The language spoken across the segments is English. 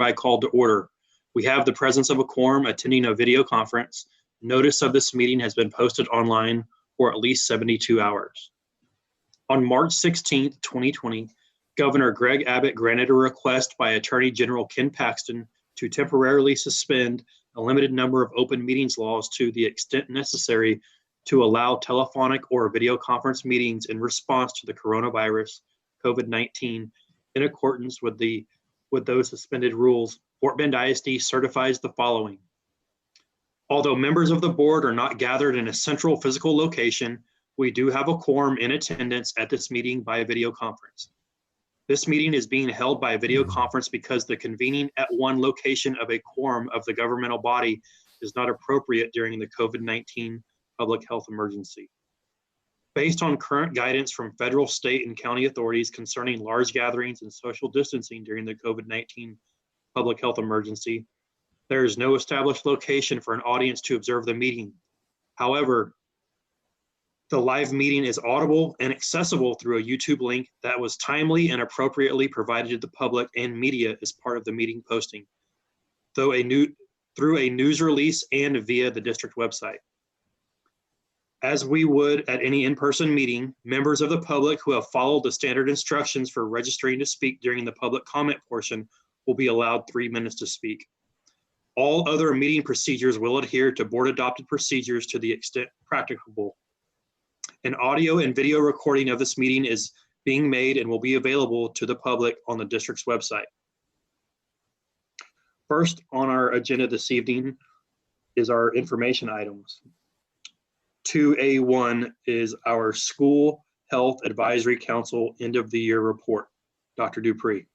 hereby called to order. We have the presence of a quorum attending a video conference. Notice of this meeting has been posted online for at least 72 hours. On March 16, 2020, Governor Greg Abbott granted a request by Attorney General Ken Paxton to temporarily suspend a limited number of open meetings laws to the extent necessary to allow telephonic or video conference meetings in response to the coronavirus COVID-19 in accordance with those suspended rules. Fort Bend ISD certifies the following. Although members of the board are not gathered in a central physical location, we do have a quorum in attendance at this meeting by video conference. This meeting is being held by video conference because the convening at one location of a quorum of the governmental body is not appropriate during the COVID-19 public health emergency. Based on current guidance from federal, state, and county authorities concerning large gatherings and social distancing during the COVID-19 public health emergency, there is no established location for an audience to observe the meeting. However, the live meeting is audible and accessible through a YouTube link that was timely and appropriately provided to the public and media as part of the meeting posting, through a news release and via the district website. As we would at any in-person meeting, members of the public who have followed the standard instructions for registering to speak during the public comment portion will be allowed 3 minutes to speak. All other meeting procedures will adhere to board adopted procedures to the extent practicable. An audio and video recording of this meeting is being made and will be available to the public on the district's website. First on our agenda this evening is our information items. 2A1 is our School Health Advisory Council end of the year report. Dr. Dupree.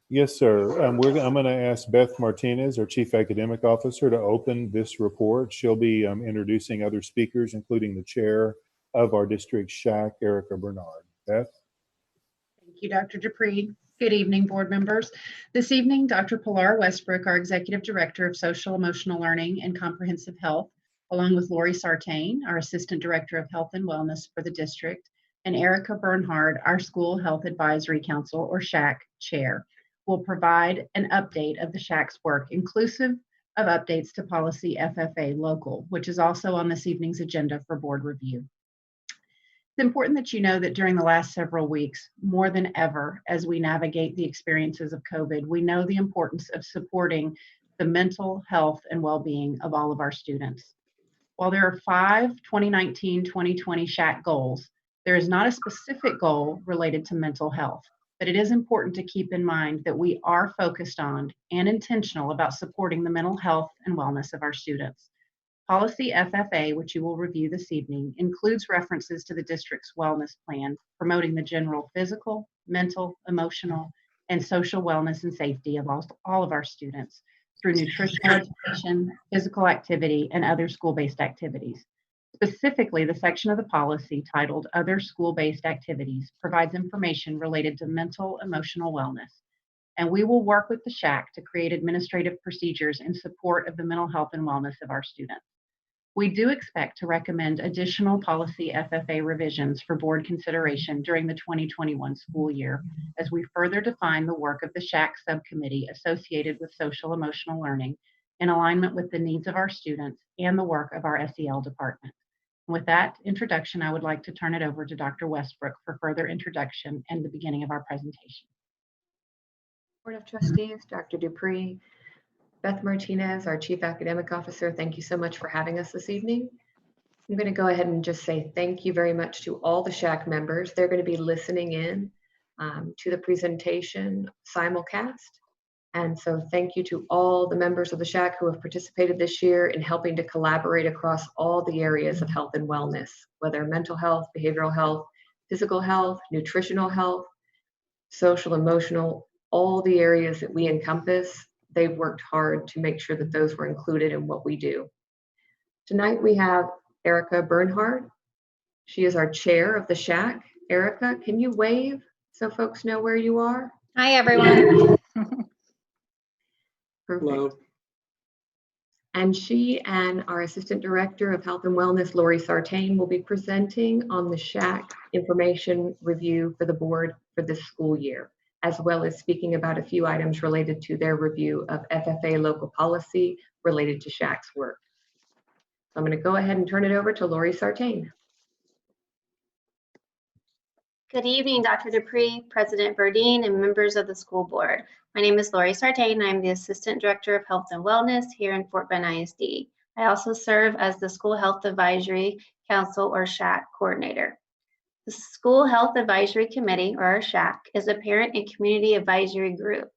Yes, sir. I'm going to ask Beth Martinez, our Chief Academic Officer, to open this report. She'll be introducing other speakers, including the chair of our district SHAC, Erica Bernard. Beth? Thank you, Dr. Dupree. Good evening, board members. This evening, Dr. Pilar Westbrook, our Executive Director of Social Emotional Learning and Comprehensive Health, along with Lori Sartain, our Assistant Director of Health and Wellness for the district, and Erica Bernhard, our School Health Advisory Council, or SHAC, Chair, will provide an update of the SHAC's work, inclusive of updates to policy FFA local, which is also on this evening's agenda for board review. It's important that you know that during the last several weeks, more than ever, as we navigate the experiences of COVID, we know the importance of supporting the mental health and well-being of all of our students. While there are 5 2019-2020 SHAC goals, there is not a specific goal related to mental health. But it is important to keep in mind that we are focused on and intentional about supporting the mental health and wellness of our students. Policy FFA, which you will review this evening, includes references to the district's wellness plan, promoting the general physical, mental, emotional, and social wellness and safety of all of our students through nutritional education, physical activity, and other school-based activities. Specifically, the section of the policy titled Other School-Based Activities provides information related to mental emotional wellness, and we will work with the SHAC to create administrative procedures in support of the mental health and wellness of our students. We do expect to recommend additional policy FFA revisions for board consideration during the 2021 school year as we further define the work of the SHAC subcommittee associated with social emotional learning in alignment with the needs of our students and the work of our SEL department. With that introduction, I would like to turn it over to Dr. Westbrook for further introduction and the beginning of our presentation. Board of Trustees, Dr. Dupree, Beth Martinez, our Chief Academic Officer, thank you so much for having us this evening. I'm going to go ahead and just say thank you very much to all the SHAC members. They're going to be listening in to the presentation simulcast. And so thank you to all the members of the SHAC who have participated this year in helping to collaborate across all the areas of health and wellness, whether mental health, behavioral health, physical health, nutritional health, social, emotional, all the areas that we encompass. They've worked hard to make sure that those were included in what we do. Tonight we have Erica Bernhard. She is our chair of the SHAC. Erica, can you wave so folks know where you are? Hi, everyone. Perfect. Hello. And she and our Assistant Director of Health and Wellness, Lori Sartain, will be presenting on the SHAC information review for the board for this school year. as well as speaking about a few items related to their review of FFA local policy related to SHAC's work. So I'm going to go ahead and turn it over to Lori Sartain. Good evening, Dr. Dupree, President Burdine, and members of the school board. My name is Lori Sartain, and I'm the Assistant Director of Health and Wellness here in Fort Bend ISD. I also serve as the School Health Advisory Council, or SHAC, coordinator. The School Health Advisory Committee, or our SHAC, is a parent and community advisory group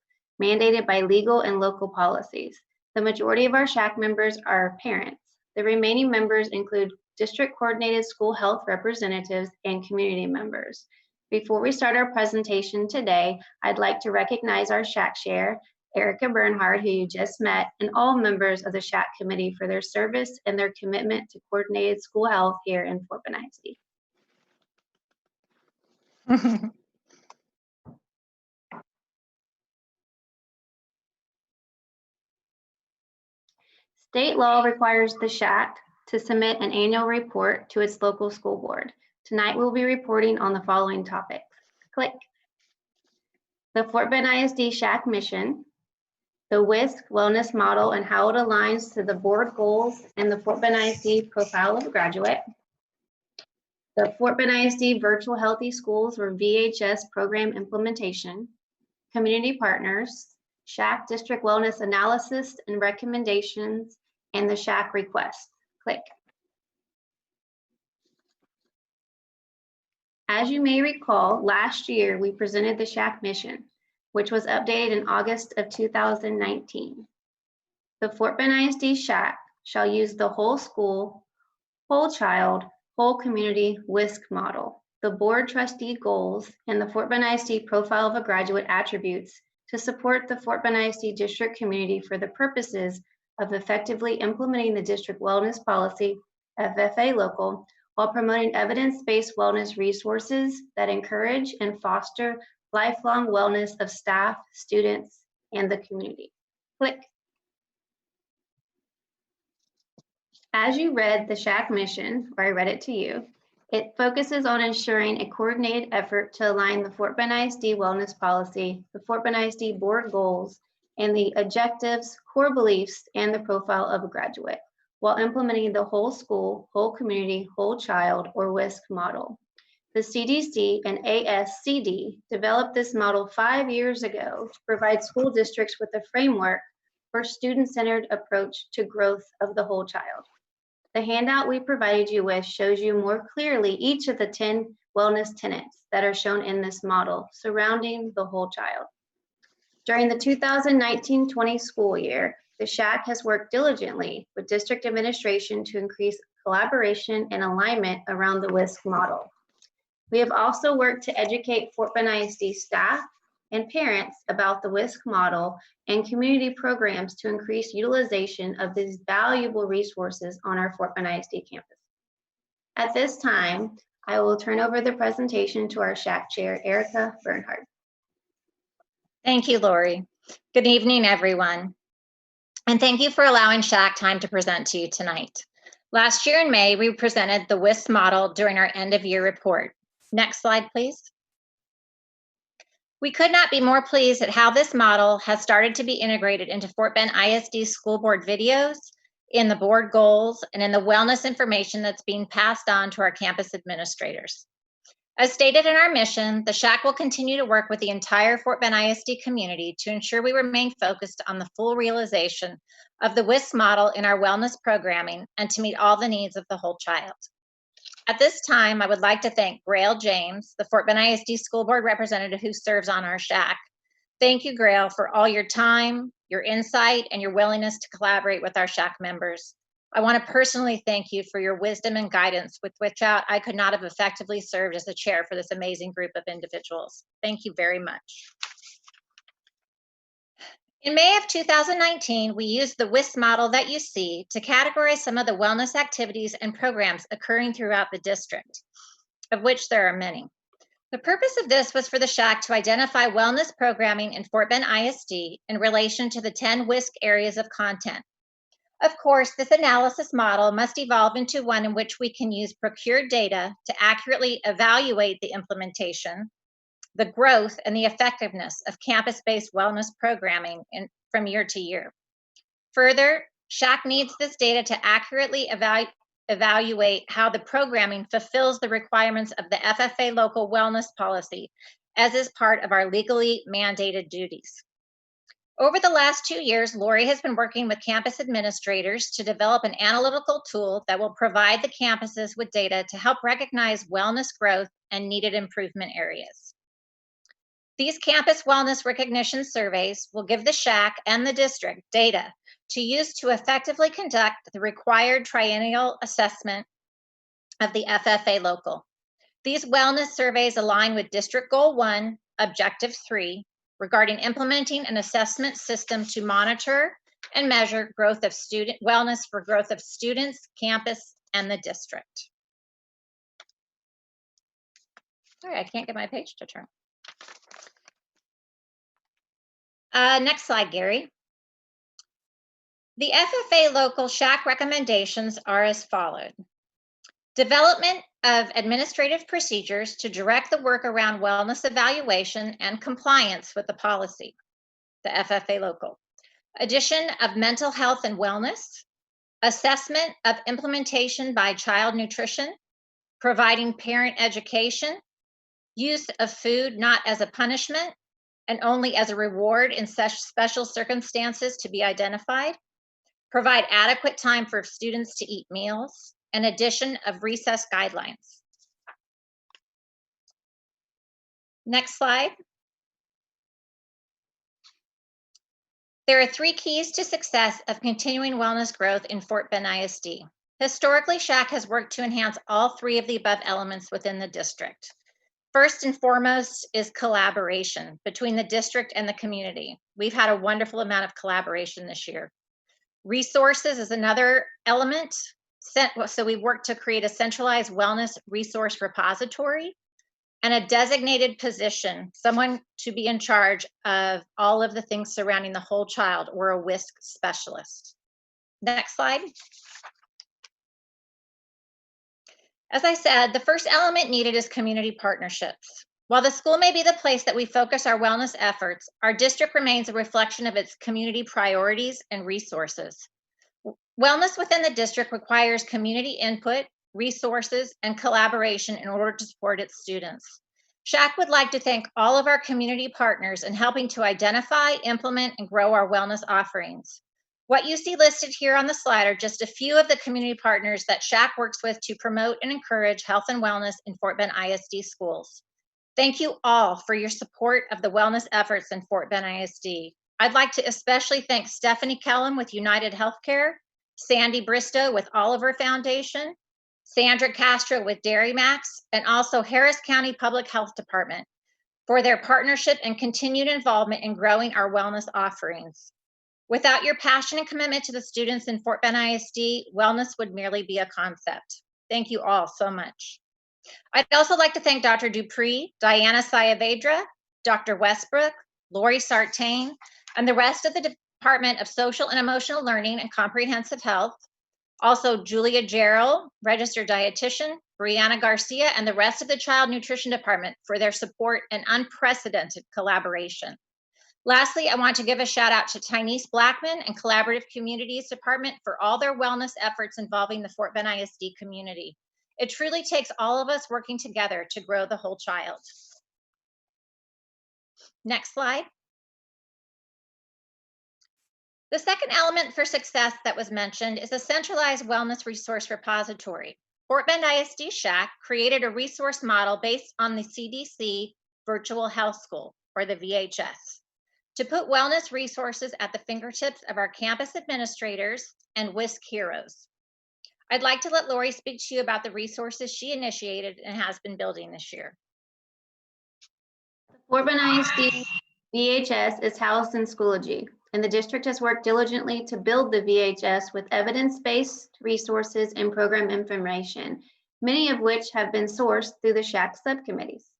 mandated by legal and local policies. The majority of our SHAC members are parents. The remaining members include district coordinated school health representatives and community members. Before we start our presentation today, I'd like to recognize our SHAC chair, Erica Bernhardt, who you just met, and all members of the SHAC committee for their service and their commitment to coordinated school health here in Fort Bend ISD. State law requires the SHAC to submit an annual report to its local school board. Tonight we'll be reporting on the following topics. Click. The Fort Bend ISD SHAC mission, the WISC wellness model and how it aligns to the board goals and the Fort Bend ISD profile of a graduate, the Fort Bend ISD virtual healthy schools or VHS program implementation, community partners, SHAC district wellness analysis and recommendations, and the SHAC request. Click. As you may recall, last year we presented the SHAC mission, which was updated in August of 2019. The Fort Bend ISD SHAC shall use the whole school, whole child, whole community WISC model, the board trustee goals, and the Fort Bend ISD profile of a graduate attributes to support the Fort Bend ISD district community for the purposes of effectively implementing the district wellness policy, FFA local, while promoting evidence-based wellness resources that encourage and foster lifelong wellness of staff, students, and the community. Click. As you read the SHAC mission, or I read it to you, it focuses on ensuring a coordinated effort to align the Fort Bend ISD wellness policy, the Fort Bend ISD board goals, and the objectives, core beliefs, and the profile of a graduate, while implementing the whole school, whole community, whole child, or WISC model. The CDC and ASCD developed this model 5 years ago to provide school districts with a framework for student-centered approach to growth of the whole child. The handout we provided you with shows you more clearly each of the 10 wellness tenets that are shown in this model surrounding the whole child. During the 2019-20 school year, the SHAC has worked diligently with district administration to increase collaboration and alignment around the WISC model. We have also worked to educate Fort Bend ISD staff and parents about the WISC model and community programs to increase utilization of these valuable resources on our Fort Bend ISD campus. At this time, I will turn over the presentation to our SHAC chair, Erica Bernhardt. Thank you, Lori. Good evening, everyone. And thank you for allowing SHAC time to present to you tonight. Last year in May, we presented the WISC model during our end of year report. Next slide, please. We could not be more pleased at how this model has started to be integrated into Fort Bend ISD school board videos, in the board goals, and in the wellness information that's being passed on to our campus administrators. As stated in our mission, the SHAC will continue to work with the entire Fort Bend ISD community to ensure we remain focused on the full realization of the WISC model in our wellness programming and to meet all the needs of the whole child. At this time, I would like to thank Grail James, the Fort Bend ISD school board representative who serves on our SHAC. Thank you, Grail, for all your time, your insight, and your willingness to collaborate with our SHAC members. I want to personally thank you for your wisdom and guidance, with which I could not have effectively served as the chair for this amazing group of individuals. Thank you very much. In May of 2019, we used the WISC model that you see to categorize some of the wellness activities and programs occurring throughout the district, of which there are many. The purpose of this was for the SHAC to identify wellness programming in Fort Bend ISD in relation to the 10 WISC areas of content. Of course, this analysis model must evolve into one in which we can use procured data to accurately evaluate the implementation the growth and the effectiveness of campus-based wellness programming from year to year. Further, SHAC needs this data to accurately evaluate how the programming fulfills the requirements of the FFA local wellness policy, as is part of our legally mandated duties. Over the last 2 years, Lori has been working with campus administrators to develop an analytical tool that will provide the campuses with data to help recognize wellness growth and needed improvement areas. These campus wellness recognition surveys will give the SHAC and the district data to use to effectively conduct the required triennial assessment of the FFA local. These wellness surveys align with District Goal 1, Objective 3, regarding implementing an assessment system to monitor and measure growth of student wellness for growth of students, campus, and the district. Sorry, I can't get my page to turn. Next slide, Gary. The FFA local SHAC recommendations are as follows. Development of administrative procedures to direct the work around wellness evaluation and compliance with the policy, the FFA local. Addition of mental health and wellness, assessment of implementation by child nutrition, providing parent education, use of food not as a punishment and only as a reward in such special circumstances to be identified, provide adequate time for students to eat meals, and addition of recess guidelines. Next slide. There are 3 keys to success of continuing wellness growth in Fort Bend ISD. Historically, SHAC has worked to enhance all 3 of the above elements within the district. First and foremost is collaboration between the district and the community. We've had a wonderful amount of collaboration this year. Resources is another element. So we worked to create a centralized wellness resource repository and a designated position, someone to be in charge of all of the things surrounding the whole child, or a WISC specialist. Next slide. As I said, the first element needed is community partnerships. While the school may be the place that we focus our wellness efforts, our district remains a reflection of its community priorities and resources. Wellness within the district requires community input, resources, and collaboration in order to support its students. SHAC would like to thank all of our community partners in helping to identify, implement, and grow our wellness offerings. What you see listed here on the slide are just a few of the community partners that SHAC works with to promote and encourage health and wellness in Fort Bend ISD schools. Thank you all for your support of the wellness efforts in Fort Bend ISD. I'd like to especially thank Stephanie Kellum with United Healthcare, Sandy Bristow with Oliver Foundation, Sandra Castro with Dairy Max, and also Harris County Public Health Department for their partnership and continued involvement in growing our wellness offerings. Without your passion and commitment to the students in Fort Bend ISD, wellness would merely be a concept. Thank you all so much. I'd also like to thank Dr. Dupree, Diana Saavedra, Dr. Westbrook, Lori Sartain, and the rest of the Department of Social and Emotional Learning and Comprehensive Health. Also, Julia Gerald, registered dietitian, Brianna Garcia, and the rest of the Child Nutrition Department for their support and unprecedented collaboration. Lastly, I want to give a shout out to Tynice Blackman and Collaborative Communities Department for all their wellness efforts involving the Fort Bend ISD community. It truly takes all of us working together to grow the whole child. Next slide. The second element for success that was mentioned is a centralized wellness resource repository. Fort Bend ISD SHAC created a resource model based on the CDC Virtual Health School, or the VHS, to put wellness resources at the fingertips of our campus administrators and WISC heroes. I'd like to let Lori speak to you about the resources she initiated and has been building this year. The Fort Bend ISD VHS is housed in Schoology, and the district has worked diligently to build the VHS with evidence-based resources and program information, many of which have been sourced through the SHAC subcommittees.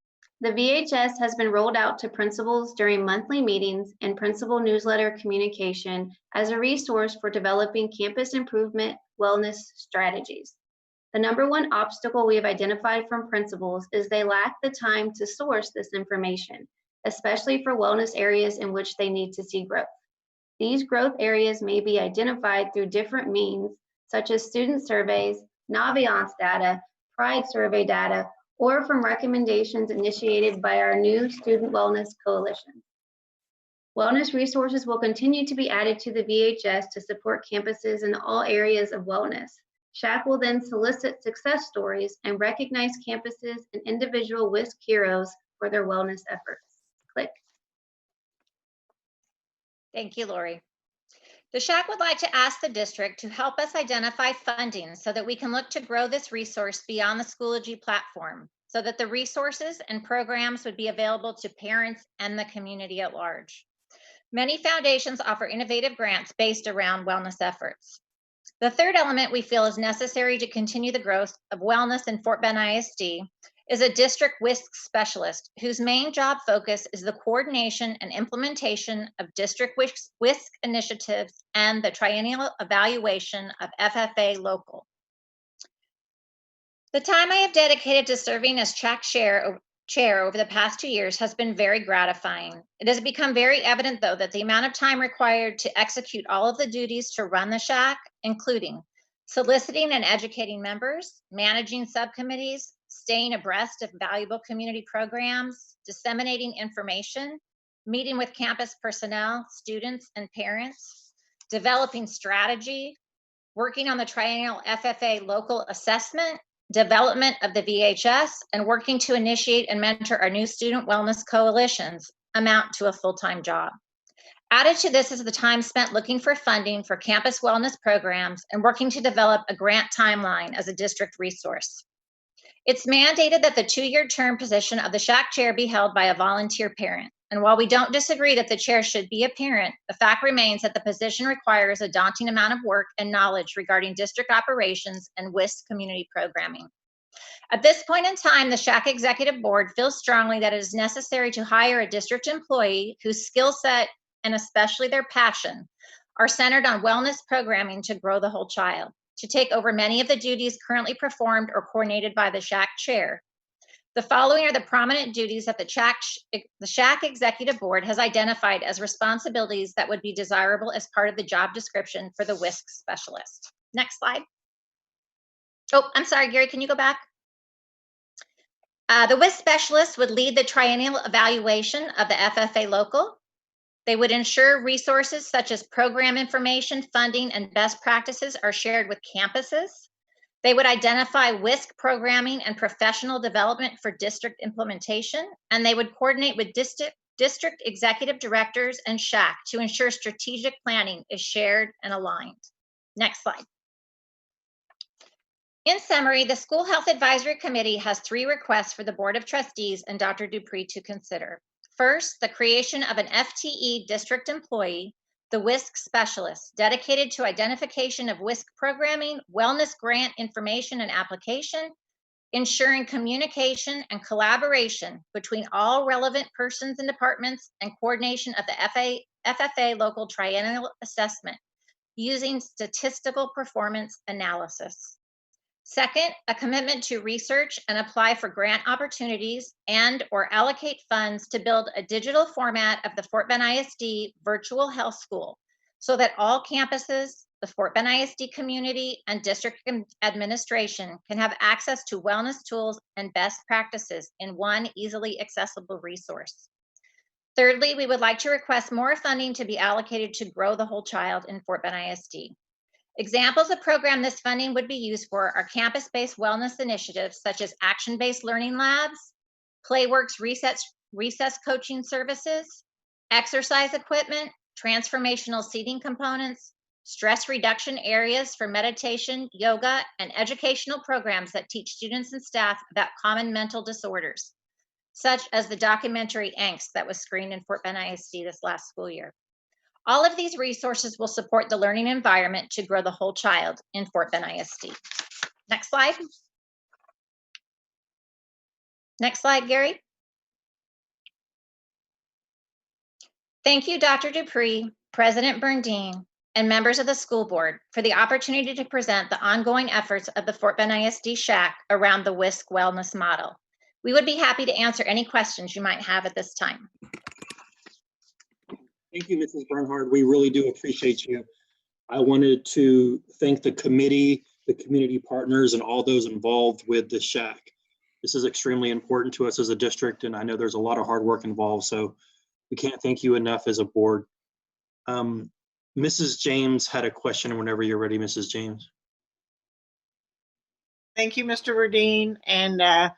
The VHS has been rolled out to principals during monthly meetings and principal newsletter communication as a resource for developing campus improvement wellness strategies. The number one obstacle we have identified from principals is they lack the time to source this information, especially for wellness areas in which they need to see growth. These growth areas may be identified through different means, such as student surveys, Naviance data, Pride survey data, or from recommendations initiated by our new Student Wellness Coalition. Wellness resources will continue to be added to the VHS to support campuses in all areas of wellness. SHAC will then solicit success stories and recognize campuses and individual WISC heroes for their wellness efforts. Click. Thank you, Lori. The SHAC would like to ask the district to help us identify funding so that we can look to grow this resource beyond the Schoology platform, so that the resources and programs would be available to parents and the community at large. Many foundations offer innovative grants based around wellness efforts. The third element we feel is necessary to continue the growth of wellness in Fort Bend ISD is a district WISC specialist whose main job focus is the coordination and implementation of district WISC initiatives and the triennial evaluation of FFA local. The time I have dedicated to serving as SHAC chair over the past 2 years has been very gratifying. It has become very evident, though, that the amount of time required to execute all of the duties to run the SHAC, including soliciting and educating members, managing subcommittees, staying abreast of valuable community programs, disseminating information, meeting with campus personnel, students, and parents, developing strategy, working on the triennial FFA local assessment, development of the VHS, and working to initiate and mentor our new student wellness coalitions amount to a full-time job. Added to this is the time spent looking for funding for campus wellness programs and working to develop a grant timeline as a district resource. It's mandated that the 2-year term position of the SHAC chair be held by a volunteer parent. And while we don't disagree that the chair should be a parent, the fact remains that the position requires a daunting amount of work and knowledge regarding district operations and WISC community programming. At this point in time, the SHAC Executive Board feels strongly that it is necessary to hire a district employee whose skill set and especially their passion are centered on wellness programming to grow the whole child, to take over many of the duties currently performed or coordinated by the SHAC chair. The following are the prominent duties that the SHAC Executive Board has identified as responsibilities that would be desirable as part of the job description for the WISC specialist. Next slide. Oh, I'm sorry, Gary, can you go back? The WISC specialist would lead the triennial evaluation of the FFA local. They would ensure resources such as program information, funding, and best practices are shared with campuses. They would identify WISC programming and professional development for district implementation, and they would coordinate with district executive directors and SHAC to ensure strategic planning is shared and aligned. Next slide. In summary, the School Health Advisory Committee has 3 requests for the Board of Trustees and Dr. Dupree to consider. First, the creation of an FTE district employee, the WISC specialist, dedicated to identification of WISC programming, wellness grant information and application, ensuring communication and collaboration between all relevant persons and departments, and coordination of the FFA local triennial assessment using statistical performance analysis. Second, a commitment to research and apply for grant opportunities and/or allocate funds to build a digital format of the Fort Bend ISD virtual health school so that all campuses, the Fort Bend ISD community, and district administration can have access to wellness tools and best practices in one easily accessible resource. Thirdly, we would like to request more funding to be allocated to grow the whole child in Fort Bend ISD. Examples of program this funding would be used for are campus-based wellness initiatives such as action-based learning labs, Playworks recess coaching services, exercise equipment, transformational seating components, stress reduction areas for meditation, yoga, and educational programs that teach students and staff about common mental disorders, such as the documentary Angst that was screened in Fort Bend ISD this last school year. All of these resources will support the learning environment to grow the whole child in Fort Bend ISD. Next slide. Next slide, Gary. Thank you, Dr. Dupree, President Berndein, and members of the school board for the opportunity to present the ongoing efforts of the Fort Bend ISD SHAC around the WISC wellness model. We would be happy to answer any questions you might have at this time. Thank you, Mrs. Bernhard. We really do appreciate you. I wanted to thank the committee, the community partners, and all those involved with the SHAC. This is extremely important to us as a district, and I know there's a lot of hard work involved, so we can't thank you enough as a board. Mrs. James had a question whenever you're ready, Mrs. James. Thank you, Mr. Radine. And I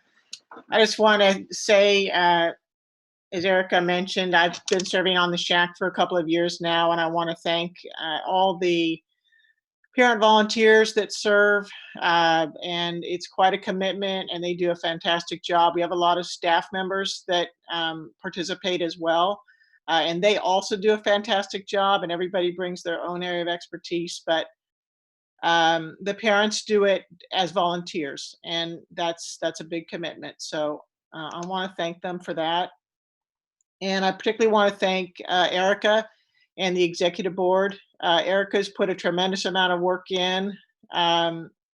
just want to say, as Erica mentioned, I've been serving on the SHAC for a couple of years now, and I want to thank all the parent volunteers that serve, and it's quite a commitment, and they do a fantastic job. We have a lot of staff members that participate as well, and they also do a fantastic job, and everybody brings their own area of expertise, but the parents do it as volunteers, and that's a big commitment. So I want to thank them for that. And I particularly want to thank Erica and the executive board. Erica's put a tremendous amount of work in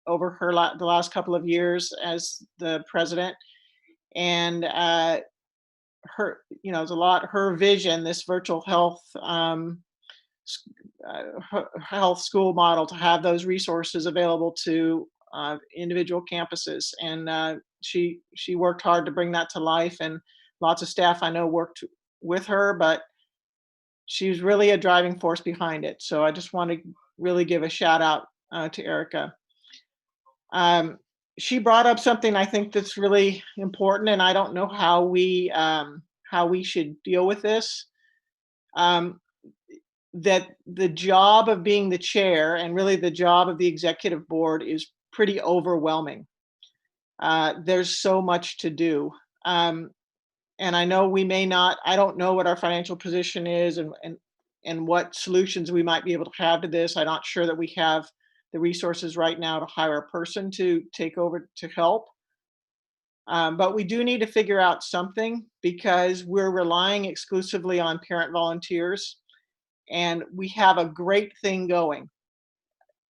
over the last couple of years as the president, and her, her vision, this virtual health health school model, to have those resources available to individual campuses, and she worked hard to bring that to life, and lots of staff I know worked with her, but she's really a driving force behind it. So I just want to really give a shout out to Erica. She brought up something I think that's really important, and I don't know how we should deal with this. That the job of being the chair, and really the job of the executive board, is pretty overwhelming. There's so much to do. And I know we may not, I don't know what our financial position is and what solutions we might be able to have to this. I'm not sure that we have the resources right now to hire a person to take over to help. But we do need to figure out something, because we're relying exclusively on parent volunteers, and we have a great thing going.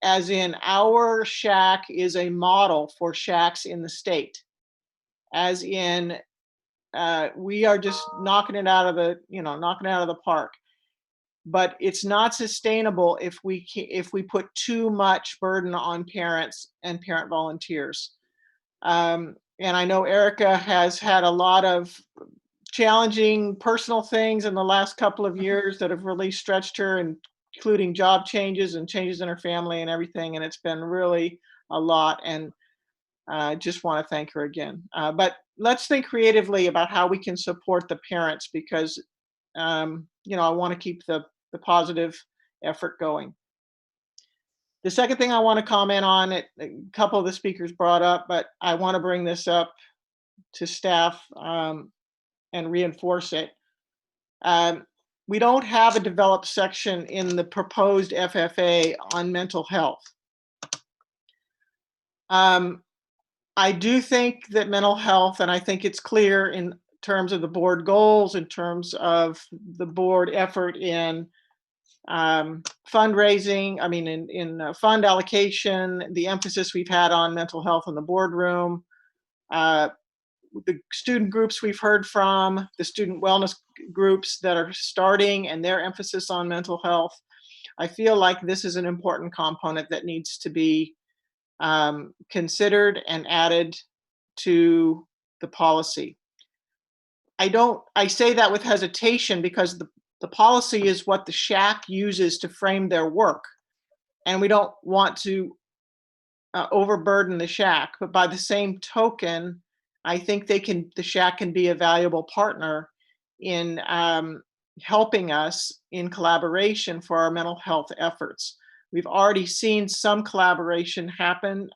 As in, our SHAC is a model for SHACs in the state. As in, we are just knocking it out of the park. But it's not sustainable if we put too much burden on parents and parent volunteers. And I know Erica has had a lot of challenging personal things in the last couple of years that have really stretched her, including job changes and changes in her family and everything. And it's been really a lot. And just want to thank her again. But let's think creatively about how we can support the parents, because I want to keep the positive effort going. The second thing I want to comment on, a couple of the speakers brought up, but I want to bring this up to staff and reinforce it. We don't have a developed section in the proposed FFA on mental health. I do think that mental health, and I think it's clear in terms of the board goals, in terms of the board effort in fundraising, in fund allocation, the emphasis we've had on mental health in the boardroom, the student groups we've heard from, the student wellness groups that are starting and their emphasis on mental health. I feel like this is an important component that needs to be considered and added to the policy. I say that with hesitation, because the policy is what the SHAC uses to frame their work, and we don't want to overburden the SHAC. But by the same token, I think the SHAC can be a valuable partner in helping us in collaboration for our mental health efforts. We've already seen some collaboration happen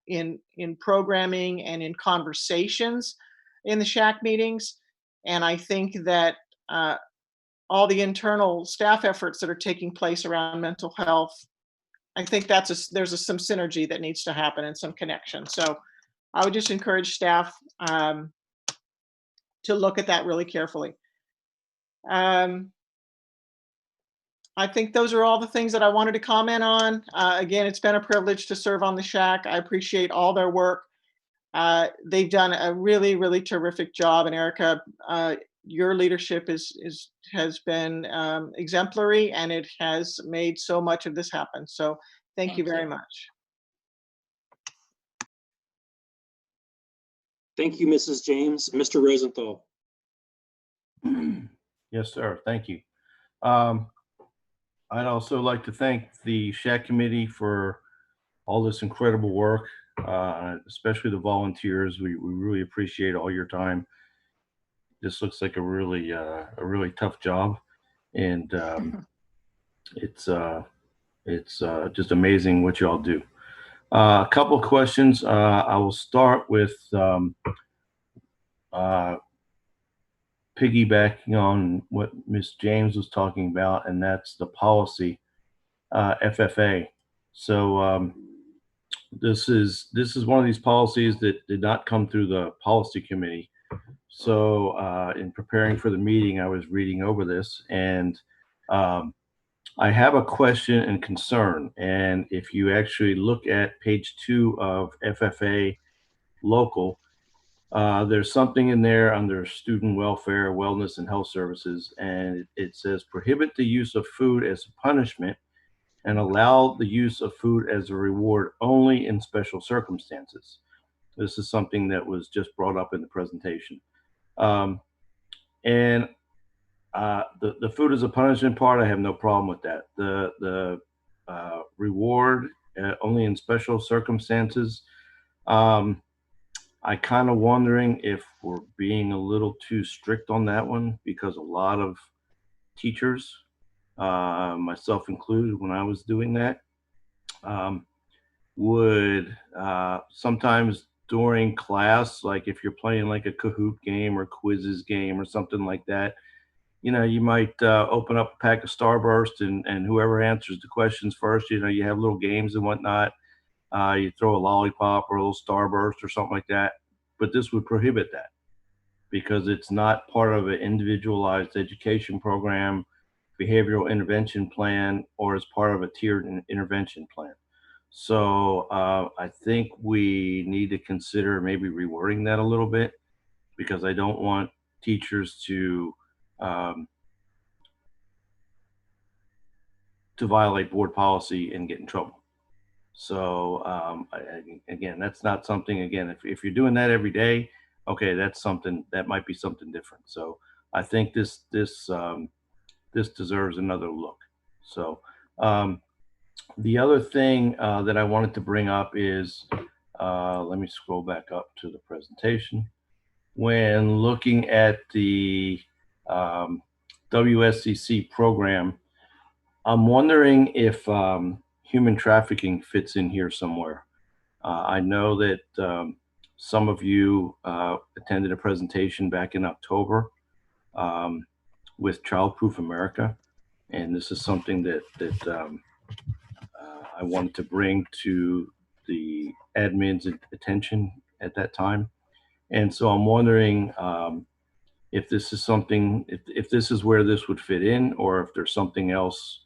in programming and in conversations in the SHAC meetings. And I think that all the internal staff efforts that are taking place around mental health, I think there's some synergy that needs to happen and some connection. So I would just encourage staff to look at that really carefully. I think those are all the things that I wanted to comment on. Again, it's been a privilege to serve on the SHAC. I appreciate all their work. They've done a really, really terrific job. And Erica, your leadership has been exemplary, and it has made so much of this happen. So thank you very much. Thank you, Mrs. James. Mr. Rosenthal. Yes, sir. Thank you. I'd also like to thank the SHAC committee for all this incredible work, especially the volunteers. We really appreciate all your time. This looks like a really tough job, and it's just amazing what you all do. A couple of questions. I will start with piggybacking on what Ms. James was talking about, and that's the policy, FFA. So this is one of these policies that did not come through the policy committee. So in preparing for the meeting, I was reading over this, and I have a question and concern. And if you actually look at page 2 of FFA local, there's something in there under student welfare, wellness, and health services, and it says prohibit the use of food as a punishment and allow the use of food as a reward only in special circumstances. This is something that was just brought up in the presentation. And the food as a punishment part, I have no problem with that. The reward only in special circumstances, I kind of wondering if we're being a little too strict on that one, because a lot of teachers, myself included, when I was doing that, would sometimes during class, like if you're playing like a Kahoot game or quizzes game or something like that, you know, you might open up a pack of Starburst, and whoever answers the questions first, you know, you have little games and whatnot. You throw a lollipop or a little Starburst or something like that. But this would prohibit that because it's not part of an individualized education program, behavioral intervention plan, or as part of a tiered intervention plan. So I think we need to consider maybe rewording that a little bit, because I don't want teachers to violate board policy and get in trouble. So again, that's not something, again, if you're doing that every day, okay, that's something that might be something different. So I think this deserves another look. So the other thing that I wanted to bring up is, let me scroll back up to the presentation. When looking at the WSCC program, I'm wondering if human trafficking fits in here somewhere. I know that some of you attended a presentation back in October with Child Proof America, and this is something that I wanted to bring to the admin's attention at that time. And so I'm wondering if this is something, if this is where this would fit in, or if there's something else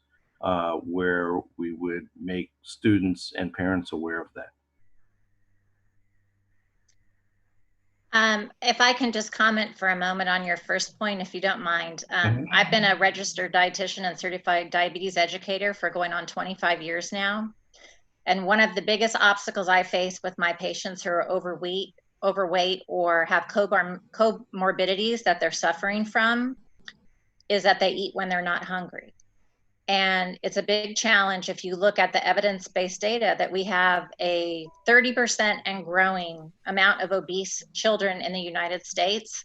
where we would make students and parents aware of that. If I can just comment for a moment on your first point, if you don't mind. I've been a registered dietitian and certified diabetes educator for going on 25 years now. And one of the biggest obstacles I face with my patients who are overweight or have comorbidities that they're suffering from is that they eat when they're not hungry. And it's a big challenge if you look at the evidence-based data that we have a 30% and growing amount of obese children in the United States.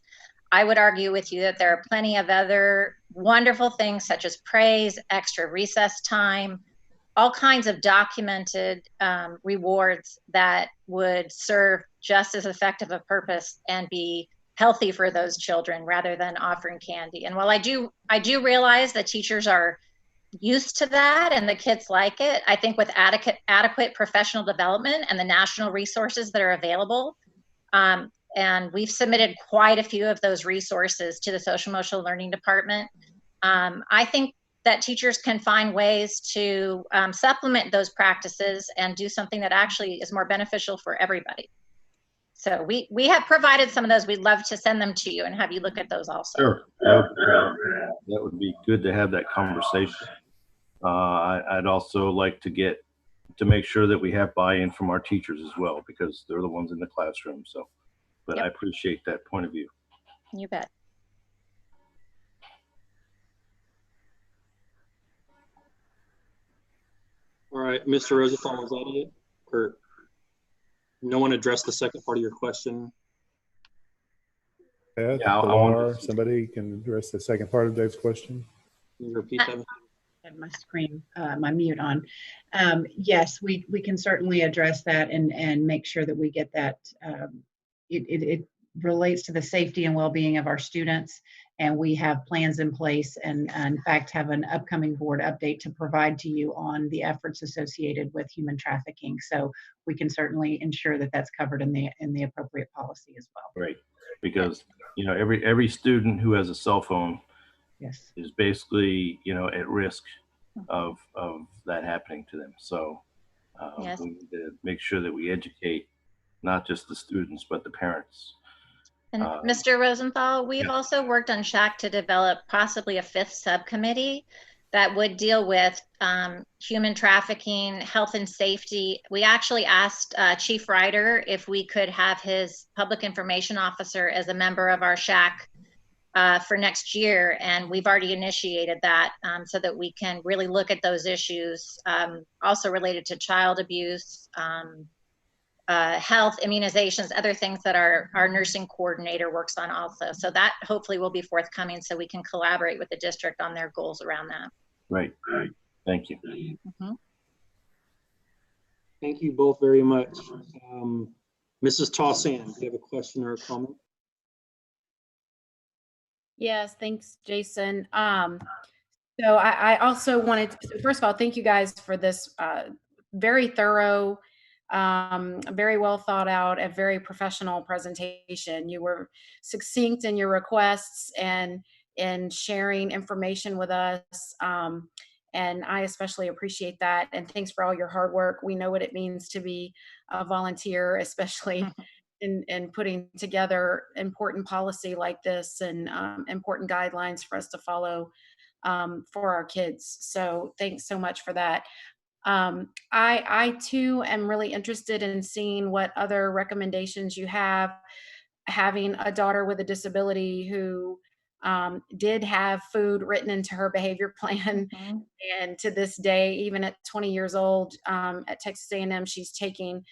I would argue with you that there are plenty of other wonderful things such as praise, extra recess time, all kinds of documented rewards that would serve just as effective a purpose and be healthy for those children rather than offering candy. And while I do realize that teachers are used to that and the kids like it, I think with adequate professional development and the national resources that are available, and we've submitted quite a few of those resources to the social emotional learning department, I think that teachers can find ways to supplement those practices and do something that actually is more beneficial for everybody. So we have provided some of those. We'd love to send them to you and have you look at those also. Sure. That would be good to have that conversation. I'd also like to make sure that we have buy-in from our teachers as well, because they're the ones in the classroom. So, but I appreciate that point of view. You bet. All right, Mr. Rosenthal, is that it? Or no one addressed the second part of your question? Beth, Yeah, I Pilar, somebody can address the second part of Dave's question. Can you repeat that? Had my screen, my mute on. Yes, we can certainly address that and make sure that we get that. It relates to the safety and well-being of our students, and we have plans in place, and in fact have an upcoming board update to provide to you on the efforts associated with human trafficking. So we can certainly ensure that that's covered in the appropriate policy as well. Right, because you know every student who has a cell phone Yes. is basically at risk of that happening to them. So Yes. we need to make sure that we educate not just the students but the parents. And Mr. Rosenthal, we've Yeah. also worked on SHAC to develop possibly a 5th subcommittee that would deal with human trafficking, health and safety. We actually asked Chief Ryder if we could have his public information officer as a member of our SHAC for next year, and we've already initiated that so that we can really look at those issues also related to child abuse, health, immunizations, other things that our nursing coordinator works on also. So that hopefully will be forthcoming so we can collaborate with the district on their goals around that. Right. Thank you. Mm-hmm. Thank you both very much. Mrs. Taussand, do you have a question or a comment? Yes, thanks, Jason. So I also wanted to, first of all, thank you guys for this very thorough, very well thought out, and very professional presentation. You were succinct in your requests and in sharing information with us. And I especially appreciate that. And thanks for all your hard work. We know what it means to be a volunteer, especially in putting together important policy like this and important guidelines for us to follow for our kids. So thanks so much for that. I too am really interested in seeing what other recommendations you have. Having a daughter with a disability who did have food written into her behavior plan, Mm-hmm. and to this day, even at 20 years old, at Texas A&M, she's taking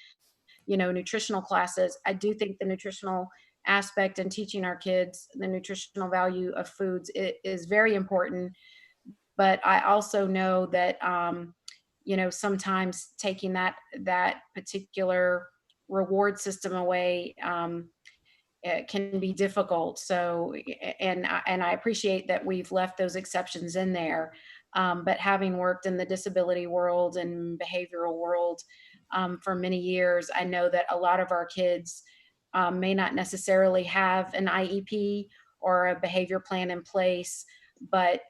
nutritional classes. I do think the nutritional aspect and teaching our kids the nutritional value of foods is very important. But I also know that, sometimes taking that particular reward system away it can be difficult. So, and I appreciate that we've left those exceptions in there. But having worked in the disability world and behavioral world for many years, I know that a lot of our kids may not necessarily have an IEP or a behavior plan in place, but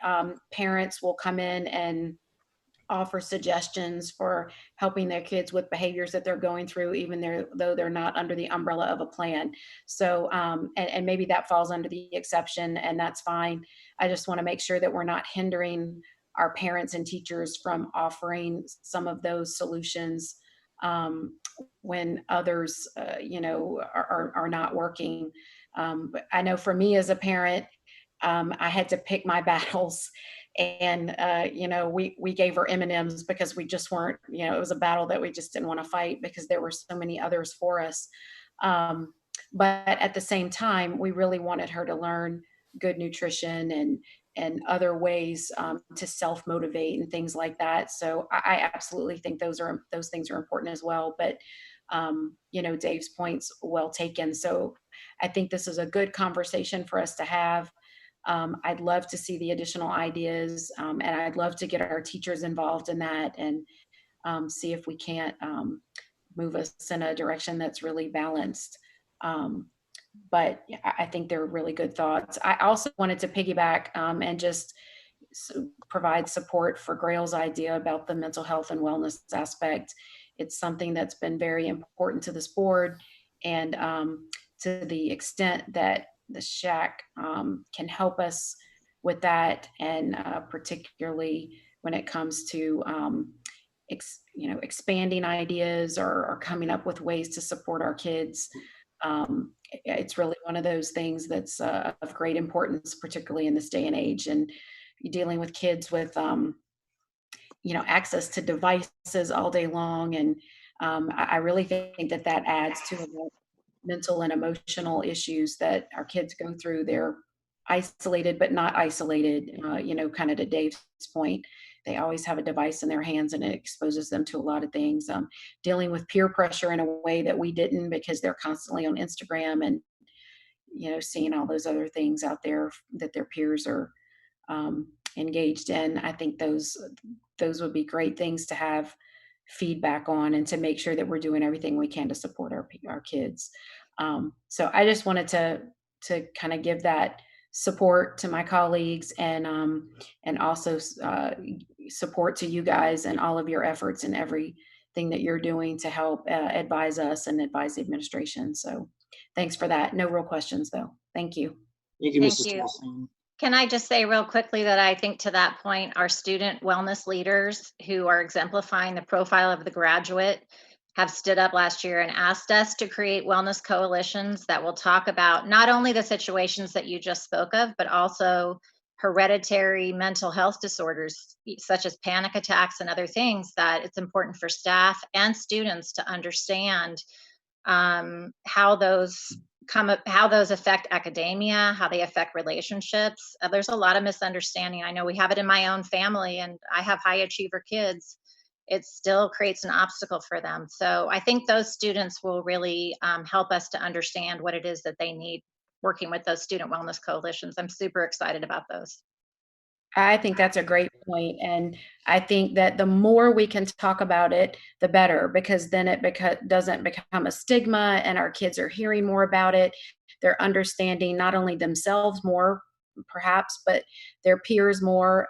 parents will come in and offer suggestions for helping their kids with behaviors that they're going through, even though they're not under the umbrella of a plan. So, and maybe that falls under the exception, and that's fine. I just want to make sure that we're not hindering our parents and teachers from offering some of those solutions when others, are not working. But I know for me as a parent, I had to pick my battles, and we gave her M&Ms because we just weren't, it was a battle that we just didn't want to fight because there were so many others for us. But at the same time, we really wanted her to learn good nutrition and other ways to self-motivate and things like that. So I absolutely think those things are important as well. But Dave's point's well taken. So I think this is a good conversation for us to have. I'd love to see the additional ideas, and I'd love to get our teachers involved in that and see if we can't move us in a direction that's really balanced. But I think they're really good thoughts. I also wanted to piggyback and just provide support for Grail's idea about the mental health and wellness aspect. It's something that's been very important to this board, and to the extent that the SHAC can help us with that, and particularly when it comes to expanding ideas or coming up with ways to support our kids. It's really one of those things that's of great importance, particularly in this day and age. And dealing with kids with, access to devices all day long. And I really think that that adds to the mental and emotional issues that our kids go through. They're isolated, but not isolated, kind of to Dave's point. They always have a device in their hands, and it exposes them to a lot of things. Dealing with peer pressure in a way that we didn't, because they're constantly on Instagram and, seeing all those other things out there that their peers are engaged in. I think those would be great things to have feedback on, and to make sure that we're doing everything we can to support our kids. So I just wanted to kind of give that support to my colleagues, and also support to you guys and all of your efforts and everything that you're doing to help advise us and advise the administration. So thanks for that. No real questions though. Thank you. Thank you, Thank Mrs. you. Thompson. Can I just say real quickly that I think to that point, our student wellness leaders who are exemplifying the profile of the graduate have stood up last year and asked us to create wellness coalitions that will talk about not only the situations that you just spoke of, but also hereditary mental health disorders, such as panic attacks and other things, that it's important for staff and students to understand how those affect academia, how they affect relationships. There's a lot of misunderstanding. I know we have it in my own family, and I have high achiever kids. It still creates an obstacle for them. So I think those students will really help us to understand what it is that they need working with those student wellness coalitions. I'm super excited about those. I think that's a great point. And I think that the more we can talk about it, the better, because then it doesn't become a stigma, and our kids are hearing more about it. They're understanding not only themselves more, perhaps, but their peers more.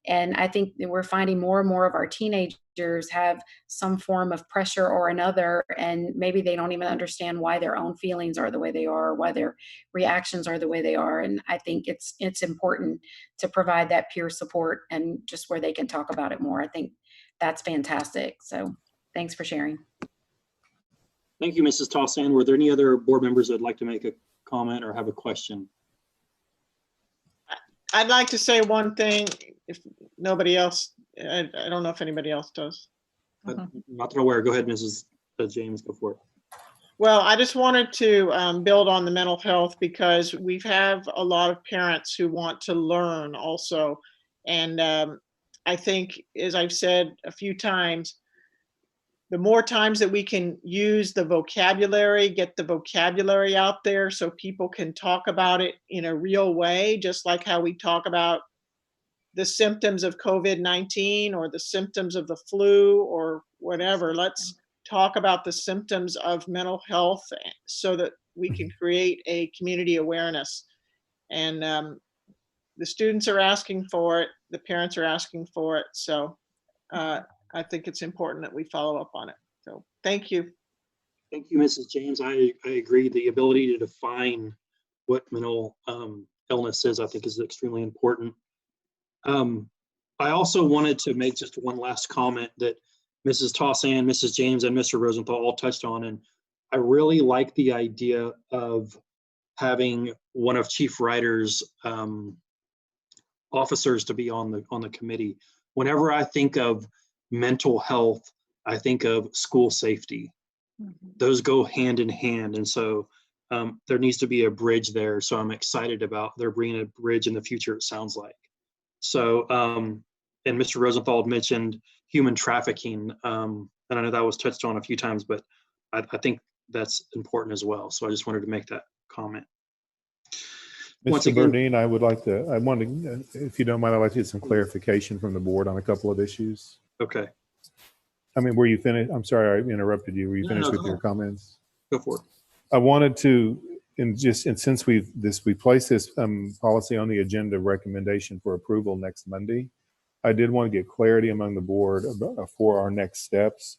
And I think that we're finding more and more of our teenagers have some form of pressure or another, and maybe they don't even understand why their own feelings are the way they are, why their reactions are the way they are. And I think it's important to provide that peer support, and just where they can talk about it more. I think that's fantastic. So thanks for sharing. Thank you, Mrs. Tossan. Were there any other board members that would like to make a comment or have a question? I'd like to say one thing, if nobody else, I don't know if anybody else does. Not that I'm aware. Go ahead, Mrs. James, go for it. Well, I just wanted to build on the mental health, because we have a lot of parents who want to learn also. And I think, as I've said a few times, the more times that we can use the vocabulary, get the vocabulary out there so people can talk about it in a real way, just like how we talk about the symptoms of COVID-19 or the symptoms of the flu or whatever. Let's talk about the symptoms of mental health so that we can create a community awareness. And the students are asking for it, the parents are asking for it. So I think it's important that we follow up on it. So thank you. Thank you, Mrs. James. I agree. The ability to define what mental illness is, I think, is extremely important. I also wanted to make just one last comment that Mrs. Tossan, Mrs. James, and Mr. Rosenthal all touched on. And I really like the idea of having one of Chief Ryder's officers to be on the committee. Whenever I think of mental health, I think of school safety. Those go hand in hand. And so there needs to be a bridge there. So I'm excited about there being a bridge in the future, it sounds like. So, and Mr. Rosenthal mentioned human trafficking. And I know that was touched on a few times, but I think that's important as well. So I just wanted to make that comment. Mr. Burdine, I wanted, if you don't mind, I'd like to get some clarification from the board on a couple of issues. Okay. I mean, were you finished? I'm sorry, I interrupted you. Were you finished with your comments? Go for it. I wanted to, since we placed this policy on the agenda recommendation for approval next Monday, I did want to get clarity among the board for our next steps.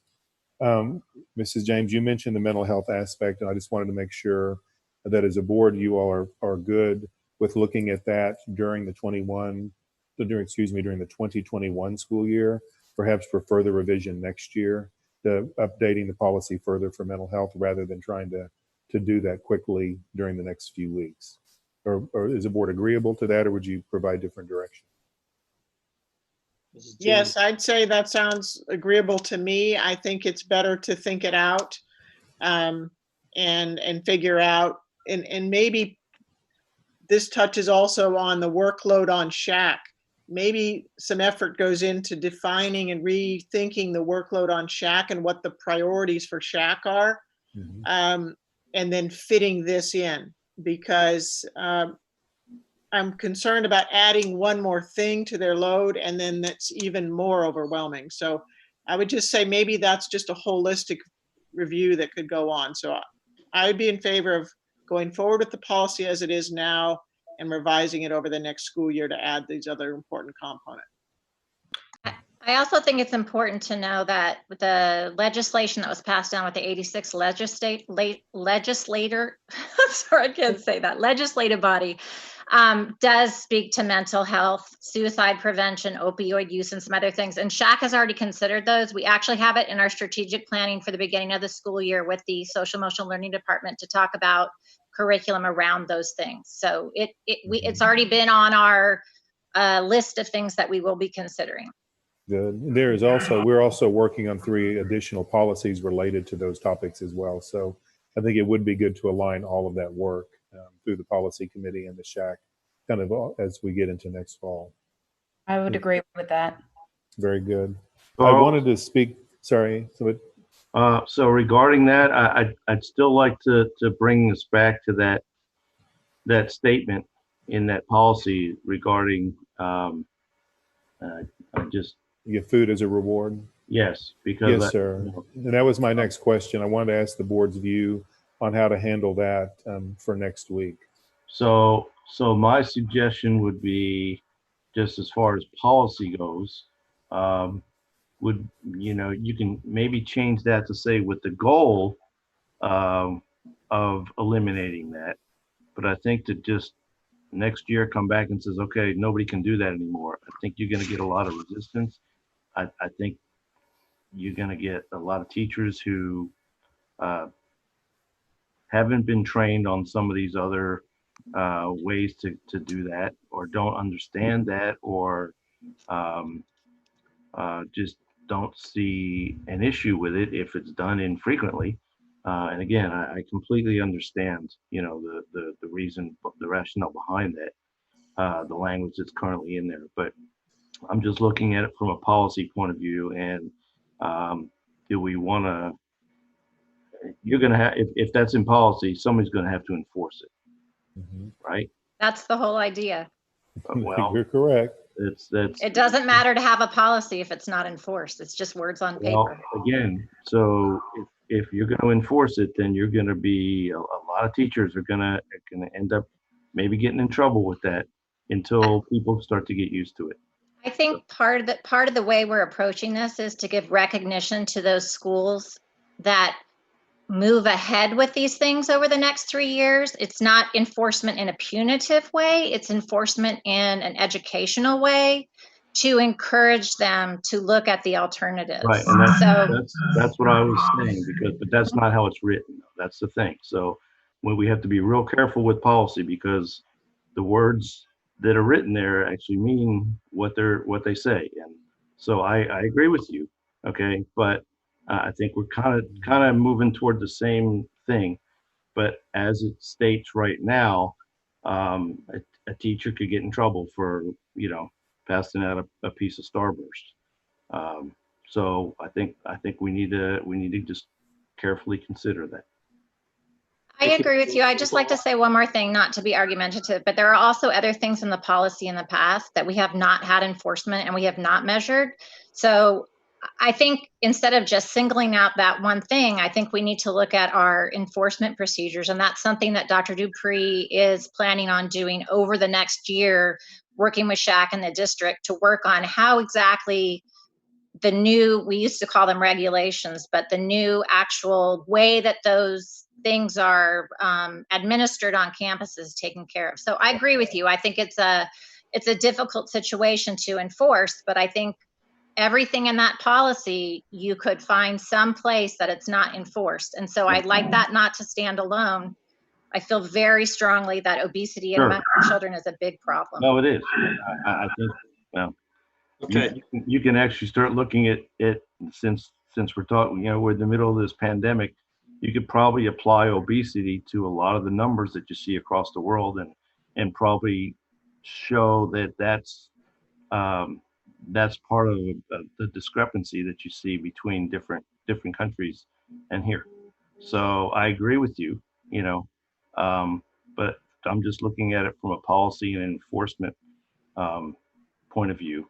Mrs. James, you mentioned the mental health aspect, and I just wanted to make sure that as a board, you all are good with looking at that during the 2021 school year, perhaps for further revision next year, updating the policy further for mental health rather than trying to do that quickly during the next few weeks. Or is the board agreeable to that, or would you provide different direction? Mrs. James? Yes, I'd say that sounds agreeable to me. I think it's better to think it out and figure out, and maybe this touches also on the workload on SHAC. Maybe some effort goes into defining and rethinking the workload on SHAC and what the priorities for SHAC are, and then fitting this in, because I'm concerned about adding one more thing to their load, and then that's even more overwhelming. So I would just say maybe that's just a holistic review that could go on. So I'd be in favor of going forward with the policy as it is now and revising it over the next school year to add these other important components. I also think it's important to know that the legislation that was passed down with the 86 legislator, sorry, I can't say that, legislative body, does speak to mental health, suicide prevention, opioid use, and some other things. And SHAC has already considered those. We actually have it in our strategic planning for the beginning of the school year with the social emotional learning department to talk about curriculum around those things. So it's already been on our list of things that we will be considering. Good. We're also working on 3 additional policies related to those topics as well. So I think it would be good to align all of that work through the policy committee and the SHAC kind of as we get into next fall. I would agree with that. Very good. Well, I wanted to speak, sorry. So regarding that, I'd still like to bring us back to that statement in that policy regarding You get food as a reward? Yes, because yes, sir. And that was my next question. I wanted to ask the board's view on how to handle that for next week. So my suggestion would be, just as far as policy goes, you can maybe change that to say with the goal of eliminating that. But I think to just next year come back and says, okay, nobody can do that anymore. I think you're going to get a lot of resistance. I think you're going to get a lot of teachers who haven't been trained on some of these other ways to do that, or don't understand that, or just don't see an issue with it if it's done infrequently. And again, I completely understand, the reason, the rationale behind that, the language that's currently in there. But I'm just looking at it from a policy point of view, and do we want to? You're going to have, if that's in policy, somebody's going to have to enforce it, right? That's the whole idea. Well, you're correct. It doesn't matter to have a policy if it's not enforced. It's just words on paper. Again, so if you're going to enforce it, then you're going to be a lot of teachers are going to end up maybe getting in trouble with that until people start to get used to it. I think part of the way we're approaching this is to give recognition to those schools that move ahead with these things over the next 3 years. It's not enforcement in a punitive way. It's enforcement in an educational way to encourage them to look at the alternatives. Right, and that's what I was saying, but that's not how it's written. That's the thing. So when we have to be real careful with policy, because the words that are written there actually mean what they say. And so I agree with you. Okay, but I think we're kind of moving toward the same thing, but as it states right now, a teacher could get in trouble for passing out a piece of Starburst. So I think we need to just carefully consider that. I agree with you. I'd just like to say one more thing, not to be argumentative, but there are also other things in the policy in the past that we have not had enforcement and we have not measured. So I think instead of just singling out that one thing, I think we need to look at our enforcement procedures. And that's something that Dr. Dupree is planning on doing over the next year, working with SHAC and the district to work on how exactly the new, we used to call them regulations, but the new actual way that those things are administered on campus is taken care of. So I agree with you. I think it's a difficult situation to enforce, but I think everything in that policy, you could find some place that it's not enforced. And so I'd like that not to stand alone. I feel very strongly that obesity in Sure. children is a big problem. No, it is. I think, well, Okay. you can actually start looking at it since we're talking, we're in the middle of this pandemic. You could probably apply obesity to a lot of the numbers that you see across the world, and probably show that that's part of the discrepancy that you see between different countries and here. So I agree with you, but I'm just looking at it from a policy and enforcement point of view.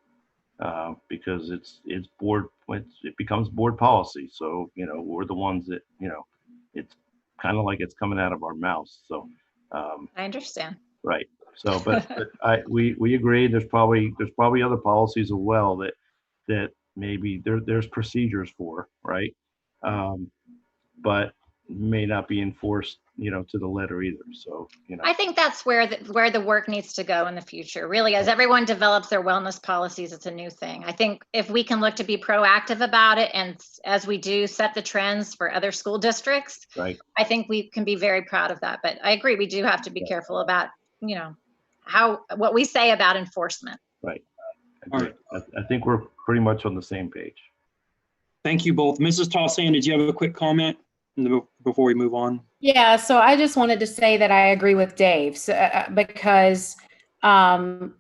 Because it becomes board policy. So, we're the ones that, it's kind of like it's coming out of our mouths. So, I understand. right. So, but we agree there's probably other policies as well that maybe there's procedures for, right? But may not be enforced, to the letter either. So, I think that's where the work needs to go in the future. Really, as everyone develops their wellness policies, it's a new thing. I think if we can look to be proactive about it, and as we do set the trends for other school districts, right. I think we can be very proud of that. But I agree, we do have to be careful about, what we say about enforcement. Right. I agree. I think we're pretty much on the same page. Thank you both. Mrs. Tossan, did you have a quick comment before we move on? Yeah, so I just wanted to say that I agree with Dave, because while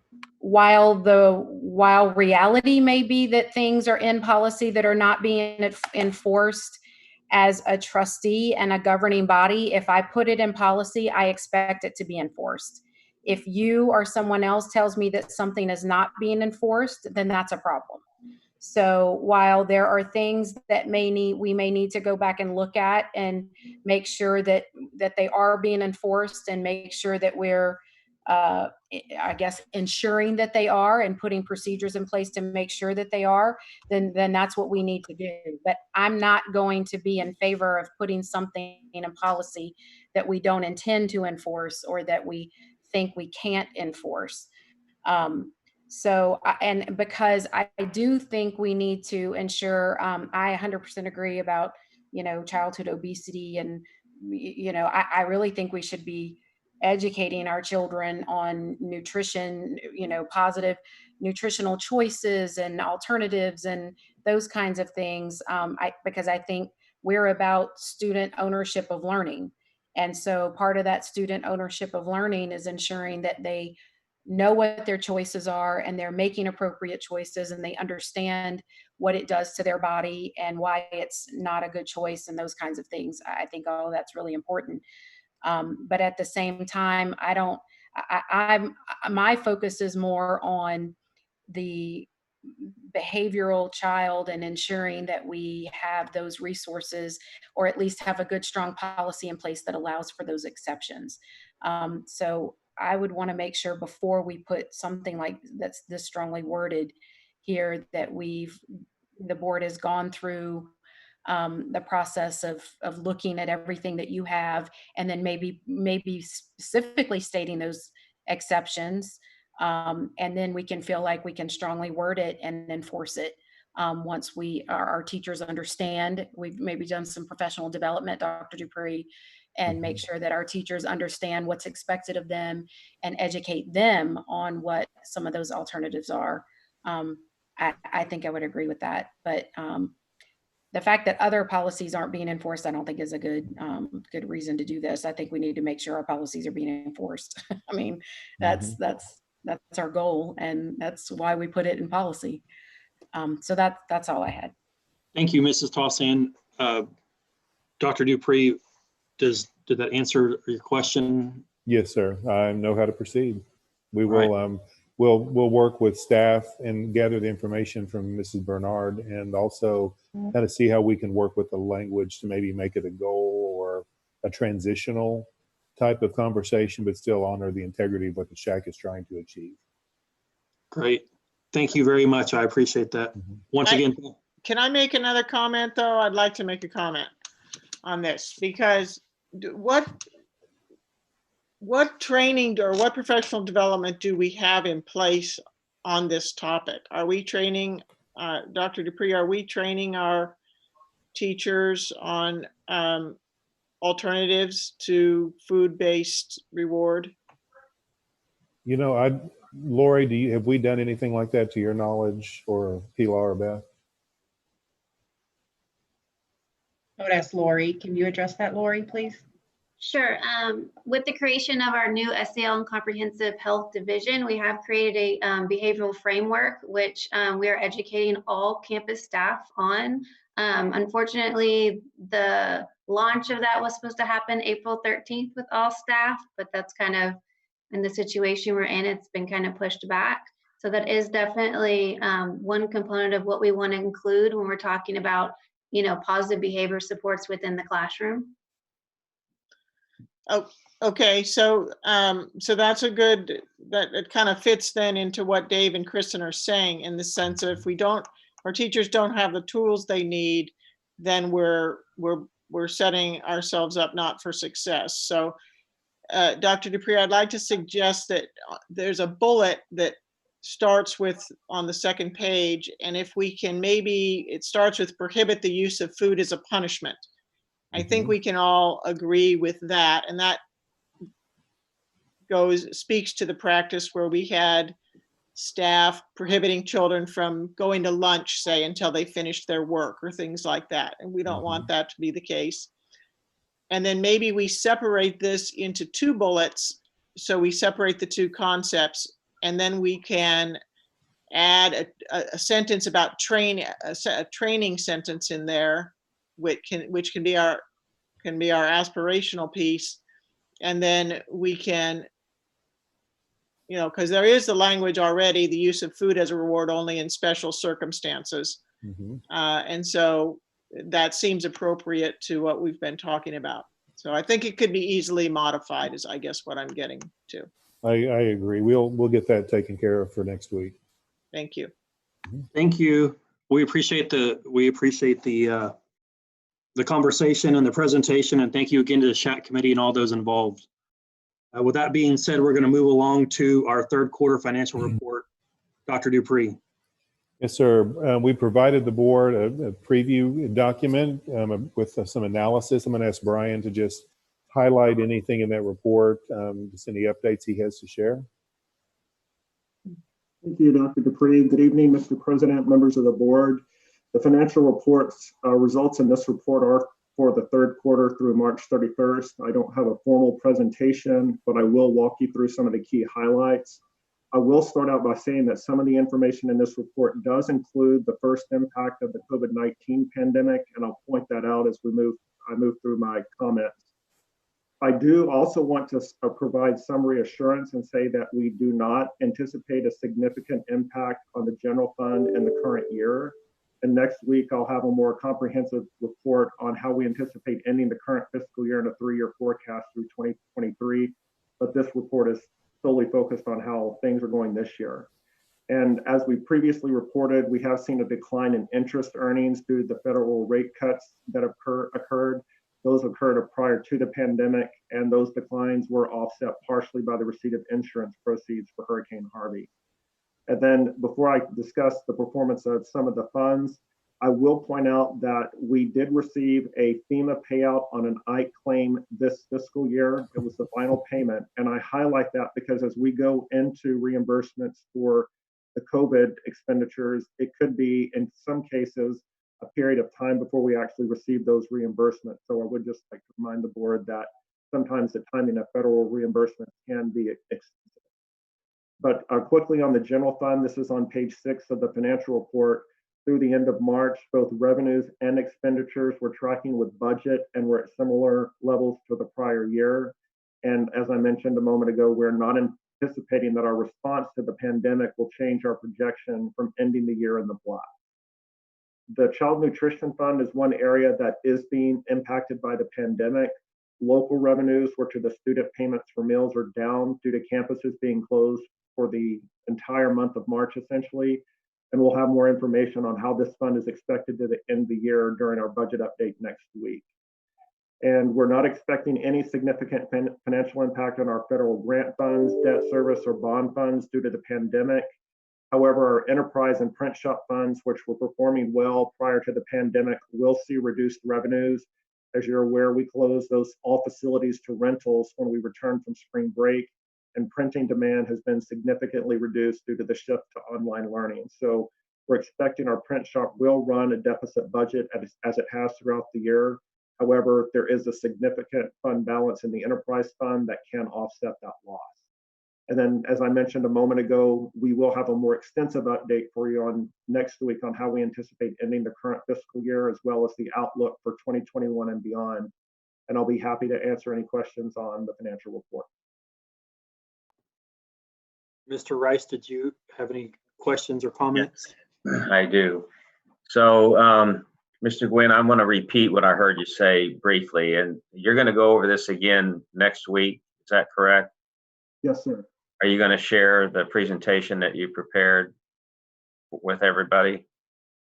reality may be that things are in policy that are not being enforced, as a trustee and a governing body, if I put it in policy, I expect it to be enforced. If you or someone else tells me that something is not being enforced, then that's a problem. So while there are things that we may need to go back and look at and make sure that they are being enforced, and make sure that we're, ensuring that they are, and putting procedures in place to make sure that they are, then that's what we need to do. But I'm not going to be in favor of putting something in policy that we don't intend to enforce, or that we think we can't enforce. And because I do think we need to ensure, I 100% agree about, childhood obesity. And, I really think we should be educating our children on nutrition, positive nutritional choices and alternatives and those kinds of things. Because I think we're about student ownership of learning. And so part of that student ownership of learning is ensuring that they know what their choices are, and they're making appropriate choices, and they understand what it does to their body and why it's not a good choice, and those kinds of things. I think all of that's really important. But at the same time, my focus is more on the behavioral child, and ensuring that we have those resources, or at least have a good, strong policy in place that allows for those exceptions. So I would want to make sure, before we put something like that's this strongly worded here, that the board has gone through the process of looking at everything that you have, and then maybe specifically stating those exceptions. And then we can feel like we can strongly word it and enforce it. Once our teachers understand, we've maybe done some professional development, Dr. Dupree, and make sure that our teachers understand what's expected of them, and educate them on what some of those alternatives are. I think I would agree with that. But the fact that other policies aren't being enforced, I don't think is a good reason to do this. I think we need to make sure our policies are being enforced. I mean, that's our goal, and that's why we put it in policy. So that's all I had. Thank you, Mrs. Tossan. Dr. Dupree, did that answer your question? Yes, sir. I know how to proceed. We will we'll work with staff and gather the information from Mrs. Bernard, and also kind of see how we can work with the language to maybe make it a goal or a transitional type of conversation, but still honor the integrity of what the SHAC is trying to achieve. Great. Thank you very much. I appreciate that. Once again, Can I make another comment, though? I'd like to make a comment on this, because what training or what professional development do we have in place on this topic? Are we training, Dr. Dupree, are we training our teachers on alternatives to food-based reward? You know, Lori, have we done anything like that to your knowledge, or Pilar or Beth? I would ask Lori. Can you address that, Lori, please? Sure. With the creation of our new SAL and Comprehensive Health Division, we have created a behavioral framework, which we are educating all campus staff on. Unfortunately, the launch of that was supposed to happen April 13th with all staff, but that's kind of in the situation we're in, it's been kind of pushed back. So that is definitely one component of what we want to include when we're talking about, you know, positive behavior supports within the classroom. Oh, okay. So that's a good, that it kind of fits then into what Dave and Kristen are saying, in the sense of, if our teachers don't have the tools they need, then we're setting ourselves up not for success. So Dr. Dupree, I'd like to suggest that there's a bullet that starts with on the second page, and if we can, maybe it starts with prohibit the use of food as a punishment. I think we can all agree with that, and that speaks to the practice where we had staff prohibiting children from going to lunch, say, until they finished their work or things like that, and we don't want that to be the case. And then maybe we separate this into two bullets, so we separate the two concepts, and then we can add a sentence about a training sentence in there, which can be our aspirational piece. And then we can, you know, because there is the language already, the use of food as a reward only in special circumstances. And so that seems appropriate to what we've been talking about. So I think it could be easily modified, is I guess what I'm getting to. I agree. We'll get that taken care of for next week. Thank you. thank you. We appreciate the conversation and the presentation, and thank you again to the SHAC committee and all those involved. With that being said, we're going to move along to our third quarter financial report. Dr. Dupree. Yes, sir. We provided the board a preview document with some analysis. I'm going to ask Brian to just highlight anything in that report, just any updates he has to share. Thank you, Dr. Dupree. Good evening, Mr. President, members of the board. The financial reports results in this report are for the third quarter through March 31st. I don't have a formal presentation, but I will walk you through some of the key highlights. I will start out by saying that some of the information in this report does include the first impact of the COVID-19 pandemic, and I'll point that out as I move through my comments. I do also want to provide some reassurance and say that we do not anticipate a significant impact on the general fund in the current year. And next week, I'll have a more comprehensive report on how we anticipate ending the current fiscal year in a 3-year forecast through 2023. But this report is solely focused on how things are going this year. And as we previously reported, we have seen a decline in interest earnings due to the federal rate cuts that have occurred. Those occurred prior to the pandemic, and those declines were offset partially by the receipt of insurance proceeds for Hurricane Harvey. And then before I discuss the performance of some of the funds, I will point out that we did receive a FEMA payout on an Ike claim this fiscal year. It was the final payment. And I highlight that because as we go into reimbursements for the COVID expenditures, it could be, in some cases, a period of time before we actually receive those reimbursements. So I would just like to remind the board that sometimes the timing of federal reimbursements can be expensive. But quickly on the general fund, this is on page 6 of the financial report. Through the end of March, both revenues and expenditures were tracking with budget and were at similar levels to the prior year. And as I mentioned a moment ago, we're not anticipating that our response to the pandemic will change our projection from ending the year in the black. The Child Nutrition Fund is one area that is being impacted by the pandemic. Local revenues, which are the student payments for meals, are down due to campuses being closed for the entire month of March, essentially. And we'll have more information on how this fund is expected to end the year during our budget update next week. And we're not expecting any significant financial impact on our federal grant funds, debt service, or bond funds due to the pandemic. However, our enterprise and print shop funds, which were performing well prior to the pandemic, will see reduced revenues. As you're aware, we closed all facilities to rentals when we returned from spring break, and printing demand has been significantly reduced due to the shift to online learning. So we're expecting our print shop will run a deficit budget as it has throughout the year. However, there is a significant fund balance in the enterprise fund that can offset that loss. And then, as I mentioned a moment ago, we will have a more extensive update for you on next week on how we anticipate ending the current fiscal year, as well as the outlook for 2021 and beyond. And I'll be happy to answer any questions on the financial report. Mr. Rice, did you have any questions or comments? Yes, I do. So, Mr. Gwynn, I'm going to repeat what I heard you say briefly, and you're going to go over this again next week. Is that correct? Yes, sir. Are you going to share the presentation that you prepared with everybody?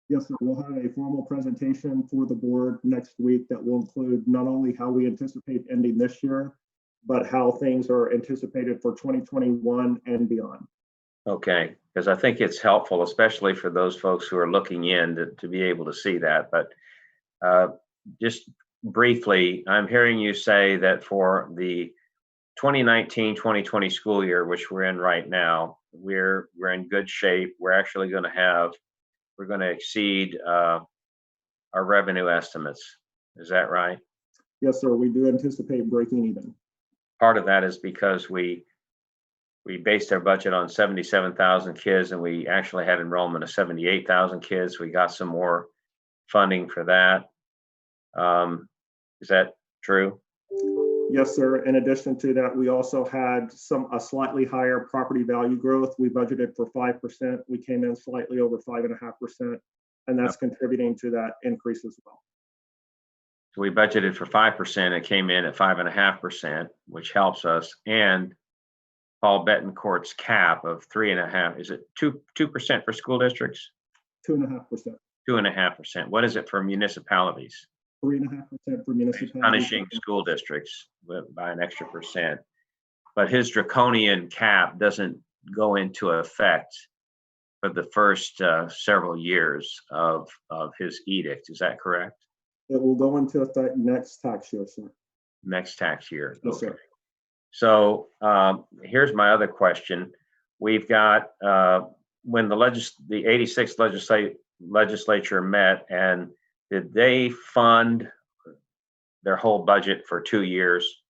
Yes, sir. We'll have a formal presentation for the board next week that will include not only how we anticipate ending this year, but how things are anticipated for 2021 and beyond. Okay, because I think it's helpful, especially for those folks who are looking in to be able to see that. But just briefly, I'm hearing you say that for the 2019-2020 school year, which we're in right now, we're in good shape. We're actually going to exceed our revenue estimates. Is that right? Yes, sir. We do anticipate breaking even. Part of that is because we based our budget on 77,000 kids, and we actually had enrollment of 78,000 kids. We got some more funding for that. Is that true? Yes, sir. In addition to that, we also had a slightly higher property value growth. We budgeted for 5%. We came in slightly over 5.5%, and that's contributing to that increase as well. So we budgeted for 5%. It came in at 5.5%, which helps us. And Paul Betancourt's cap of 3.5%. Is it 2% for school districts? 2.5%. 2.5%. What is it for municipalities? 3.5% for municipalities. Punishing school districts by an extra percent. But his draconian cap doesn't go into effect for the first several years of his edict. Is that correct? It will go into effect next tax year, sir. Next tax year. Yes, okay. sir. So here's my other question. We've got when the 86th legislature met, and did they fund their whole budget for 2 years?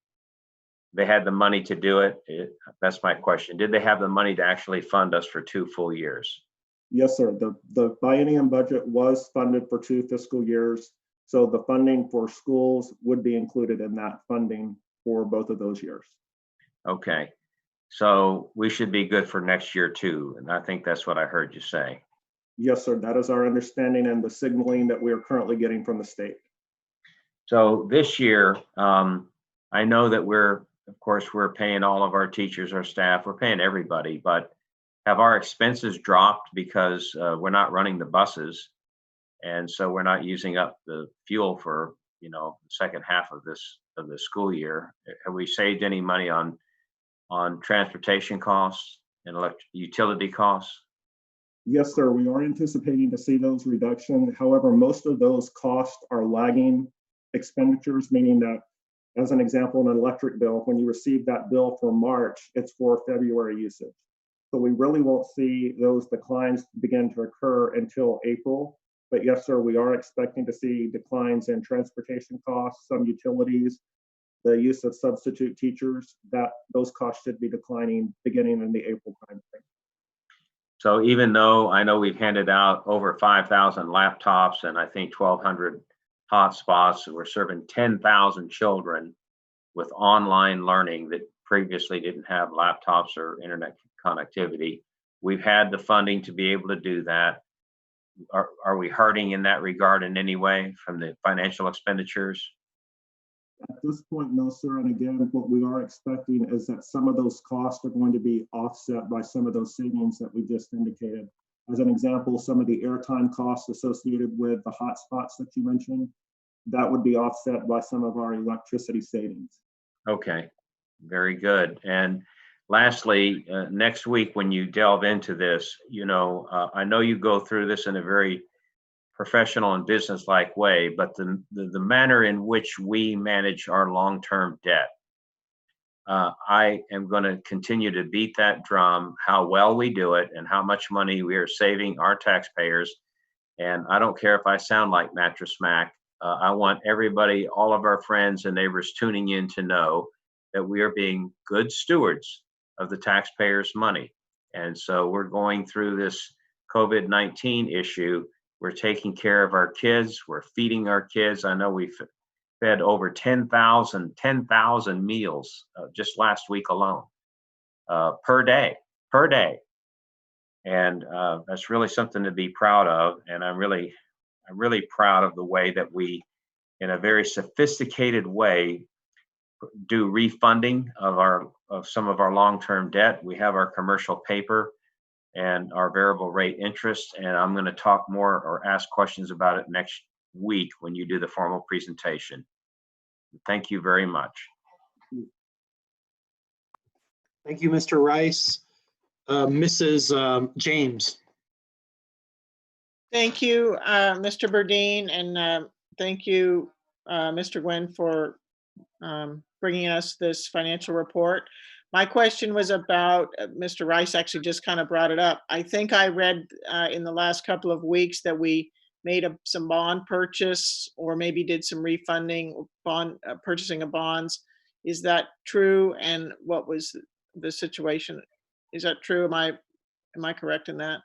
They had the money to do it? That's my question. Did they have the money to actually fund us for 2 full years? Yes, sir. The biennium budget was funded for 2 fiscal years. So the funding for schools would be included in that funding for both of those years. Okay. So we should be good for next year too. And I think that's what I heard you say. Yes, sir. That is our understanding and the signaling that we are currently getting from the state. So this year, I know that of course, we're paying all of our teachers, our staff, we're paying everybody, but have our expenses dropped because we're not running the buses? And so we're not using up the fuel for, the second half of the school year. Have we saved any money on transportation costs and utility costs? Yes, sir. We are anticipating to see those reductions. However, most of those costs are lagging expenditures, meaning that, as an example, an electric bill, when you receive that bill for March, it's for February usage. So we really won't see those declines begin to occur until April. But yes, sir, we are expecting to see declines in transportation costs, some utilities, the use of substitute teachers, those costs should be declining beginning in the April timeframe. So even though I know we've handed out over 5,000 laptops and I think 1,200 hotspots, we're serving 10,000 children with online learning that previously didn't have laptops or internet connectivity. We've had the funding to be able to do that. Are we hurting in that regard in any way from the financial expenditures? At this point, no, sir. And again, what we are expecting is that some of those costs are going to be offset by some of those savings that we just indicated. As an example, some of the airtime costs associated with the hotspots that you mentioned, that would be offset by some of our electricity savings. Okay, very good. And lastly, next week when you delve into this, I know you go through this in a very professional and business-like way, but the manner in which we manage our long-term debt, I am going to continue to beat that drum, how well we do it and how much money we are saving our taxpayers. And I don't care if I sound like Mattress Mac. I want everybody, all of our friends and neighbors tuning in to know that we are being good stewards of the taxpayers' money. And so we're going through this COVID-19 issue. We're taking care of our kids. We're feeding our kids. I know we've fed over 10,000 meals just last week alone, per day. And that's really something to be proud of. And I'm really proud of the way that we, in a very sophisticated way, do refunding of some of our long-term debt. We have our commercial paper and our variable rate interest, and I'm going to talk more or ask questions about it next week when you do the formal presentation. Thank you very much. Thank you, Mr. Rice. Mrs. James. Thank you, Mr. Burdine, and thank you, Mr. Gwynn, for bringing us this financial report. My question was about, Mr. Rice actually just kind of brought it up. I think I read in the last couple of weeks that we made some bond purchase, or maybe did some refunding, purchasing of bonds. Is that true? And what was the situation? Is that true? Am I correct in that?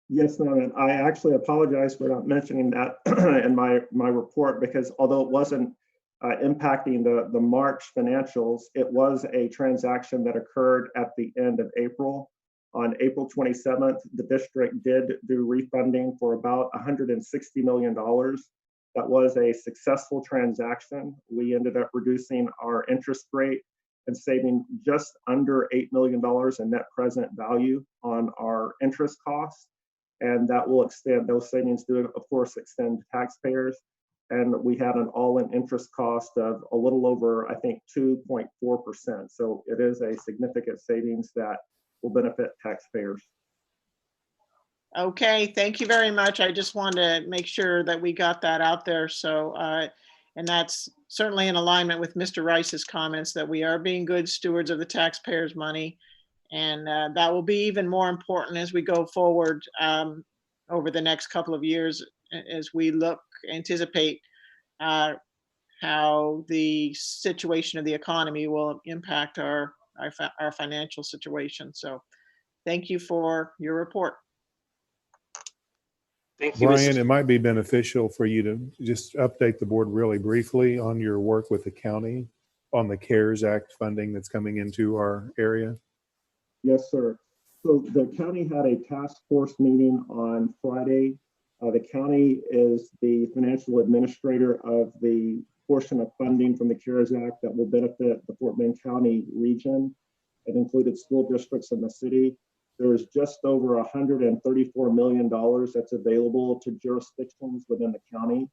Yes, ma'am. And I actually apologize for not mentioning that in my report, because although it wasn't impacting the March financials, it was a transaction that occurred at the end of April. On April 27th, the district did do refunding for about $160 million. That was a successful transaction. We ended up reducing our interest rate and saving just under $8 million in net present value on our interest costs. And that will extend, those savings do, of course, extend to taxpayers. And we had an all-in interest cost of a little over, I think, 2.4%. So it is a significant savings that will benefit taxpayers. Okay, thank you very much. I just wanted to make sure that we got that out there. So, and that's certainly in alignment with Mr. Rice's comments that we are being good stewards of the taxpayers' money. And that will be even more important as we go forward over the next couple of years, as we anticipate how the situation of the economy will impact our financial situation. So thank you for your report. Thank you, Brian, Mrs. it might be beneficial for you to just update the board really briefly on your work with the county on the CARES Act funding that's coming into our area. Yes, sir. So the county had a task force meeting on Friday. The county is the financial administrator of the portion of funding from the CARES Act that will benefit the Fort Bend County region. It included school districts in the city. There's just over $134 million that's available to jurisdictions within the county.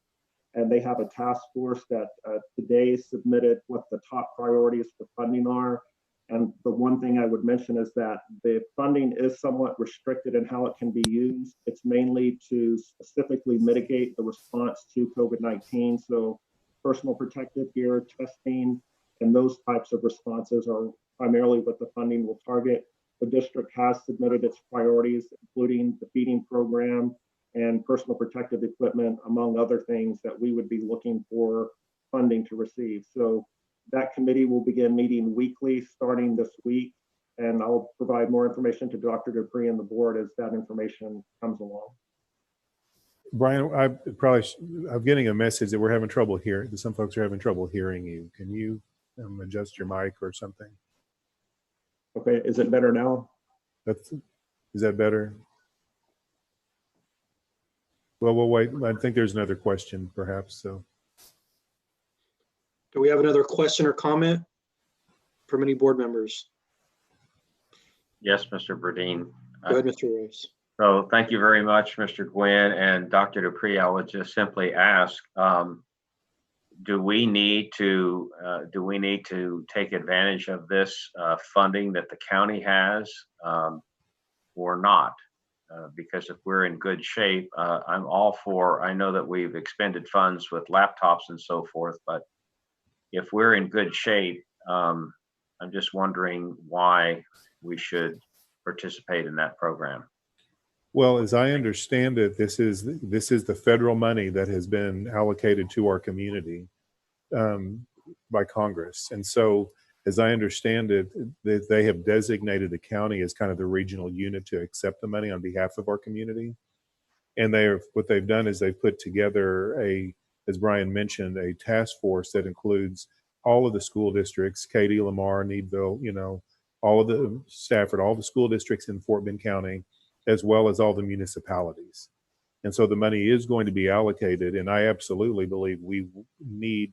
And they have a task force that today submitted what the top priorities for funding are. And the one thing I would mention is that the funding is somewhat restricted in how it can be used. It's mainly to specifically mitigate the response to COVID-19. So personal protective gear, testing, and those types of responses are primarily what the funding will target. The district has submitted its priorities, including the feeding program and personal protective equipment, among other things that we would be looking for funding to receive. So that committee will begin meeting weekly starting this week, and I'll provide more information to Dr. Dupree and the board as that information comes along. Brian, I'm getting a message that we're having trouble hearing, that some folks are having trouble hearing you. Can you adjust your mic or something? Okay, is it better now? Is that better? Well, we'll wait. I think there's another question perhaps, so. Do we have another question or comment from any board members? Yes, Mr. Burdine. Go ahead, Mr. Royce. So thank you very much, Mr. Gwynn and Dr. Dupree. I would just simply ask, do we need to take advantage of this funding that the county has or not? Because if we're in good shape, I'm all for, I know that we've expended funds with laptops and so forth, but if we're in good shape, I'm just wondering why we should participate in that program. Well, as I understand it, this is the federal money that has been allocated to our community by Congress. And so, as I understand it, they have designated the county as kind of the regional unit to accept the money on behalf of our community. And what they've done is they've put together as Brian mentioned, a task force that includes all of the school districts, Katy, Lamar, Needville, all of the Stafford, all the school districts in Fort Bend County, as well as all the municipalities. And so the money is going to be allocated, and I absolutely believe we need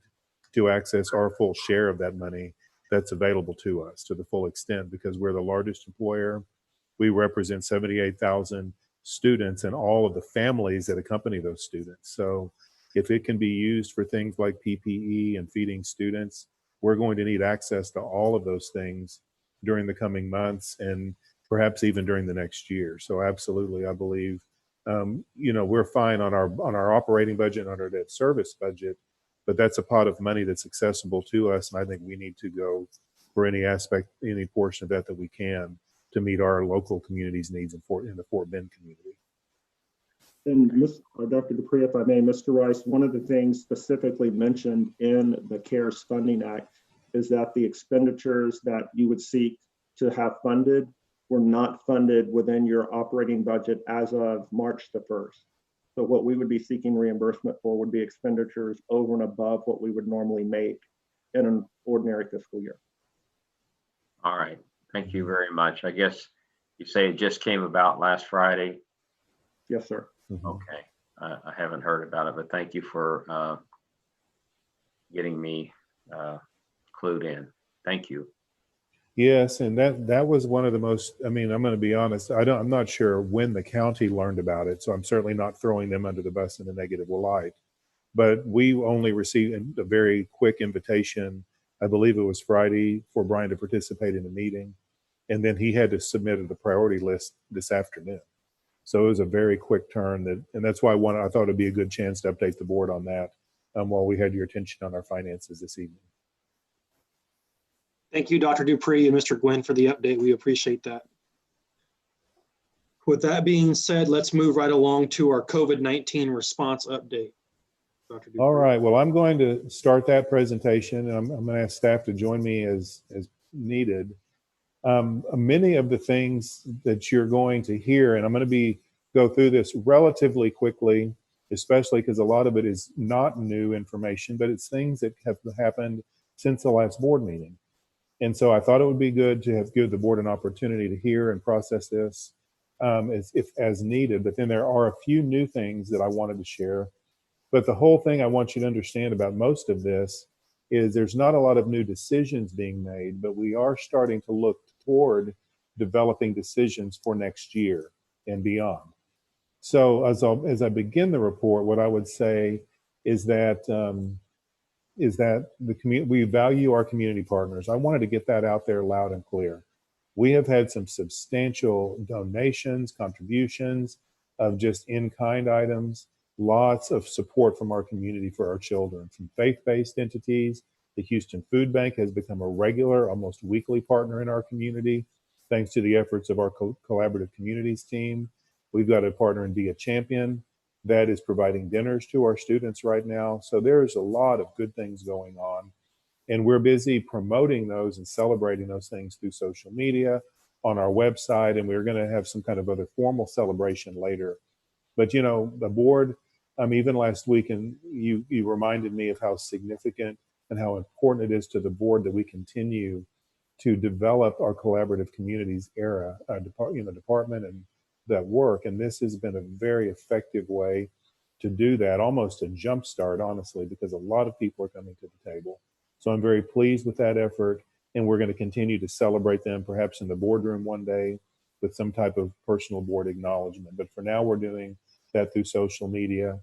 to access our full share of that money that's available to us to the full extent, because we're the largest employer. We represent 78,000 students and all of the families that accompany those students. So if it can be used for things like PPE and feeding students, we're going to need access to all of those things during the coming months and perhaps even during the next year. So absolutely, I believe, we're fine on our operating budget and on our debt service budget, but that's a pot of money that's accessible to us. And I think we need to go for any portion of that we can to meet our local community's needs in the Fort Bend community. And Dr. Dupree, if I may, Mr. Rice, one of the things specifically mentioned in the CARES Funding Act is that the expenditures that you would seek to have funded were not funded within your operating budget as of March the 1st. So what we would be seeking reimbursement for would be expenditures over and above what we would normally make in an ordinary fiscal year. All right, thank you very much. I guess you say it just came about last Friday. Yes, sir. Mm-hmm. Okay, I haven't heard about it, but thank you for getting me clued in. Thank you. Yes, and that was one of the most, I'm going to be honest, I'm not sure when the county learned about it, so I'm certainly not throwing them under the bus in a negative light. But we only received a very quick invitation, I believe it was Friday, for Brian to participate in a meeting. And then he had to submit the priority list this afternoon. So it was a very quick turn, and that's why I thought it'd be a good chance to update the board on that while we had your attention on our finances this evening. Thank you, Dr. Dupree and Mr. Gwynn, for the update. We appreciate that. With that being said, let's move right along to our COVID-19 response update. Dr. Dupree. All right, well, I'm going to start that presentation, and I'm going to ask staff to join me as needed. Many of the things that you're going to hear, and I'm going to go through this relatively quickly, especially because a lot of it is not new information, but it's things that have happened since the last board meeting. And so I thought it would be good to give the board an opportunity to hear and process this as needed. But then there are a few new things that I wanted to share. But the whole thing I want you to understand about most of this is there's not a lot of new decisions being made, but we are starting to look toward developing decisions for next year and beyond. So as I begin the report, what I would say is that we value our community partners. I wanted to get that out there loud and clear. We have had some substantial donations, contributions of just in-kind items, lots of support from our community for our children, from faith-based entities. The Houston Food Bank has become a regular, almost weekly partner in our community, thanks to the efforts of our collaborative communities team. We've got a partner in Be a Champion that is providing dinners to our students right now. So there's a lot of good things going on. And we're busy promoting those and celebrating those things through social media, on our website, and we're going to have some kind of other formal celebration later. But the board, even last week, and you reminded me of how significant and how important it is to the board that we continue to develop our collaborative communities department and that work. And this has been a very effective way to do that, almost a jumpstart, honestly, because a lot of people are coming to the table. So I'm very pleased with that effort, and we're going to continue to celebrate them perhaps in the boardroom one day with some type of personal board acknowledgement. But for now, we're doing that through social media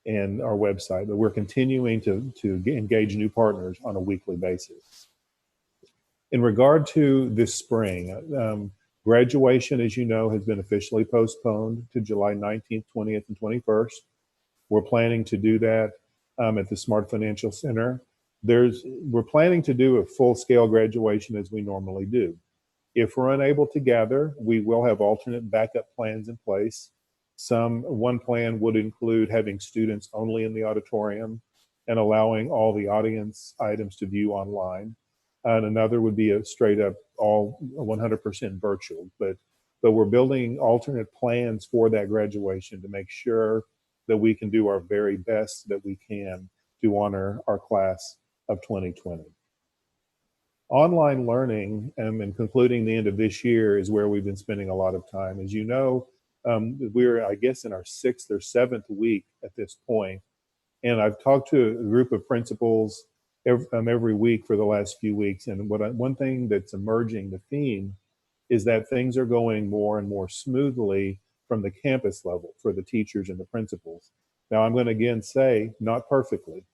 and our website, but we're continuing to engage new partners on a weekly basis. In regard to this spring, graduation, as you know, has been officially postponed to July 19th, 20th, and 21st. We're planning to do that at the Smart Financial Center. We're planning to do a full-scale graduation as we normally do. If we're unable to gather, we will have alternate backup plans in place. One plan would include having students only in the auditorium and allowing all the audience items to view online. And another would be a straight up all 100% virtual. But we're building alternate plans for that graduation to make sure that we can do our very best that we can to honor our class of 2020. Online learning and concluding the end of this year is where we've been spending a lot of time. As you know, we're, I guess, in our 6th or 7th week at this point. And I've talked to a group of principals every week for the last few weeks. And one thing that's emerging, the theme, is that things are going more and more smoothly from the campus level for the teachers and the principals. Now, I'm going to again say, not perfectly,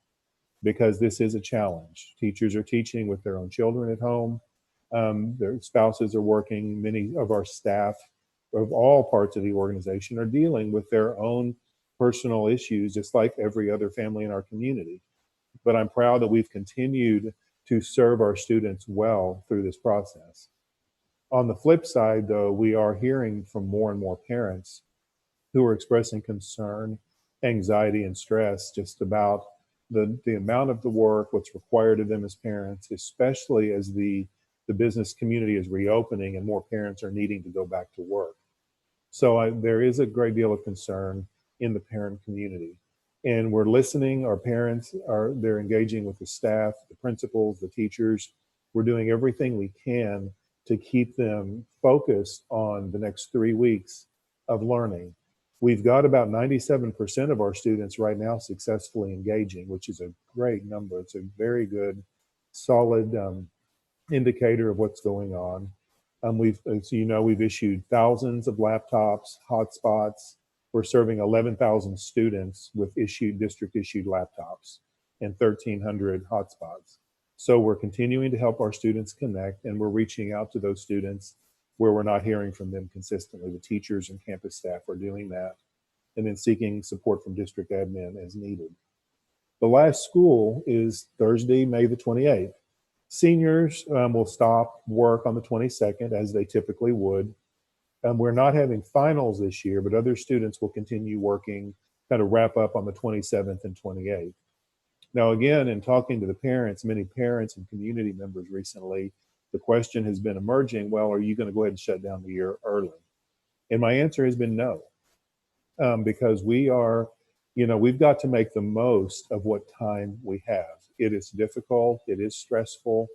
because this is a challenge. Teachers are teaching with their own children at home. Their spouses are working. Many of our staff of all parts of the organization are dealing with their own personal issues, just like every other family in our community. But I'm proud that we've continued to serve our students well through this process. On the flip side, though, we are hearing from more and more parents who are expressing concern, anxiety, and stress just about the amount of the work, what's required of them as parents, especially as the business community is reopening and more parents are needing to go back to work. So there is a great deal of concern in the parent community. And we're listening. Our parents they're engaging with the staff, the principals, the teachers. We're doing everything we can to keep them focused on the next 3 weeks of learning. We've got about 97% of our students right now successfully engaging, which is a great number. It's a very good, solid indicator of what's going on. As you know, we've issued thousands of laptops, hotspots. We're serving 11,000 students with district-issued laptops and 1,300 hotspots. So we're continuing to help our students connect, and we're reaching out to those students where we're not hearing from them consistently. The teachers and campus staff are doing that, and then seeking support from district admin as needed. The last school is Thursday, May the 28th. Seniors will stop work on the 22nd, as they typically would. We're not having finals this year, but other students will continue working, kind of wrap up on the 27th and 28th. Now, again, in talking to the parents, many parents and community members recently, the question has been emerging, well, are you going to go ahead and shut down the year early? And my answer has been no, because we've got to make the most of what time we have. It is difficult, it is stressful,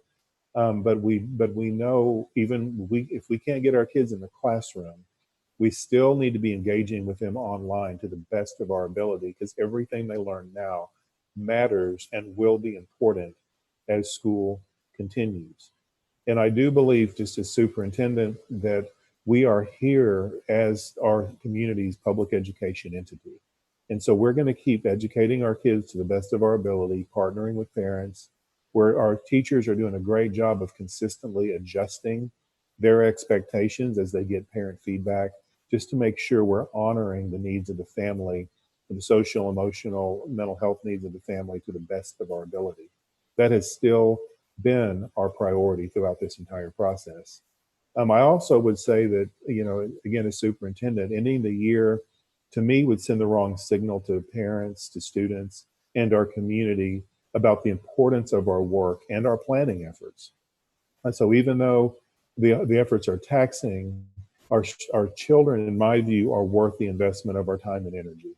but we know if we can't get our kids in the classroom, we still need to be engaging with them online to the best of our ability, because everything they learn now matters and will be important as school continues. And I do believe, just as superintendent, that we are here as our community's public education entity. And so we're going to keep educating our kids to the best of our ability, partnering with parents, where our teachers are doing a great job of consistently adjusting their expectations as they get parent feedback, just to make sure we're honoring the needs of the family, the social, emotional, mental health needs of the family to the best of our ability. That has still been our priority throughout this entire process. I also would say that, again, as superintendent, ending the year to me would send the wrong signal to parents, to students, and our community about the importance of our work and our planning efforts. And so even though the efforts are taxing, our children, in my view, are worth the investment of our time and energy.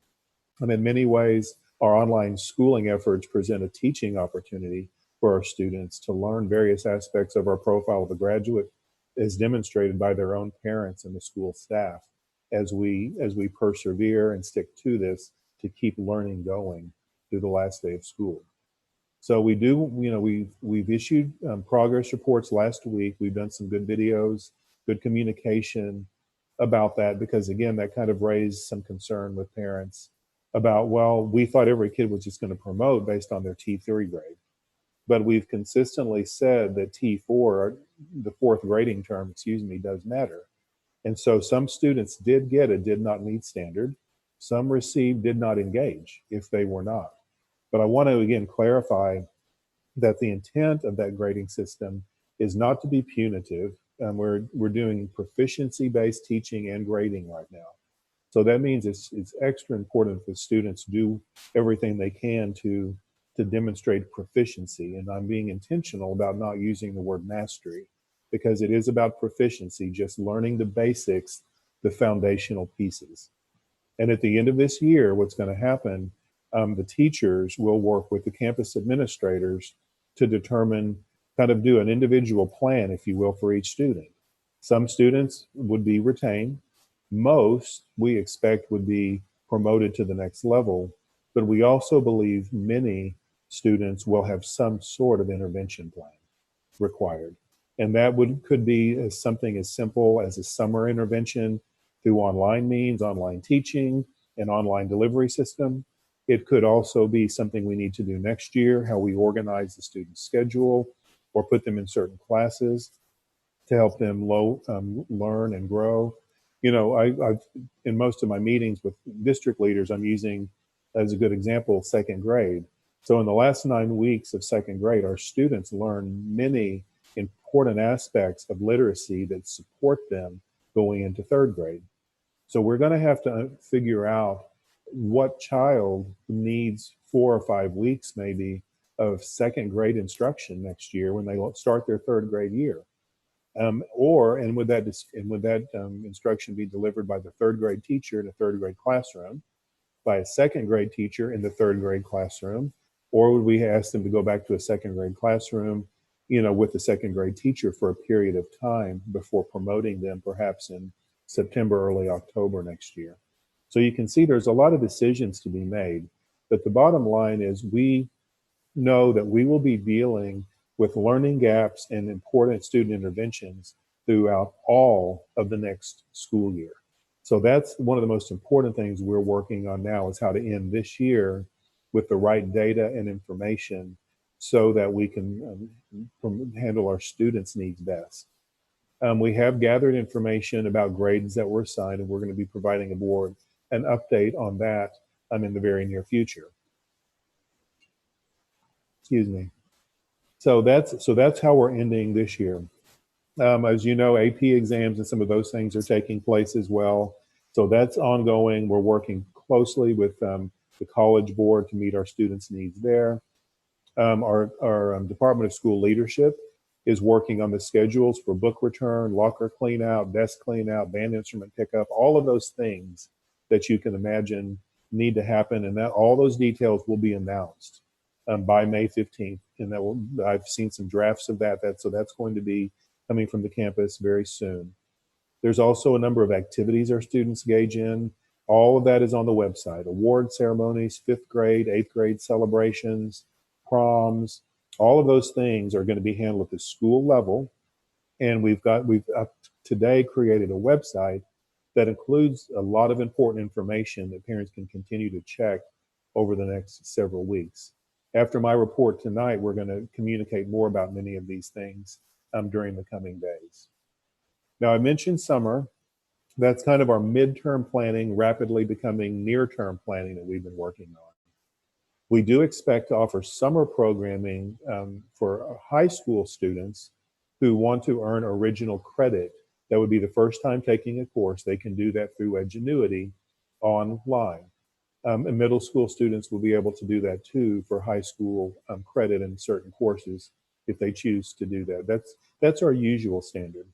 And in many ways, our online schooling efforts present a teaching opportunity, for our students to learn various aspects of our profile of a graduate, as demonstrated by their own parents and the school staff, as we persevere and stick to this to keep learning going through the last day of school. So we do, we've issued progress reports last week. We've done some good videos, good communication about that, because again, that kind of raised some concern with parents about, well, we thought every kid was just going to promote based on their T3 grade. But we've consistently said that T4, the fourth grading term, does matter. And so some students did get a did not meet standard. Some received did not engage if they were not. But I want to again clarify that the intent of that grading system is not to be punitive. We're doing proficiency-based teaching and grading right now. So that means it's extra important that students do everything they can to demonstrate proficiency. And I'm being intentional about not using the word mastery, because it is about proficiency, just learning the basics, the foundational pieces. And at the end of this year, what's going to happen, the teachers will work with the campus administrators to determine, kind of do an individual plan, if you will, for each student. Some students would be retained. Most, we expect, would be promoted to the next level. But we also believe many students will have some sort of intervention plan required. And that could be something as simple as a summer intervention through online means, online teaching, an online delivery system. It could also be something we need to do next year, how we organize the student schedule or put them in certain classes to help them learn and grow. I've in most of my meetings with district leaders, I'm using as a good example second grade. So in the last 9 weeks of second grade, our students learn many important aspects of literacy that support them going into third grade. So we're going to have to figure out what child needs 4 or 5 weeks maybe of second grade instruction next year when they start their third grade year. Would that instruction be delivered by the third grade teacher in a third grade classroom, by a second grade teacher in the third grade classroom, or would we ask them to go back to a second grade classroom, with the second grade teacher for a period of time before promoting them perhaps in September, early October next year? So you can see there's a lot of decisions to be made, but the bottom line is we know that we will be dealing with learning gaps and important student interventions throughout all of the next school year. So that's one of the most important things we're working on now, is how to end this year with the right data and information so that we can handle our students' needs best. We have gathered information about grades that were assigned, and we're going to be providing a board an update on that in the very near future. Excuse me. So that's how we're ending this year. As you know, AP exams and some of those things are taking place as well. So that's ongoing. We're working closely with the College Board to meet our students' needs there. Our Department of School Leadership is working on the schedules for book return, locker clean out, desk clean out, band instrument pickup, all of those things that you can imagine need to happen. And that all those details will be announced by May 15th. And I've seen some drafts of that. So that's going to be coming from the campus very soon. There's also a number of activities our students engage in. All of that is on the website. Award ceremonies, 5th grade, 8th grade celebrations, proms, all of those things are going to be handled at the school level. And we've today created a website that includes a lot of important information that parents can continue to check over the next several weeks. After my report tonight, we're going to communicate more about many of these things during the coming days. Now, I mentioned summer. That's kind of our midterm planning, rapidly becoming near-term planning that we've been working on. We do expect to offer summer programming for high school students who want to earn original credit. That would be the first time taking a course. They can do that through Edgenuity online. And middle school students will be able to do that too for high school credit in certain courses if they choose to do that. That's our usual standard.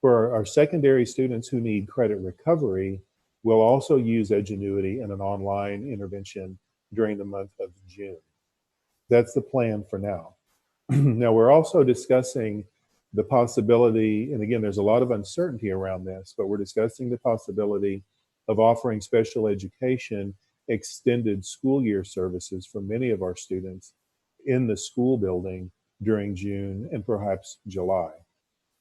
For our secondary students who need credit recovery, we'll also use Edgenuity in an online intervention during the month of June. That's the plan for now. Now, we're also discussing the possibility, and again, there's a lot of uncertainty around this, but we're discussing the possibility of offering special education extended school year services for many of our students in the school building during June and perhaps July.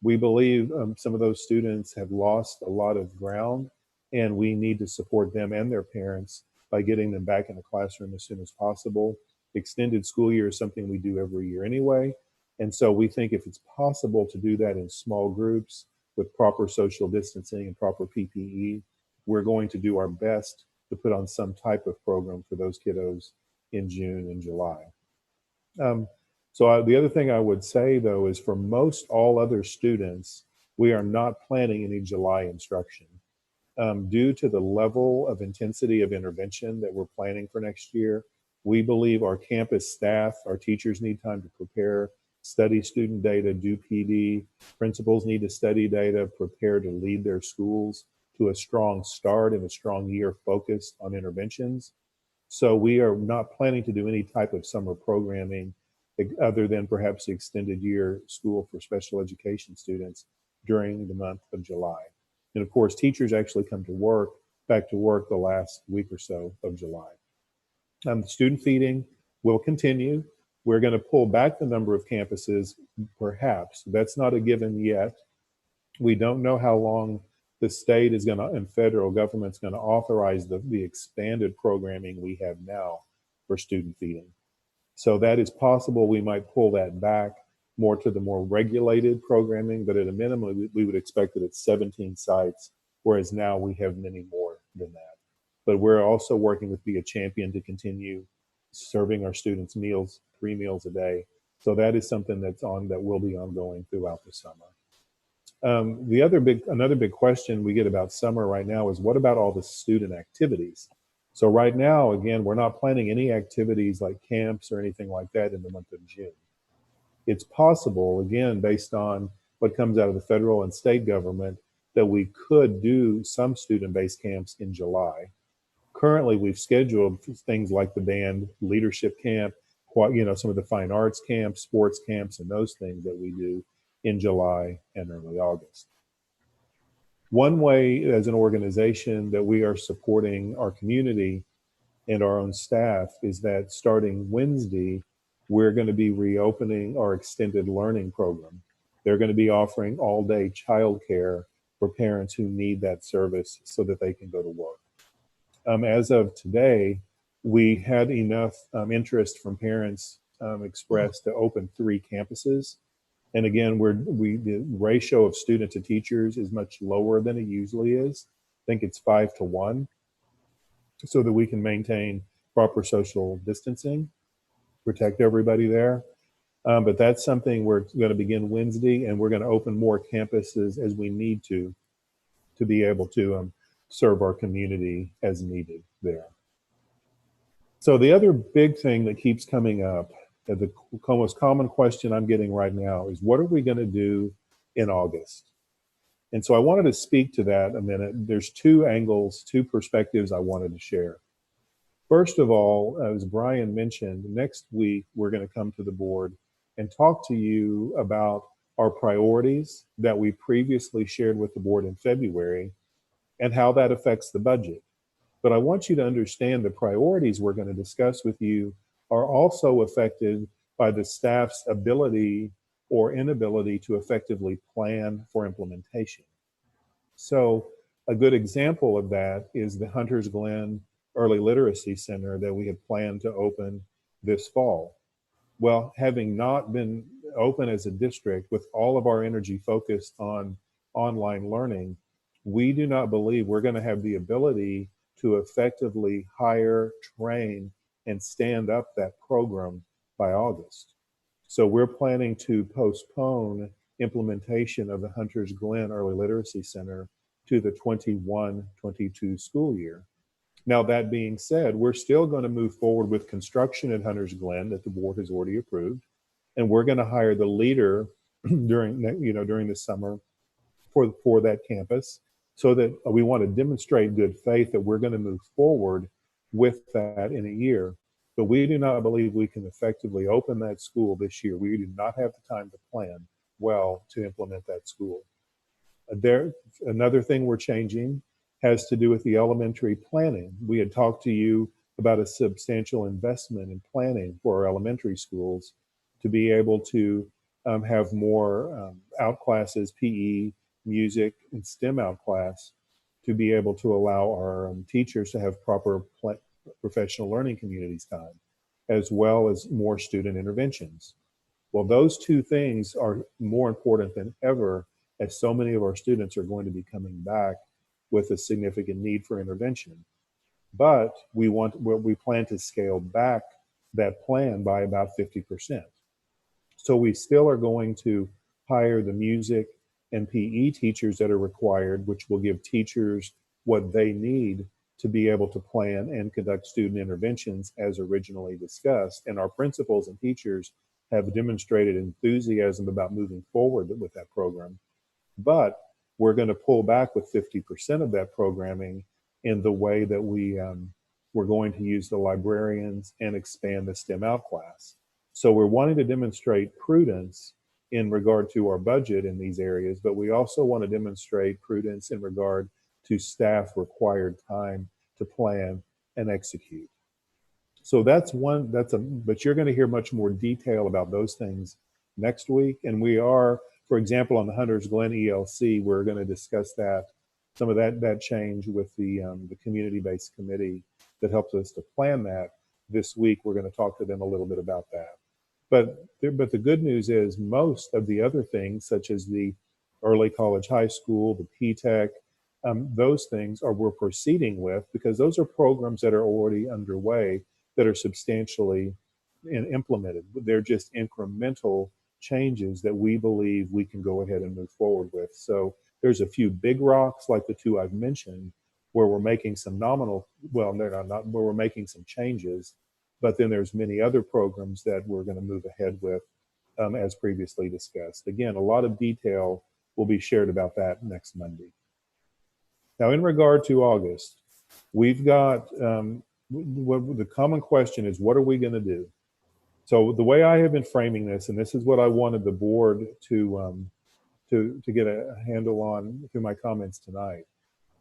We believe some of those students have lost a lot of ground, and we need to support them and their parents by getting them back in the classroom as soon as possible. Extended school year is something we do every year anyway. And so we think if it's possible to do that in small groups with proper social distancing and proper PPE, we're going to do our best to put on some type of program for those kiddos in June and July. The other thing I would say, though, is for most all other students, we are not planning any July instruction. Due to the level of intensity of intervention that we're planning for next year, we believe our campus staff, our teachers need time to prepare, study student data, do PD. Principals need to study data, prepare to lead their schools to a strong start and a strong year focused on interventions. So we are not planning to do any type of summer programming other than perhaps the extended year school for special education students during the month of July. And of course, teachers actually come to work, back to work the last week or so of July. Student feeding will continue. We're going to pull back the number of campuses, perhaps. That's not a given yet. We don't know how long the state is going to, and federal government's going to authorize the expanded programming we have now for student feeding. So that is possible. We might pull that back more to the more regulated programming, but at a minimum, we would expect it at 17 sites, whereas now we have many more than that. But we're also working with Be a Champion to continue serving our students meals, 3 meals a day. So that is something that will be ongoing throughout the summer. Another big question we get about summer right now is what about all the student activities? So right now, again, we're not planning any activities like camps or anything like that in the month of June. It's possible, again, based on what comes out of the federal and state government, that we could do some student-based camps in July. Currently, we've scheduled things like the band leadership camp, some of the fine arts camps, sports camps, and those things that we do in July and early August. One way as an organization that we are supporting our community and our own staff is that starting Wednesday, we're going to be reopening our extended learning program. They're going to be offering all-day childcare for parents who need that service so that they can go to work. As of today, we had enough interest from parents expressed to open 3 campuses. And again, the ratio of student to teachers is much lower than it usually is. I think it's 5 to 1, so that we can maintain proper social distancing, protect everybody there. But that's something we're going to begin Wednesday, and we're going to open more campuses as we need to be able to serve our community as needed there. So the other big thing that keeps coming up, the most common question I'm getting right now is, what are we going to do in August? And so I wanted to speak to that a minute. There's 2 angles, 2 perspectives I wanted to share. First of all, as Brian mentioned, next week we're going to come to the board and talk to you about our priorities that we previously shared with the board in February and how that affects the budget. But I want you to understand the priorities we're going to discuss with you are also affected by the staff's ability or inability to effectively plan for implementation. So a good example of that is the Hunters Glen Early Literacy Center that we had planned to open this fall. Well, having not been open as a district with all of our energy focused on online learning, we do not believe we're going to have the ability to effectively hire, train, and stand up that program by August. So we're planning to postpone implementation of the Hunters Glen Early Literacy Center to the 21-22 school year. Now, that being said, we're still going to move forward with construction at Hunters Glen that the board has already approved, and we're going to hire the leader during the summer for that campus, so that we want to demonstrate good faith that we're going to move forward with that in a year. but we do not believe we can effectively open that school this year. We do not have the time to plan well to implement that school. Another thing we're changing has to do with the elementary planning. We had talked to you about a substantial investment in planning for our elementary schools to be able to have more out classes, PE, music, and STEM out class, to be able to allow our teachers to have proper professional learning communities time, as well as more student interventions. Well, those two things are more important than ever, as so many of our students are going to be coming back with a significant need for intervention. But we plan to scale back that plan by about 50%. So we still are going to hire the music and PE teachers that are required, which will give teachers what they need to be able to plan and conduct student interventions as originally discussed. And our principals and teachers have demonstrated enthusiasm about moving forward with that program. But we're going to pull back with 50% of that programming in the way that we're going to use the librarians and expand the STEM out class. So we're wanting to demonstrate prudence in regard to our budget in these areas, but we also want to demonstrate prudence in regard to staff required time to plan and execute. So but you're going to hear much more detail about those things next week. And we are, for example, on the Hunters Glen ELC, we're going to discuss some of that change with the community-based committee that helps us to plan that this week. We're going to talk to them a little bit about that. But the good news is most of the other things, such as the early college high school, the P-TECH, those things we're proceeding with, because those are programs that are already underway that are substantially implemented. They're just incremental changes that we believe we can go ahead and move forward with. So there's a few big rocks like the two I've mentioned where we're making some where we're making some changes, but then there's many other programs that we're going to move ahead with as previously discussed. Again, a lot of detail will be shared about that next Monday. Now, in regard to August, we've got the common question is, what are we going to do? So the way I have been framing this, and this is what I wanted the board to get a handle on through my comments tonight.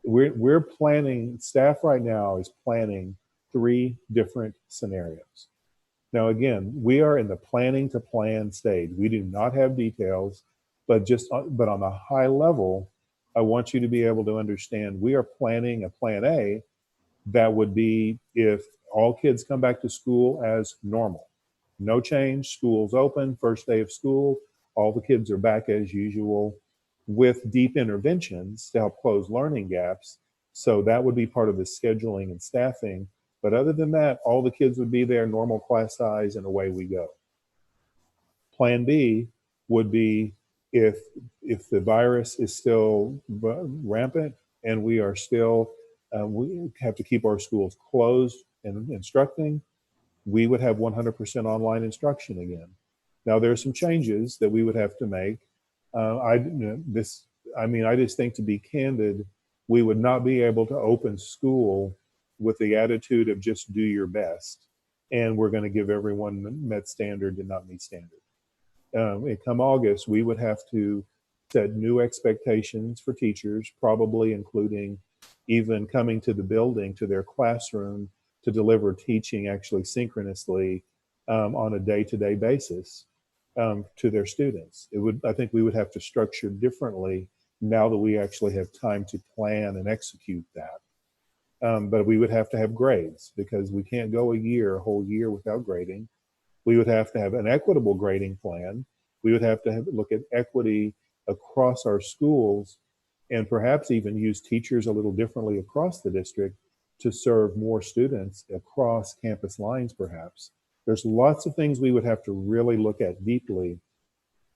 We're planning, staff right now is planning 3 different scenarios. Now, again, we are in the planning to plan stage. We do not have details, but on a high level, I want you to be able to understand we are planning a plan A that would be if all kids come back to school as normal. No change, school's open, first day of school, all the kids are back as usual with deep interventions to help close learning gaps. So that would be part of the scheduling and staffing. But other than that, all the kids would be there, normal class size, and away we go. Plan B would be if the virus is still rampant and we are still, we have to keep our schools closed and instructing, we would have 100% online instruction again. Now there's some changes that we would have to make. I just think, to be candid, we would not be able to open school with the attitude of just do your best, and we're going to give everyone met standard and not meet standard. Come August, we would have to set new expectations for teachers, probably including even coming to the building, to their classroom, to deliver teaching actually synchronously on a day-to-day basis to their students. I think we would have to structure differently now that we actually have time to plan and execute that. But we would have to have grades, because we can't go a whole year without grading. We would have to have an equitable grading plan. We would have to look at equity across our schools, and perhaps even use teachers a little differently across the district to serve more students across campus lines, perhaps. There's lots of things we would have to really look at deeply,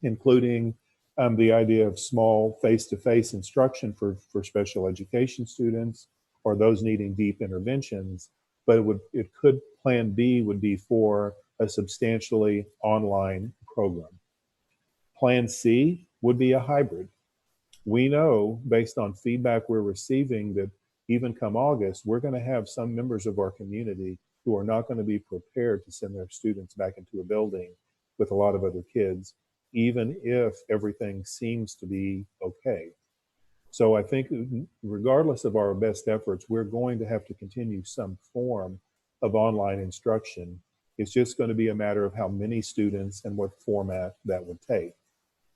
including the idea of small face-to-face instruction for special education students or those needing deep interventions. But Plan B would be for a substantially online program. Plan C would be a hybrid. We know, based on feedback we're receiving, that even come August, we're going to have some members of our community who are not going to be prepared to send their students back into a building with a lot of other kids, even if everything seems to be okay. So I think regardless of our best efforts, we're going to have to continue some form of online instruction. It's just going to be a matter of how many students and what format that would take.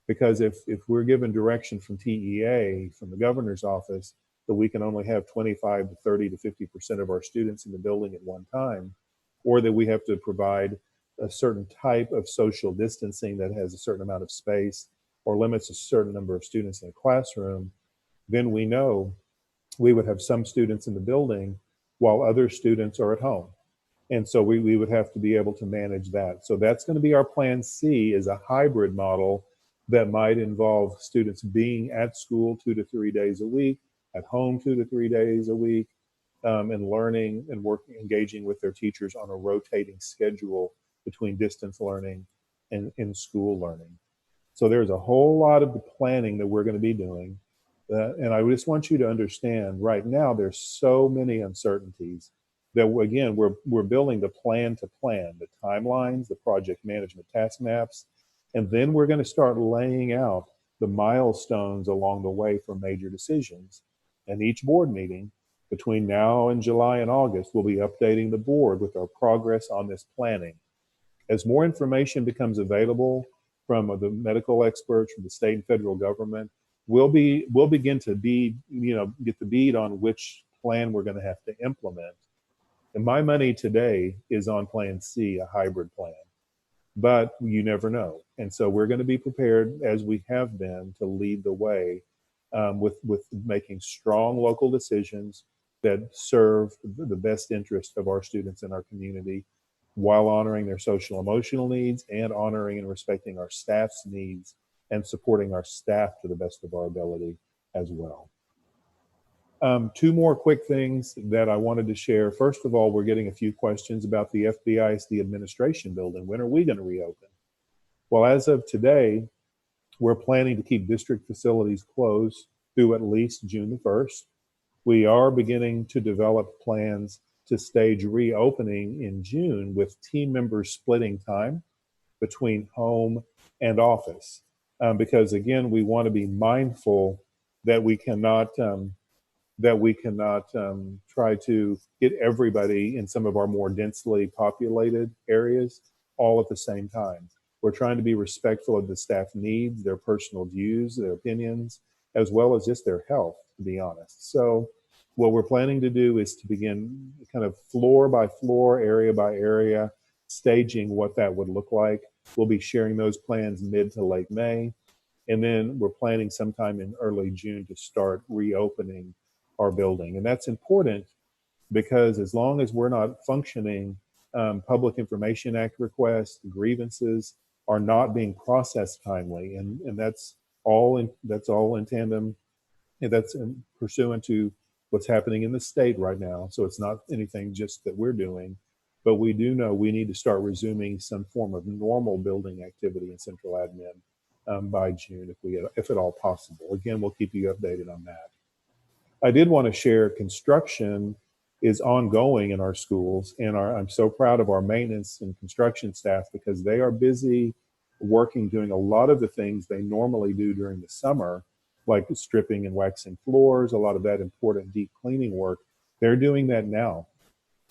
Because if we're given direction from TEA, from the governor's office, that we can only have 25 to 30 to 50% of our students in the building at one time, or that we have to provide a certain type of social distancing that has a certain amount of space or limits a certain number of students in a classroom, then we know we would have some students in the building while other students are at home. And so we would have to be able to manage that. So that's going to be our plan C, is a hybrid model that might involve students being at school 2 to 3 days a week, at home 2 to 3 days a week, and learning and working, engaging with their teachers on a rotating schedule between distance learning and in-school learning. So there's a whole lot of the planning that we're going to be doing. And I just want you to understand, right now, there's so many uncertainties that, again, we're building the plan to plan, the timelines, the project management task maps, and then we're going to start laying out the milestones along the way for major decisions. And each board meeting between now and July and August, we'll be updating the board with our progress on this planning. As more information becomes available from the medical experts, from the state and federal government, we'll begin to get the bead on which plan we're going to have to implement. And my money today is on plan C, a hybrid plan, but you never know. And so we're going to be prepared, as we have been, to lead the way with making strong local decisions that serve the best interest of our students in our community, while honoring their social emotional needs and honoring and respecting our staff's needs and supporting our staff to the best of our ability as well. Two more quick things that I wanted to share. First of all, we're getting a few questions about the FBISD administration building. When are we going to reopen? Well, as of today, we're planning to keep district facilities closed through at least June the 1st. We are beginning to develop plans to stage reopening in June, with team members splitting time between home and office. Because again, we want to be mindful that we cannot try to get everybody in some of our more densely populated areas all at the same time. We're trying to be respectful of the staff needs, their personal views, their opinions, as well as just their health, to be honest. So what we're planning to do is to begin kind of floor by floor, area by area, staging what that would look like. We'll be sharing those plans mid to late May. And then we're planning sometime in early June to start reopening our building. And that's important because as long as we're not functioning, Public Information Act requests, grievances are not being processed timely. And that's all in tandem. And that's pursuant to what's happening in the state right now. So it's not anything just that we're doing, but we do know we need to start resuming some form of normal building activity in central admin by June, if at all possible. Again, we'll keep you updated on that. I did want to share construction is ongoing in our schools, and I'm so proud of our maintenance and construction staff because they are busy working, doing a lot of the things they normally do during the summer, like stripping and waxing floors, a lot of that important deep cleaning work. They're doing that now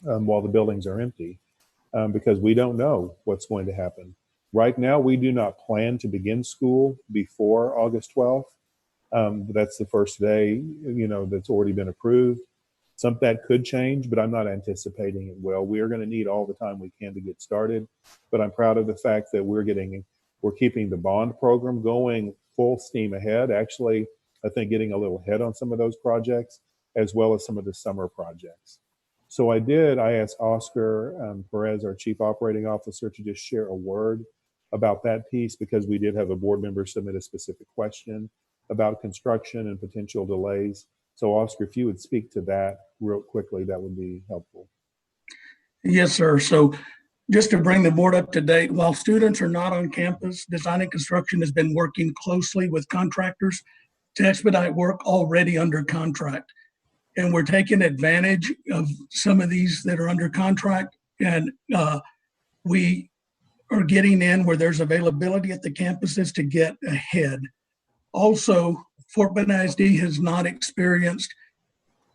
while the buildings are empty because we don't know what's going to happen. Right now, we do not plan to begin school before August 12th. That's the first day, that's already been approved. Some that could change, but I'm not anticipating it will. We are going to need all the time we can to get started. But I'm proud of the fact that we're keeping the bond program going full steam ahead. Actually, I think getting a little ahead on some of those projects, as well as some of the summer projects. So I asked Oscar Perez, our Chief Operating Officer, to just share a word about that piece because we did have a board member submit a specific question about construction and potential delays. So Oscar, if you would speak to that real quickly, that would be helpful. Yes, sir. So just to bring the board up to date, while students are not on campus, Design and Construction has been working closely with contractors to expedite work already under contract. And we're taking advantage of some of these that are under contract And we are getting in where there's availability at the campuses to get ahead. Also, Fort Bend ISD has not experienced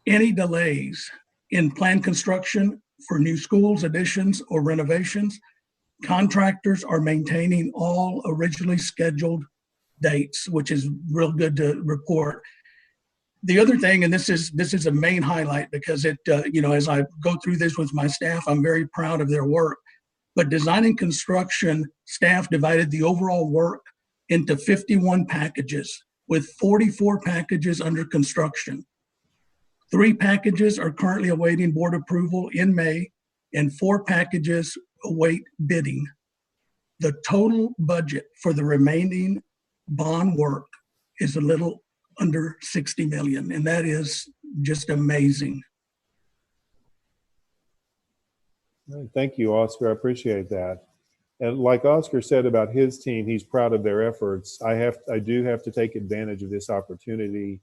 any delays in planned construction for new schools, additions, or renovations. Contractors are maintaining all originally scheduled dates, which is real good to report. The other thing, and this is a main highlight because it, as I go through this with my staff, I'm very proud of their work. But design and construction staff divided the overall work into 51 packages with 44 packages under construction. 3 packages are currently awaiting board approval in May, and 4 packages await bidding. The total budget for the remaining bond work is a little under 60 million, and that is just amazing. Thank you, Oscar. I appreciate that. And like Oscar said about his team, he's proud of their efforts. I do have to take advantage of this opportunity.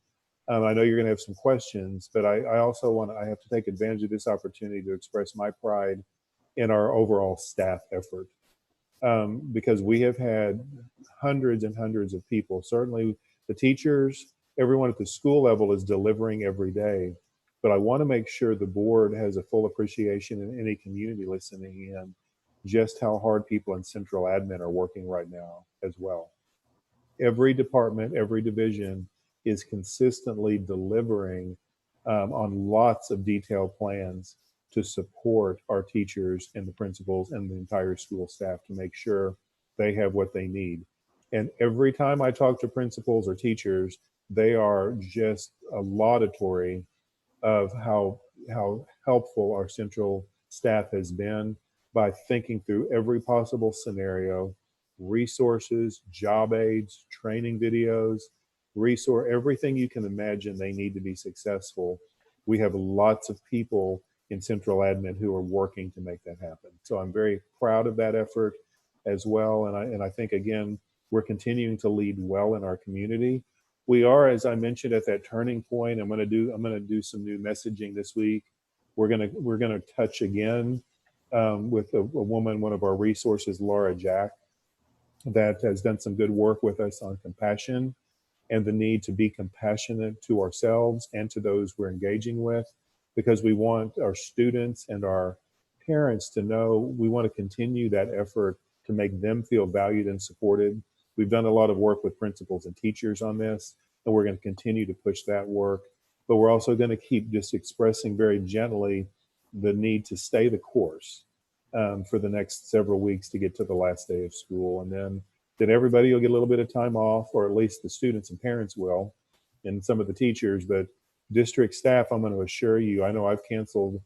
I know you're going to have some questions, but I have to take advantage of this opportunity to express my pride in our overall staff effort. Because we have had hundreds and hundreds of people. Certainly the teachers, everyone at the school level is delivering every day. But I want to make sure the board has a full appreciation, and any community listening in, just how hard people in central admin are working right now as well. Every department, every division is consistently delivering on lots of detailed plans to support our teachers and the principals and the entire school staff to make sure they have what they need. And every time I talk to principals or teachers, they are just a laudatory of how helpful our central staff has been by thinking through every possible scenario, resources, job aids, training videos, everything you can imagine they need to be successful. We have lots of people in central admin who are working to make that happen. So I'm very proud of that effort as well. And I think, again, we're continuing to lead well in our community. We are, as I mentioned, at that turning point. I'm going to do some new messaging this week. We're going to touch again with a woman, one of our resources, Laura Jack, that has done some good work with us on compassion and the need to be compassionate to ourselves and to those we're engaging with, because we want our students and our parents to know we want to continue that effort to make them feel valued and supported. We've done a lot of work with principals and teachers on this, and we're going to continue to push that work. But we're also going to keep just expressing very gently the need to stay the course for the next several weeks to get to the last day of school. And then everybody will get a little bit of time off, or at least the students and parents will, and some of the teachers. But district staff, I'm going to assure you, I know I've canceled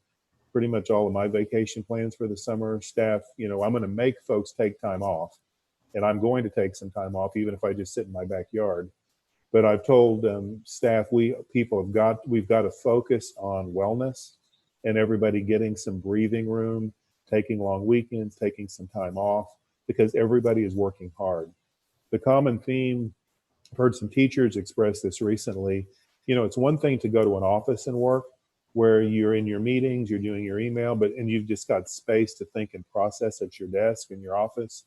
pretty much all of my vacation plans for the summer. Staff, I'm going to make folks take time off. And I'm going to take some time off, even if I just sit in my backyard. But I've told staff, we've got to focus on wellness and everybody getting some breathing room, taking long weekends, taking some time off, because everybody is working hard. The common theme, I've heard some teachers express this recently. It's one thing to go to an office and work where you're in your meetings, you're doing your email, and you've just got space to think and process at your desk in your office.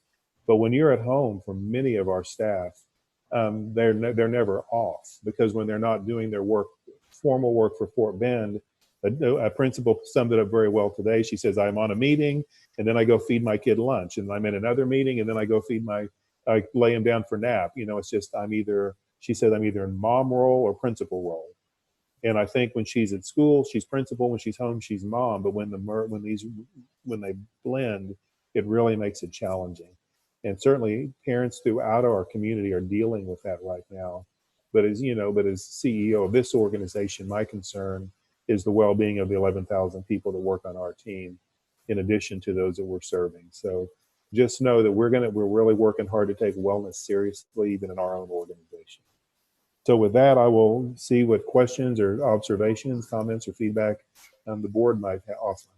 But when you're at home, for many of our staff, they're never off, because when they're not doing their work, formal work for Fort Bend, a principal summed it up very well today. She says, I'm on a meeting and then I go feed my kid lunch, and I'm in another meeting and then I go I lay him down for nap. It's just, she said, I'm either in mom role or principal role. And I think when she's at school, she's principal. When she's home, she's mom. But when they blend, it really makes it challenging. And certainly parents throughout our community are dealing with that right now. But as CEO of this organization, my concern is the well-being of the 11,000 people that work on our team, in addition to those that we're serving. So just know that we're really working hard to take wellness seriously, even in our own organization. So with that, I will see what questions or observations, comments, or feedback the board might offer.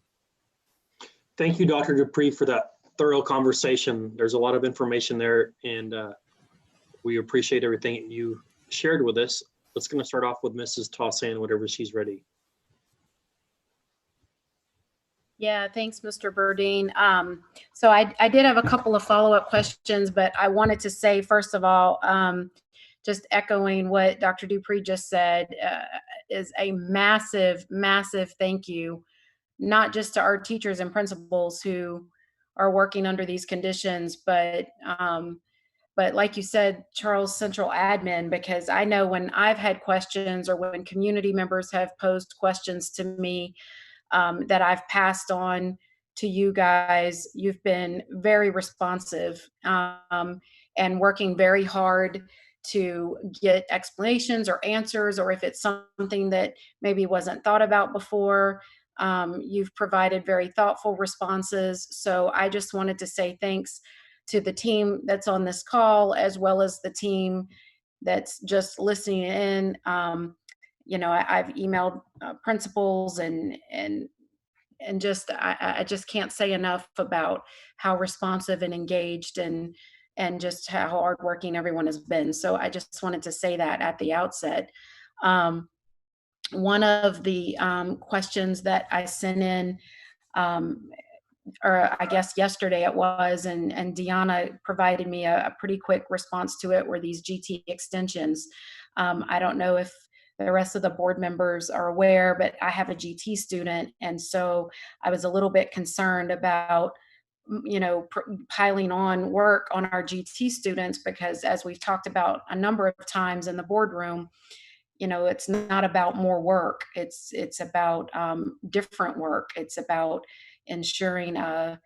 Thank you, Dr. Dupree, for that thorough conversation. There's a lot of information there, and we appreciate everything you shared with us. Let's going to start off with Mrs. Tossan, whenever she's ready. Yeah, thanks, Mr. Burdine. So I did have a couple of follow-up questions, but I wanted to say, first of all, just echoing what Dr. Dupree just said, is a massive, massive thank you, not just to our teachers and principals who are working under these conditions, but like you said, Charles, central admin, because I know when I've had questions or when community members have posed questions to me, that I've passed on to you guys. You've been very responsive, and working very hard to get explanations or answers, or if it's something that maybe wasn't thought about before, you've provided very thoughtful responses. So I just wanted to say thanks to the team that's on this call, as well as the team that's just listening in. I've emailed principals and just I just can't say enough about how responsive and engaged and just how hardworking everyone has been. So I just wanted to say that at the outset. One of the questions that I sent in, or I guess yesterday it was, and Deanna provided me a pretty quick response to it, were these GT extensions. I don't know if the rest of the board members are aware, but I have a GT student, and so I was a little bit concerned about piling on work on our GT students, because as we've talked about a number of times in the boardroom, it's not about more work. It's about different work. It's about ensuring, that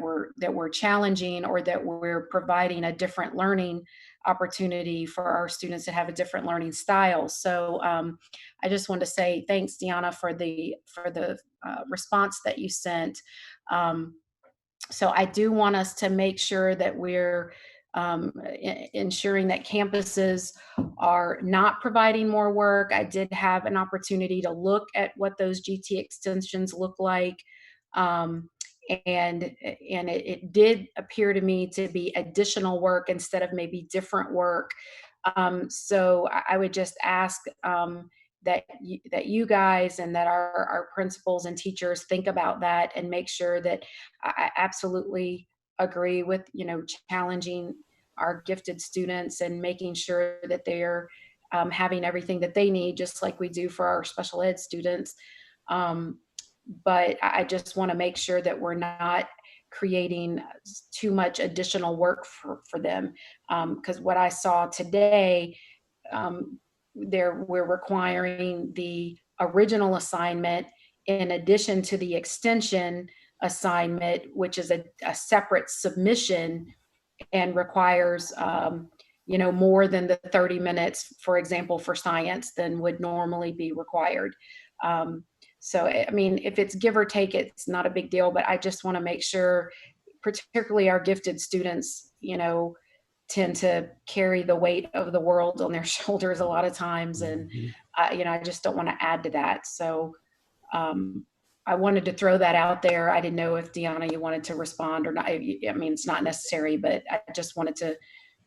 we're challenging, or that we're providing a different learning opportunity for our students to have a different learning style. So I just want to say thanks, Deanna, for the response that you sent. So I do want us to make sure that we're ensuring that campuses are not providing more work. I did have an opportunity to look at what those GT extensions look like. And it did appear to me to be additional work instead of maybe different work. So I would just ask that you guys and that our principals and teachers think about that and make sure that I absolutely agree with, challenging our gifted students and making sure that they're having everything that they need, just like we do for our special ed students. But I just want to make sure that we're not creating too much additional work for them. Because what I saw today, we're requiring the original assignment in addition to the extension assignment, which is a separate submission and requires more than the 30 minutes, for example, for science than would normally be required. So, I mean, if it's give or take, it's not a big deal, but I just want to make sure, particularly our gifted students, tend to carry the weight of the world on their shoulders a lot of times. And, I just don't want to add to that. So I wanted to throw that out there. I didn't know if Deanna, you wanted to respond or not. I mean, it's not necessary, but I just wanted to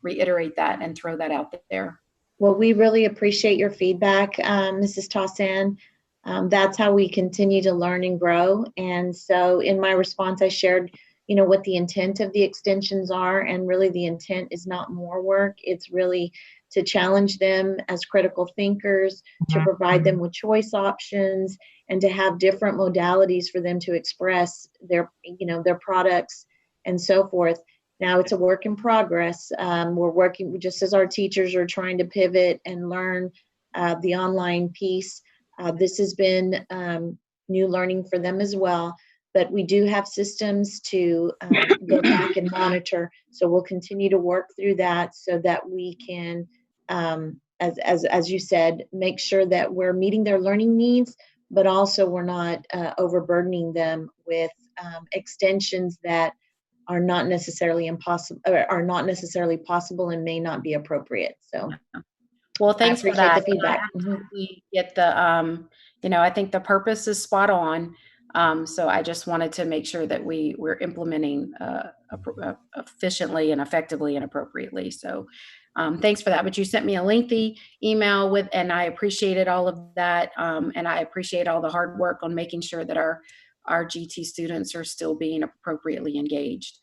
reiterate that and throw that out there. Well, we really appreciate your feedback, Mrs. Tossan. That's how we continue to learn and grow. And so in my response, I shared, what the intent of the extensions are. And really the intent is not more work. It's really to challenge them as critical thinkers, to provide them with choice options, and to have different modalities for them to express their products and so forth. Now it's a work in progress. We're working just as our teachers are trying to pivot and learn the online piece. This has been new learning for them as well, but we do have systems to go back and monitor. So we'll continue to work through that so that we can, as you said, make sure that we're meeting their learning needs, but also we're not overburdening them with extensions that are not necessarily possible and may not be appropriate. So. Well, thanks for that. The feedback. We get the, I think the purpose is spot on. So I just wanted to make sure that we're implementing efficiently and effectively and appropriately. So thanks for that. But you sent me a lengthy email and I appreciated all of that. And I appreciate all the hard work on making sure that our our GT students are still being appropriately engaged.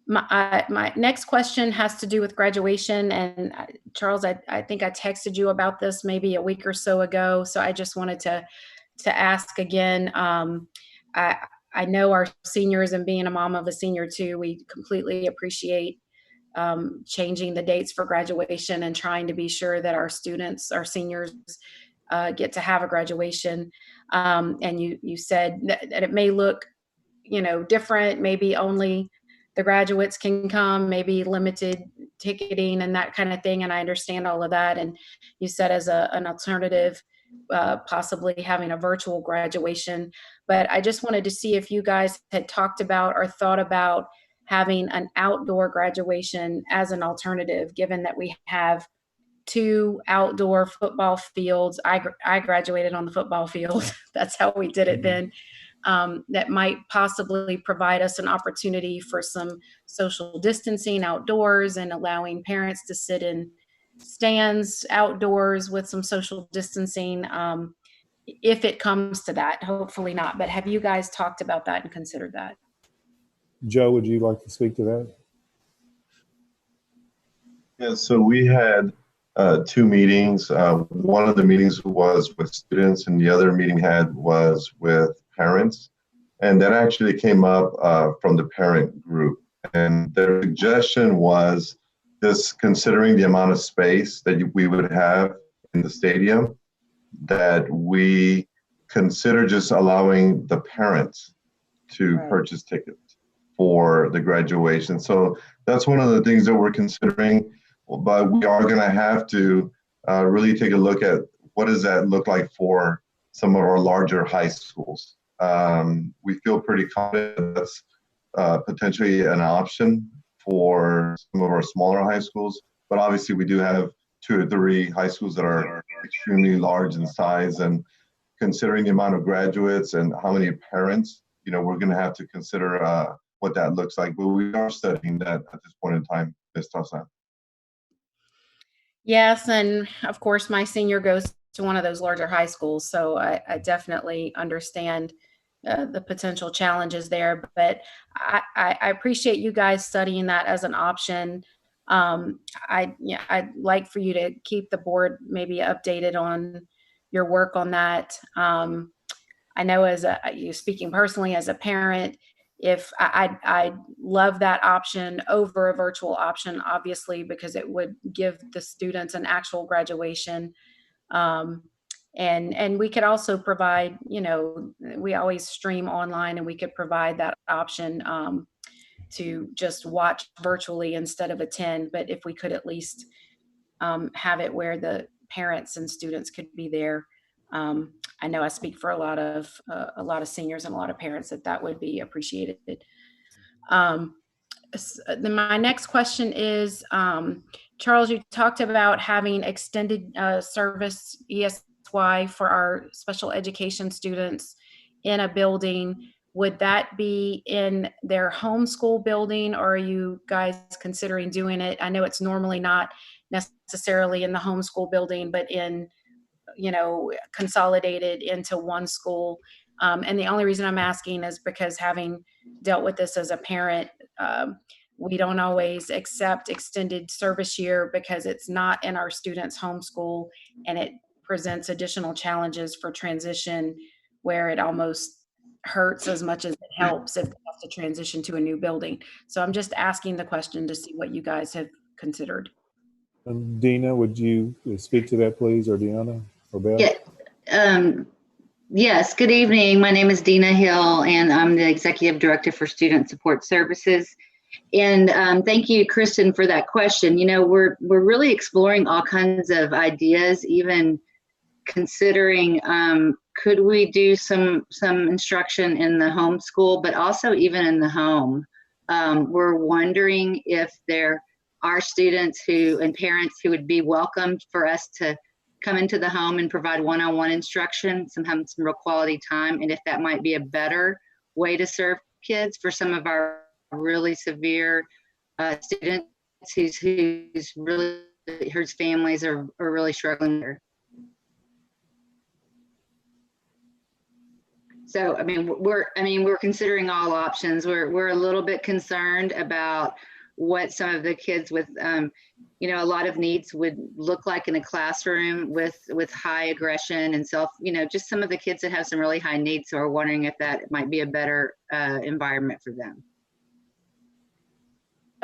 My next question has to do with graduation, and Charles, I think I texted you about this maybe a week or so ago, so I just wanted to ask again. I know our seniors, and being a mom of a senior too, we completely appreciate changing the dates for graduation and trying to be sure that our students, our seniors, get to have a graduation. And you said that it may look, different, maybe only the graduates can come, maybe limited ticketing and that kind of thing. And I understand all of that. And you said as an alternative, possibly having a virtual graduation. But I just wanted to see if you guys had talked about or thought about having an outdoor graduation as an alternative, given that we have 2 outdoor football fields. I graduated on the football field. That's how we did it then. That might possibly provide us an opportunity for some social distancing outdoors and allowing parents to sit in stands outdoors with some social distancing, if it comes to that. Hopefully not, but have you guys talked about that and considered that? Joe, would you like to speak to that? Yeah, so we had 2 meetings. One of the meetings was with students and the other meeting was with parents. And that actually came up from the parent group. And their suggestion was just considering the amount of space that we would have in the stadium, that we consider just allowing the parents to purchase tickets for the graduation. So that's one of the things that we're considering. But we are going to have to really take a look at what does that look like for some of our larger high schools. We feel pretty confident that's potentially an option for some of our smaller high schools, but obviously we do have 2 or 3 high schools that are extremely large in size, and considering the amount of graduates and how many parents, we're going to have to consider what that looks like. But we are studying that at this point in time, Ms. Tausan. Yes, and of course, my senior goes to one of those larger high schools, so I definitely understand the potential challenges there. But I appreciate you guys studying that as an option. I'd like for you to keep the board maybe updated on your work on that. I know as you speaking personally as a parent, if I love that option over a virtual option, obviously, because it would give the students an actual graduation. And we could also provide, we always stream online, and we could provide that option to just watch virtually instead of attend. But if we could at least have it where the parents and students could be there. I know I speak for a lot of seniors and a lot of parents that would be appreciated. Then my next question is, Charles, you talked about having extended service ESY for our special education students in a building. Would that be in their homeschool building, or are you guys considering doing it? I know it's normally not necessarily in the homeschool building, but in, consolidated into one school. And the only reason I'm asking is because, having dealt with this as a parent, we don't always accept extended service year because it's not in our students' homeschool, and it presents additional challenges for transition, where it almost hurts as much as it helps if they have to transition to a new building. So I'm just asking the question to see what you guys have considered. Dina, would you speak to that, please, or Deanna, or Beth? Yeah. Yes, good evening. My name is Dina Hill, and I'm the Executive Director for Student Support Services. And thank you, Kristen, for that question. We're really exploring all kinds of ideas, even considering could we do some instruction in the homeschool, but also even in the home. We're wondering if there are students and parents who would be welcomed for us to come into the home and provide one-on-one instruction, some real quality time, and if that might be a better way to serve kids for some of our really severe students whose families are really struggling there. So, I mean, we're considering all options. We're a little bit concerned about what some of the kids with, you know, a lot of needs would look like in a classroom with high aggression and just some of the kids that have some really high needs. So we're wondering if that might be a better environment for them.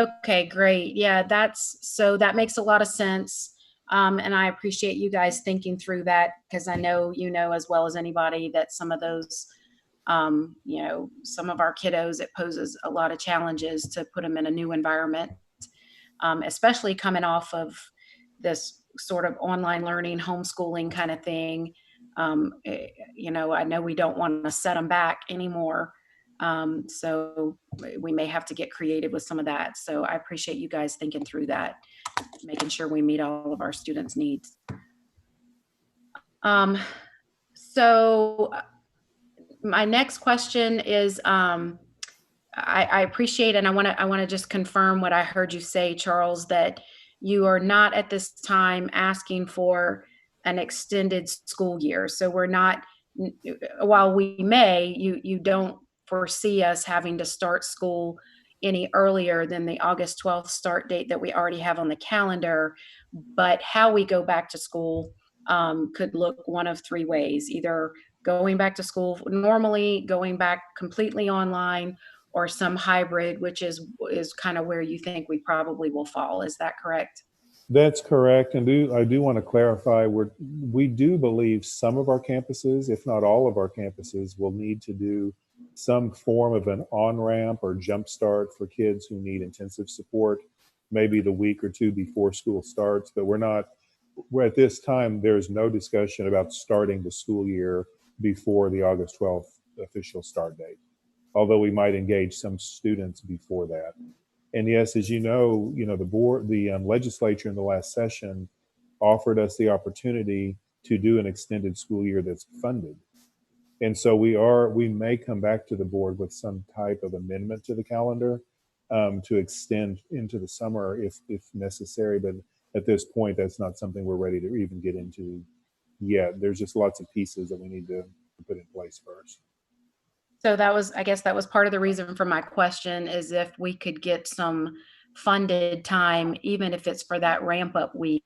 Okay, great. Yeah, that makes a lot of sense. And I appreciate you guys thinking through that, because I know you know as well as anybody that some of those, you know, some of our kiddos, it poses a lot of challenges to put them in a new environment, especially coming off of this sort of online learning, homeschooling kind of thing. You know, I know we don't want to set them back anymore. So we may have to get creative with some of that. So I appreciate you guys thinking through that, making sure we meet all of our students' needs. So my next question is, I appreciate, and I want to just confirm what I heard you say, Charles, that you are not at this time asking for an extended school year. So we're not, while we may, you don't foresee us having to start school any earlier than the August 12th start date that we already have on the calendar. But how we go back to school could look one of three ways: either going back to school normally, going back completely online, or some hybrid, which is kind of where you think we probably will fall. Is that correct? That's correct. And I do want to clarify, we do believe some of our campuses, if not all of our campuses, will need to do some form of an on-ramp or jump start for kids who need intensive support, maybe the week or two before school starts. But we're at this time, there's no discussion about starting the school year before the August 12th official start date, although we might engage some students before that. And yes, as you know, the legislature in the last session offered us the opportunity to do an extended school year that's funded. And so we may come back to the board with some type of amendment to the calendar to extend into the summer if necessary. But at this point, that's not something we're ready to even get into yet. There's just lots of pieces that we need to put in place first. So I guess that was part of the reason for my question, is if we could get some funded time, even if it's for that ramp up week.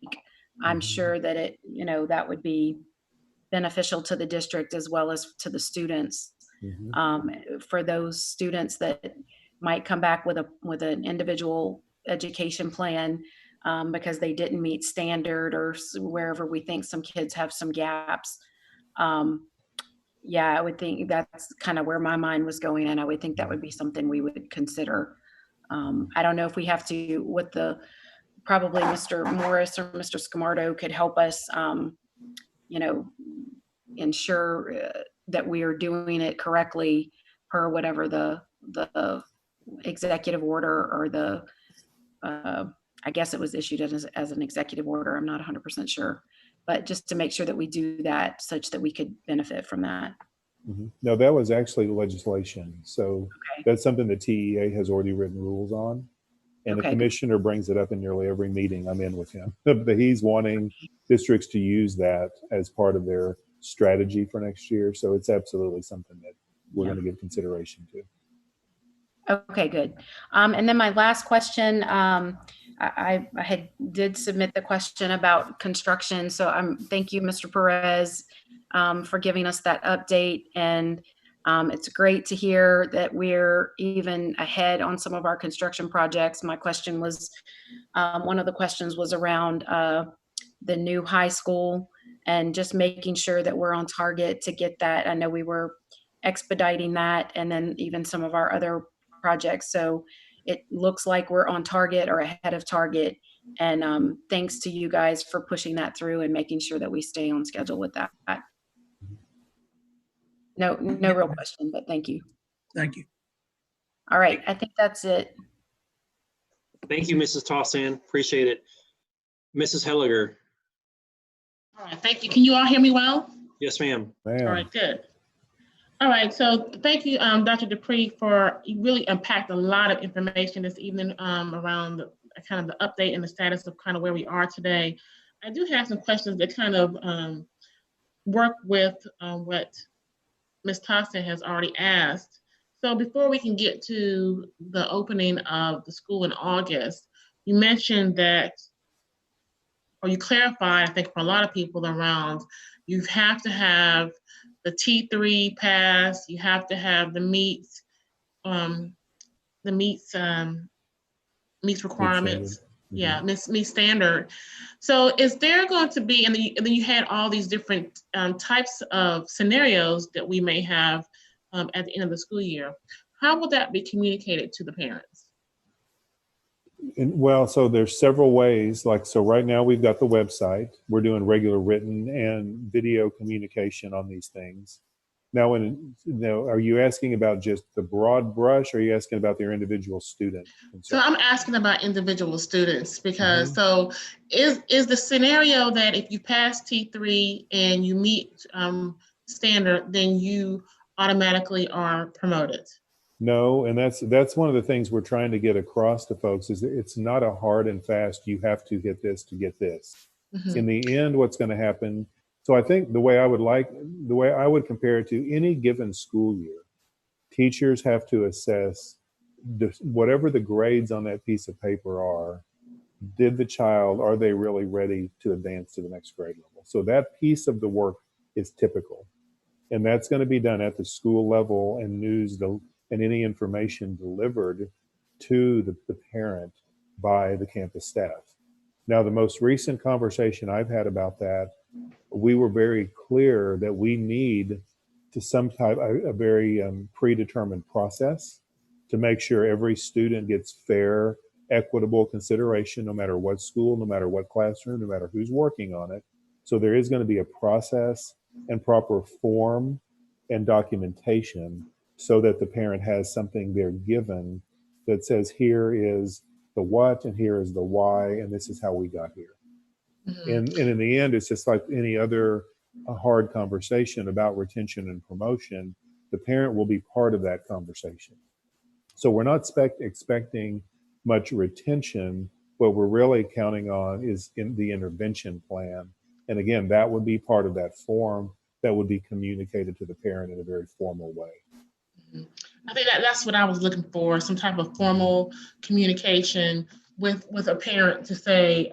I'm sure that that would be beneficial to the district as well as to the students. For those students that might come back with an individual education plan because they didn't meet standard, or wherever we think some kids have some gaps. Yeah, I would think that's kind of where my mind was going, and I would think that would be something we would consider. I don't know if we have to, probably Mr. Morris or Mr. Scamardo could help us, ensure that we are doing it correctly per whatever the executive order, or I guess it was issued as an executive order. I'm not 100% sure. But just to make sure that we do that such that we could benefit from that. No, that was actually legislation. So that's something the TEA has already written rules on. And the commissioner brings it up in nearly every meeting I'm in with him. But he's wanting districts to use that as part of their strategy for next year. So it's absolutely something that we're going to give consideration to. Okay, good. And then my last question, I did submit the question about construction. So thank you, Mr. Perez, for giving us that update. And it's great to hear that we're even ahead on some of our construction projects. My question was, one of the questions was around the new high school, and just making sure that we're on target to get that. I know we were expediting that, and then even some of our other projects. So it looks like we're on target or ahead of target. And thanks to you guys for pushing that through and making sure that we stay on schedule with that. No real question, but thank you. Thank you. All right, I think that's it. Thank you, Mrs. Tossan. Appreciate it. Mrs. Helliger. All right, thank you. Can you all hear me well? Yes, ma'am. All right, good. All right, so thank you, Dr. Dupree, for you really unpacked a lot of information this evening around kind of the update and the status of kind of where we are today. I do have some questions that kind of work with what Ms. Thompson has already asked. So before we can get to the opening of the school in August, you mentioned that, or you clarified, I think for a lot of people around, you have to have the T3 pass, you have to have the meets requirements. Yeah, meet standard. So is there going to be, and then you had all these different types of scenarios that we may have at the end of the school year. How will that be communicated to the parents? Well, so there's several ways. Like, so right now we've got the website. We're doing regular written and video communication on these things. Now, are you asking about just the broad brush, or are you asking about their individual student? So I'm asking about individual students because so is the scenario that if you pass T3 and you meet standard, then you automatically are promoted? No, and that's one of the things we're trying to get across to folks is that it's not a hard and fast, you have to get this to get this. In the end, what's going to happen, so I think the way I would compare it to any given school year, teachers have to assess whatever the grades on that piece of paper are, are they really ready to advance to the next grade level? So that piece of the work is typical. And that's going to be done at the school level and any information delivered to the parent by the campus staff. Now, the most recent conversation I've had about that, we were very clear that we need a very predetermined process to make sure every student gets fair, equitable consideration, no matter what school, no matter what classroom, no matter who's working on it. So there is going to be a process and proper form and documentation so that the parent has something they're given that says, here is the what and here is the why, and this is how we got here. And in the end, it's just like any other hard conversation about retention and promotion. The parent will be part of that conversation. So we're not expecting much retention. What we're really counting on is in the intervention plan. And again, that would be part of that form that would be communicated to the parent in a very formal way. I think that's what I was looking for, some type of formal communication with a parent to say,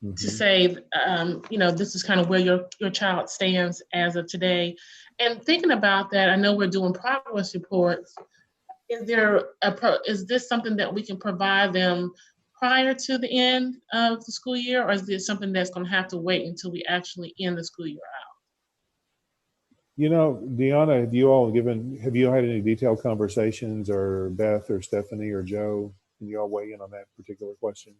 this is kind of where your child stands as of today. And thinking about that, I know we're doing progress reports. Is this something that we can provide them prior to the end of the school year, or is this something that's going to have to wait until we actually end the school year out? Deanna, have you had any detailed conversations, or Beth or Stephanie or Joe? Can you all weigh in on that particular question?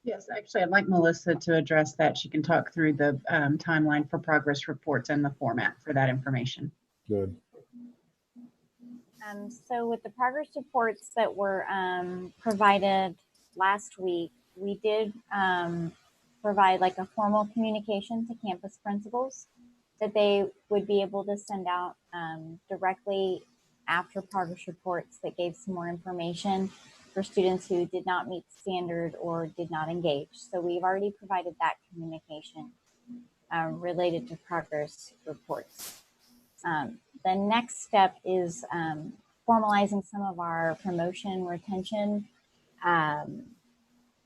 Yes, actually, I'd like Melissa to address that. She can talk through the timeline for progress reports and the format for that information. Good. So with the progress reports that were provided last week, we did provide like a formal communication to campus principals that they would be able to send out directly after progress reports that gave some more information for students who did not meet standard or did not engage. So we've already provided that communication related to progress reports. The next step is formalizing some of our promotion retention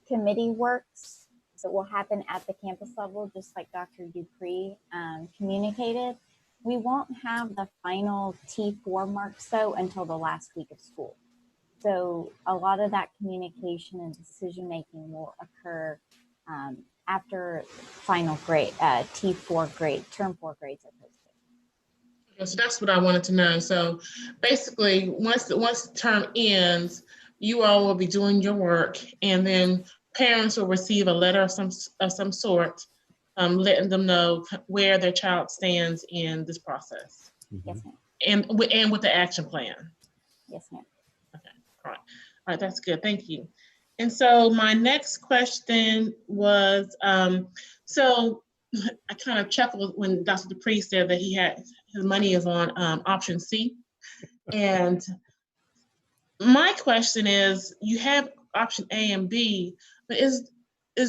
committee works that will happen at the campus level, just like Dr. Dupree communicated. We won't have the final T4 marks though until the last week of school. So a lot of that communication and decision-making will occur after final grade, T4 grade, term 4 grades are posted. Okay, so that's what I wanted to know. So basically, once the term ends, you all will be doing your work, and then parents will receive a letter of some sort, letting them know where their child stands in this process. Yes, ma'am. And with the action plan. Yes, ma'am. Okay, all right, that's good, thank you. And so my next question was, so I kind of chuckled when Dr. Dupree said that his money is on option C. And my question is, you have option A and B, but is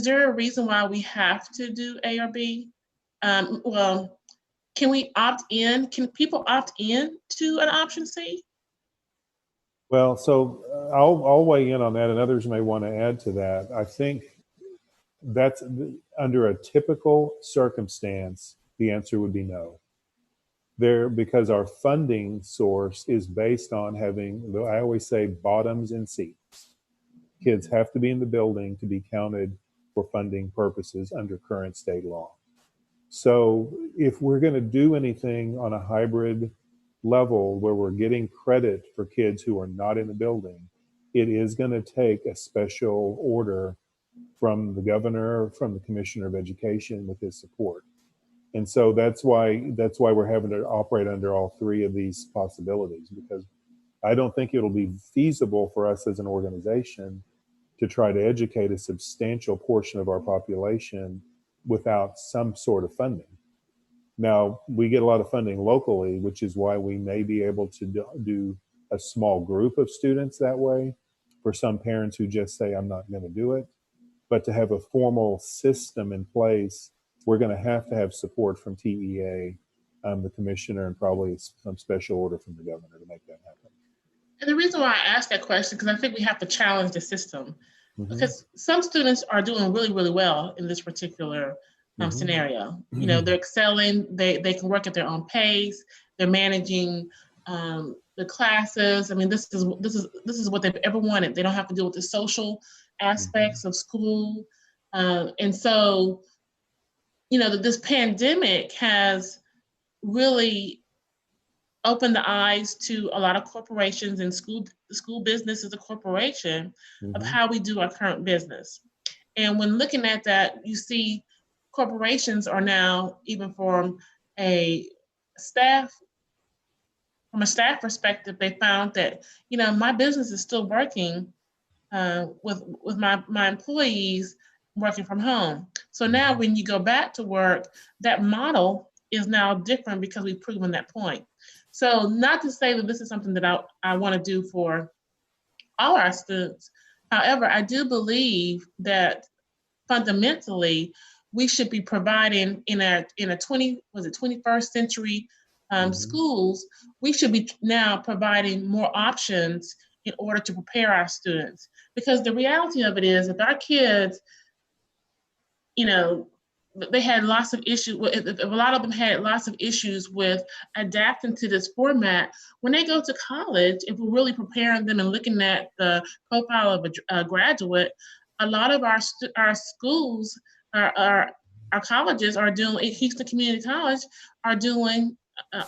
there a reason why we have to do A or B? Well, can we opt in? Can people opt in to an option C? Well, so I'll weigh in on that, and others may want to add to that. I think that's under a typical circumstance, the answer would be no. Because our funding source is based on having, I always say, bottoms and seats. Kids have to be in the building to be counted for funding purposes under current state law. So if we're going to do anything on a hybrid level where we're getting credit for kids who are not in the building, it is going to take a special order from the governor, from the commissioner of education with his support. And so that's why we're having to operate under all three of these possibilities, because I don't think it'll be feasible for us as an organization to try to educate a substantial portion of our population without some sort of funding. Now, we get a lot of funding locally, which is why we may be able to do a small group of students that way for some parents who just say, I'm not going to do it. But to have a formal system in place, we're going to have support from TEA, the commissioner, and probably some special order from the governor to make that happen. And the reason why I asked that question, because I think we have to challenge the system. Because some students are doing really, really well in this particular scenario. You know, they're excelling, they can work at their own pace, they're managing the classes. I mean, this is what they've ever wanted. They don't have to deal with the social aspects of school. And so, you know, this pandemic has really opened the eyes to a lot of corporations, and school business is a corporation of how we do our current business. And when looking at that, you see corporations are now, even from a staff perspective, they found that, you know, my business is still working with my employees working from home. So now when you go back to work, that model is now different because we've proven that point. So not to say that this is something that I want to do for all our students. However, I do believe that fundamentally we should be providing in a 21st century schools, we should be now providing more options in order to prepare our students. Because the reality of it is, if our kids, you know, they had lots of issues. A lot of them had lots of issues with adapting to this format. When they go to college, if we're really preparing them and looking at the profile of a graduate, a lot of our schools, our colleges are doing, Houston Community College, are doing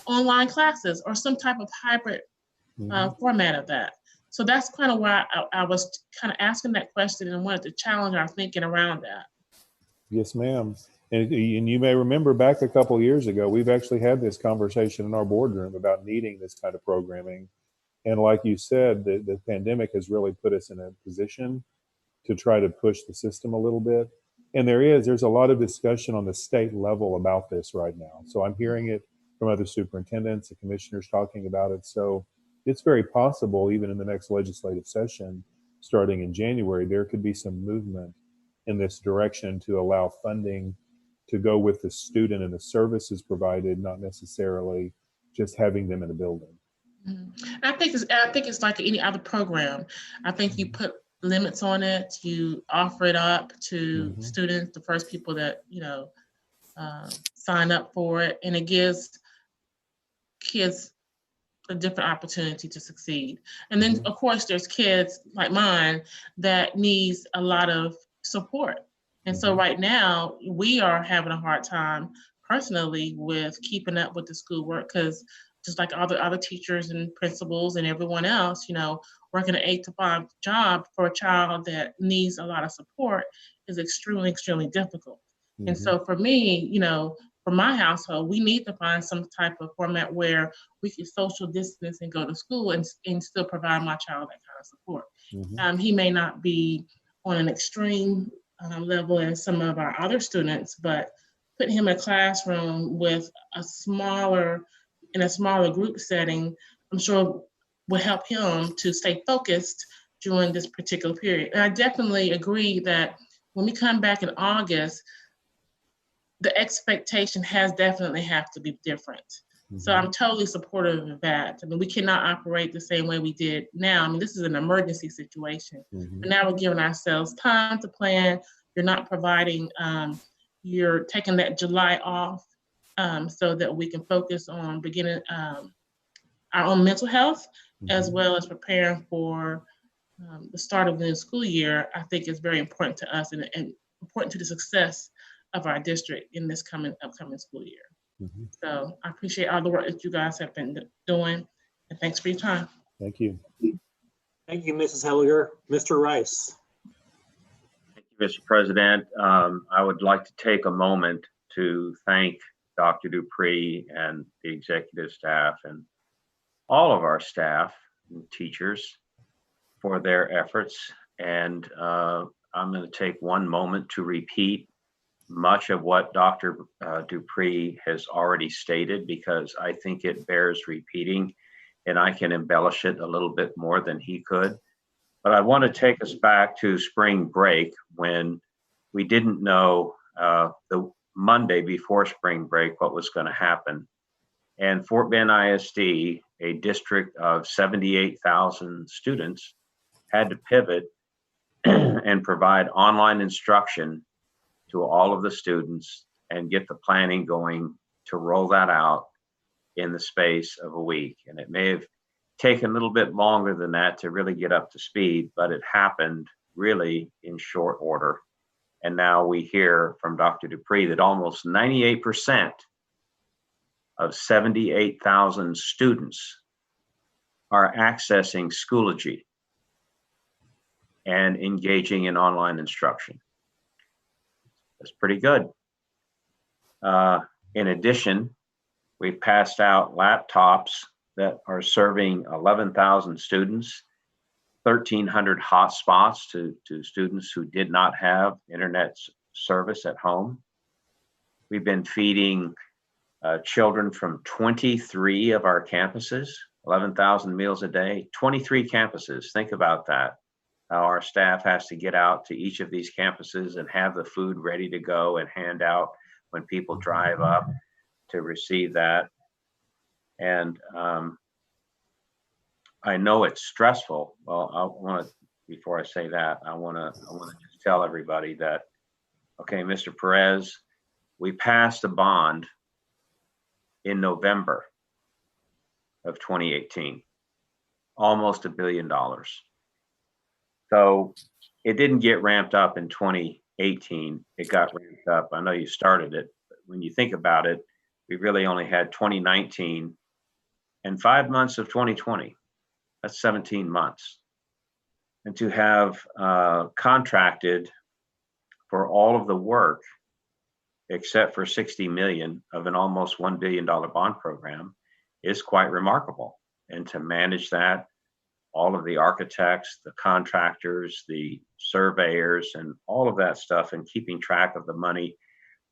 online classes or some type of hybrid format of that. So that's kind of why I was kind of asking that question and wanted to challenge our thinking around that. Yes, ma'am. And you may remember back a couple of years ago, we've actually had this conversation in our boardroom about needing this kind of programming. And like you said, the pandemic has really put us in a position to try to push the system a little bit. And there's a lot of discussion on the state level about this right now. So I'm hearing it from other superintendents, the commissioners talking about it. So it's very possible, even in the next legislative session, starting in January, there could be some movement in this direction to allow funding to go with the student and the services provided, not necessarily just having them in a building. I think it's like any other program. I think you put limits on it, you offer it up to students, the first people that, you know, sign up for it, and it gives kids a different opportunity to succeed. And then of course there's kids like mine that needs a lot of support. And so right now we are having a hard time personally with keeping up with the schoolwork, because just like all the other teachers and principals and everyone else, you know, working an 8-to-5 job for a child that needs a lot of support is extremely, extremely difficult. And so for me, you know, for my household, we need to find some type of format where we can social distance and go to school and still provide my child that kind of support. He may not be on an extreme level as some of our other students, but putting him in a classroom with in a smaller group setting, I'm sure would help him to stay focused during this particular period. And I definitely agree that when we come back in August, the expectation has definitely have to be different. So I'm totally supportive of that. I mean, we cannot operate the same way we did now. I mean, this is an emergency situation. But now we're giving ourselves time to plan. You're not providing, you're taking that July off so that we can focus on beginning our own mental health, as well as preparing for the start of the new school year. I think is very important to us and important to the success of our district in this upcoming school year. So I appreciate all the work that you guys have been doing, and thanks for your time. Thank you. Thank you, Mrs. Helliger. Mr. Rice. Thank you, Mr. President. I would like to take a moment to thank Dr. Dupree and the executive staff and all of our staff and teachers for their efforts. And I'm going to take one moment to repeat much of what Dr. Dupree has already stated, because I think it bears repeating, and I can embellish it a little bit more than he could. But I want to take us back to spring break, when we didn't know the Monday before spring break what was going to happen. And Fort Bend ISD, a district of 78,000 students, had to pivot and provide online instruction to all of the students and get the planning going to roll that out in the space of a week. And it may have taken a little bit longer than that to really get up to speed, but it happened really in short order. And now we hear from Dr. Dupree that almost 98% of 78,000 students are accessing Schoology and engaging in online instruction. That's pretty good. In addition, we've passed out laptops that are serving 11,000 students, 1,300 hotspots to students who did not have internet service at home. We've been feeding children from 23 of our campuses, 11,000 meals a day, 23 campuses. Think about that. Our staff has to get out to each of these campuses and have the food ready to go and hand out when people drive up to receive that. And I know it's stressful. Well, I want to, before I say that, I want to just tell everybody that, okay, Mr. Perez, we passed a bond in November of 2018, almost $1 billion. So it didn't get ramped up in 2018. It got ramped up. I know you started it, but when you think about it, we really only had 2019 and 5 months of 2020. That's 17 months. And to have contracted for all of the work, except for 60 million of an almost $1 billion bond program, is quite remarkable. And to manage that, all of the architects, the contractors, the surveyors, and all of that stuff, and keeping track of the money.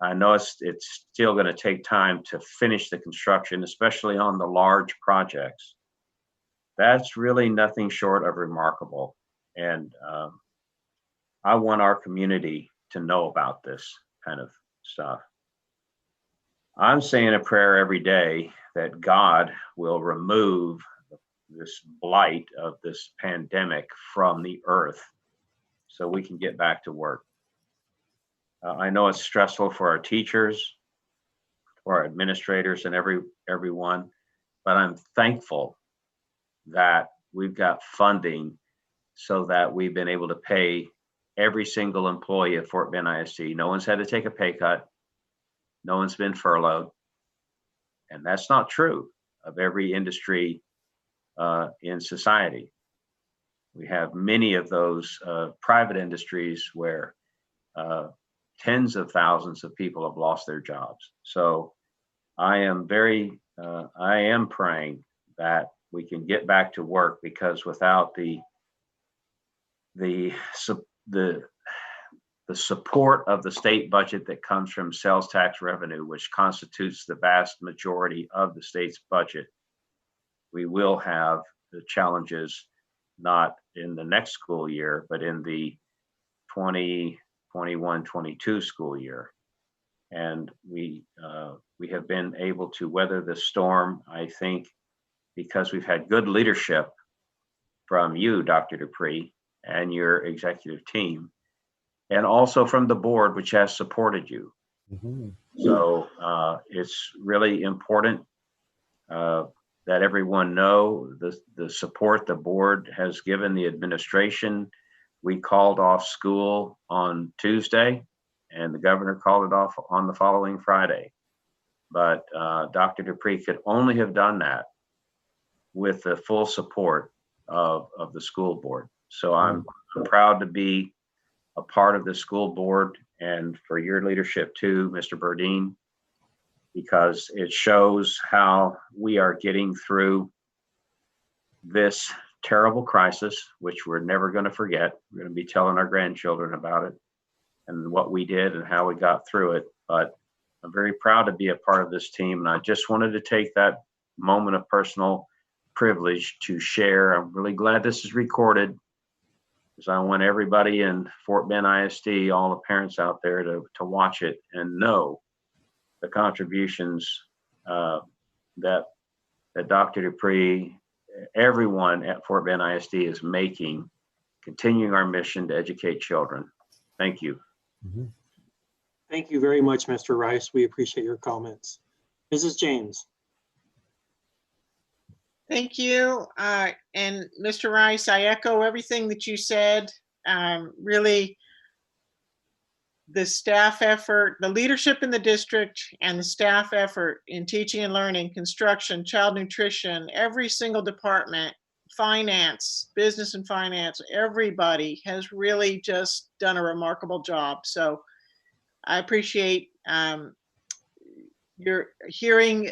I know it's still going to take time to finish the construction, especially on the large projects. That's really nothing short of remarkable. And I want our community to know about this kind of stuff. I'm saying a prayer every day that God will remove this blight of this pandemic from the earth so we can get back to work. I know it's stressful for our teachers, for our administrators, and everyone, but I'm thankful that we've got funding so that we've been able to pay every single employee at Fort Bend ISD. No one's had to take a pay cut. No one's been furloughed. And that's not true of every industry in society. We have many of those private industries where tens of thousands of people have lost their jobs. So I am praying that we can get back to work, because without the support of the state budget that comes from sales tax revenue, which constitutes the vast majority of the state's budget, we will have the challenges not in the next school year, but in the 2021-22 school year. And we have been able to weather the storm, I think, because we've had good leadership from you, Dr. Dupree, and your executive team, and also from the board, which has supported you. So it's really important that everyone know the support the board has given the administration. We called off school on Tuesday, and the governor called it off on the following Friday. But Dr. Dupree could only have done that with the full support of the school board. So I'm proud to be a part of the school board, and for your leadership too, Mr. Burdine, because it shows how we are getting through this terrible crisis, which we're never going to forget. We're going to be telling our grandchildren about it and what we did and how we got through it. But I'm very proud to be a part of this team. And I just wanted to take that moment of personal privilege to share. I'm really glad this is recorded, because I want everybody in Fort Bend ISD, all the parents out there, to watch it and know the contributions that Dr. Dupree, everyone at Fort Bend ISD is making, continuing our mission to educate children. Thank you. Thank you very much, Mr. Rice. We appreciate your comments. Mrs. James. Thank you. And Mr. Rice, I echo everything that you said. Really, the staff effort, the leadership in the district, and the staff effort in teaching and learning, construction, child nutrition, every single department, finance, business and finance, everybody has really just done a remarkable job. So I appreciate your hearing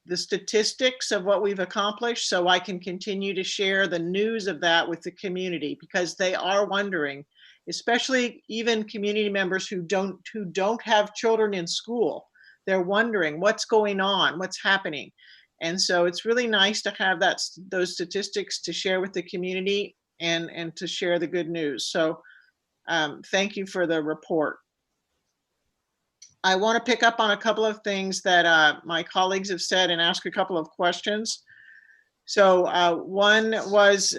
the statistics of what we've accomplished, so I can continue to share the news of that with the community, because they are wondering, especially even community members who don't have children in school. They're wondering what's going on, what's happening. And so it's really nice to have those statistics to share with the community and to share the good news. So thank you for the report. I want to pick up on a couple of things that my colleagues have said and ask a couple of questions. So one was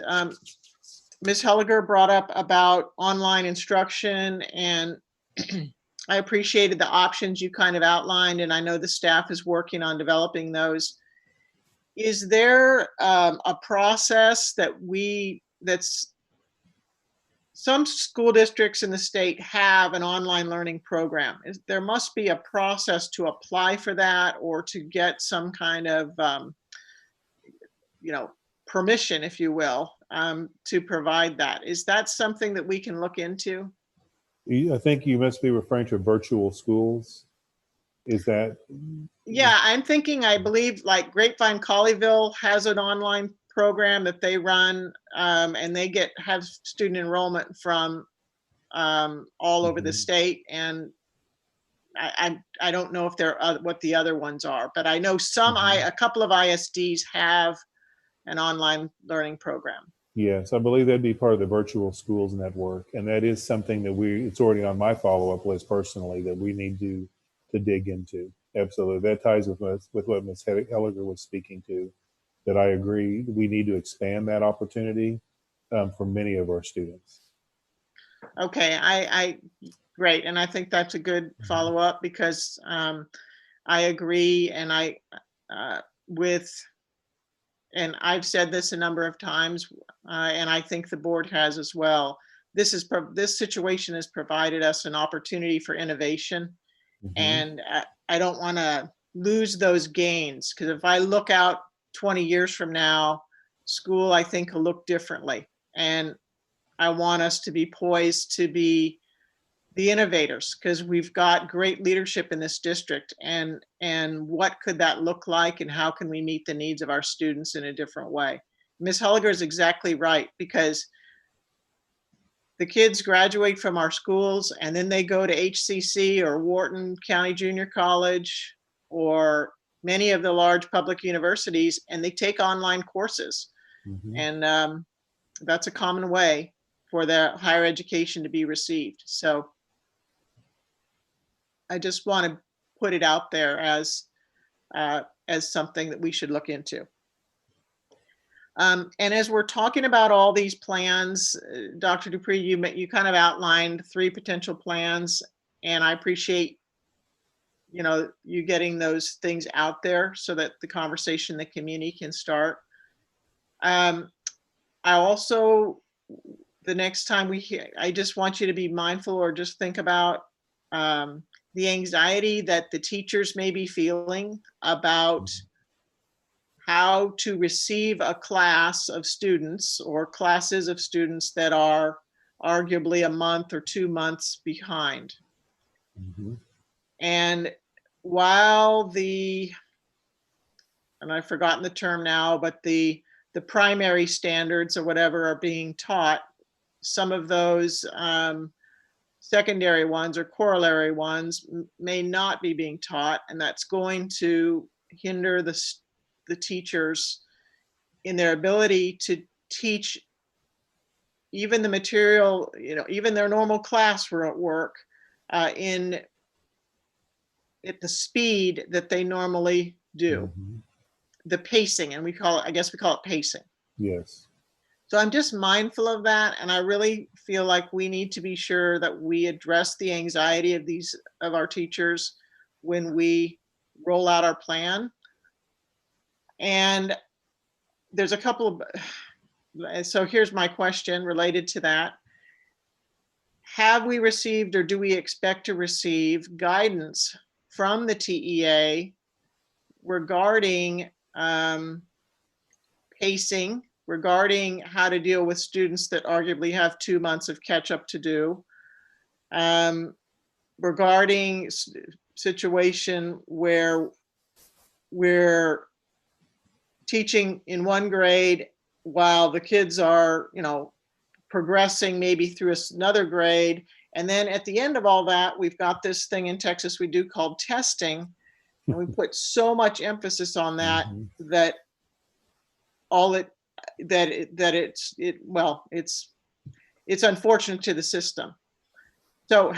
Ms. Helliger brought up about online instruction, and I appreciated the options you kind of outlined, and I know the staff is working on developing those. Is there a process that's some school districts in the state have an online learning program? There must be a process to apply for that, or to get some kind of, permission, if you will, to provide that. Is that something that we can look into? I think you must be referring to virtual schools. Is that? Yeah, I'm thinking, I believe like Grapevine Colleyville has an online program that they run, and they have student enrollment from all over the state. And I don't know if what the other ones are, but I know a couple of ISDs have an online learning program. Yes, I believe that'd be part of the virtual schools network, and that is something that it's already on my follow-up list personally that we need to dig into. Absolutely, that ties with what Ms. Helliger was speaking to. That I agree, we need to expand that opportunity for many of our students. Okay, great, and I think that's a good follow-up, because I agree, and and I've said this a number of times, and I think the board has as well. This situation has provided us an opportunity for innovation, and I don't want to lose those gains, because if I look out 20 years from now, school, I think, will look differently. And I want us to be poised to be the innovators, because we've got great leadership in this district. And what could that look like, and how can we meet the needs of our students in a different way? Ms. Helliger is exactly right, because the kids graduate from our schools and then they go to HCC or Wharton County Junior College or many of the large public universities, and they take online courses. And that's a common way for the higher education to be received. So I just want to put it out there as something that we should look into. And as we're talking about all these plans, Dr. Dupree, you kind of outlined 3 potential plans, and I appreciate, you know, you getting those things out there so that the conversation, the community can start. I also, the next time we hear, I just want you to be mindful or just think about the anxiety that the teachers may be feeling about how to receive a class of students or classes of students that are arguably a month or 2 months behind. Mm-hmm. And while and I've forgotten the term now, but the primary standards or whatever are being taught, some of those secondary ones or corollary ones may not be being taught, and that's going to hinder the teachers in their ability to teach even the material, you know, even their normal class work at the speed that they normally do. Mm-hmm. The pacing, and I guess we call it pacing. Yes. So I'm just mindful of that, and I really feel like we need to be sure that we address the anxiety of our teachers when we roll out our plan. And there's a couple of, so here's my question related to that. Have we received or do we expect to receive guidance from the TEA regarding pacing, regarding how to deal with students that arguably have 2 months of catch up to do, regarding situation where we're teaching in one grade while the kids are, you know, progressing maybe through another grade. And then at the end of all that, we've got this thing in Texas we do called testing. And we put so much emphasis on that, Mm-hmm. that it's unfortunate to the system. So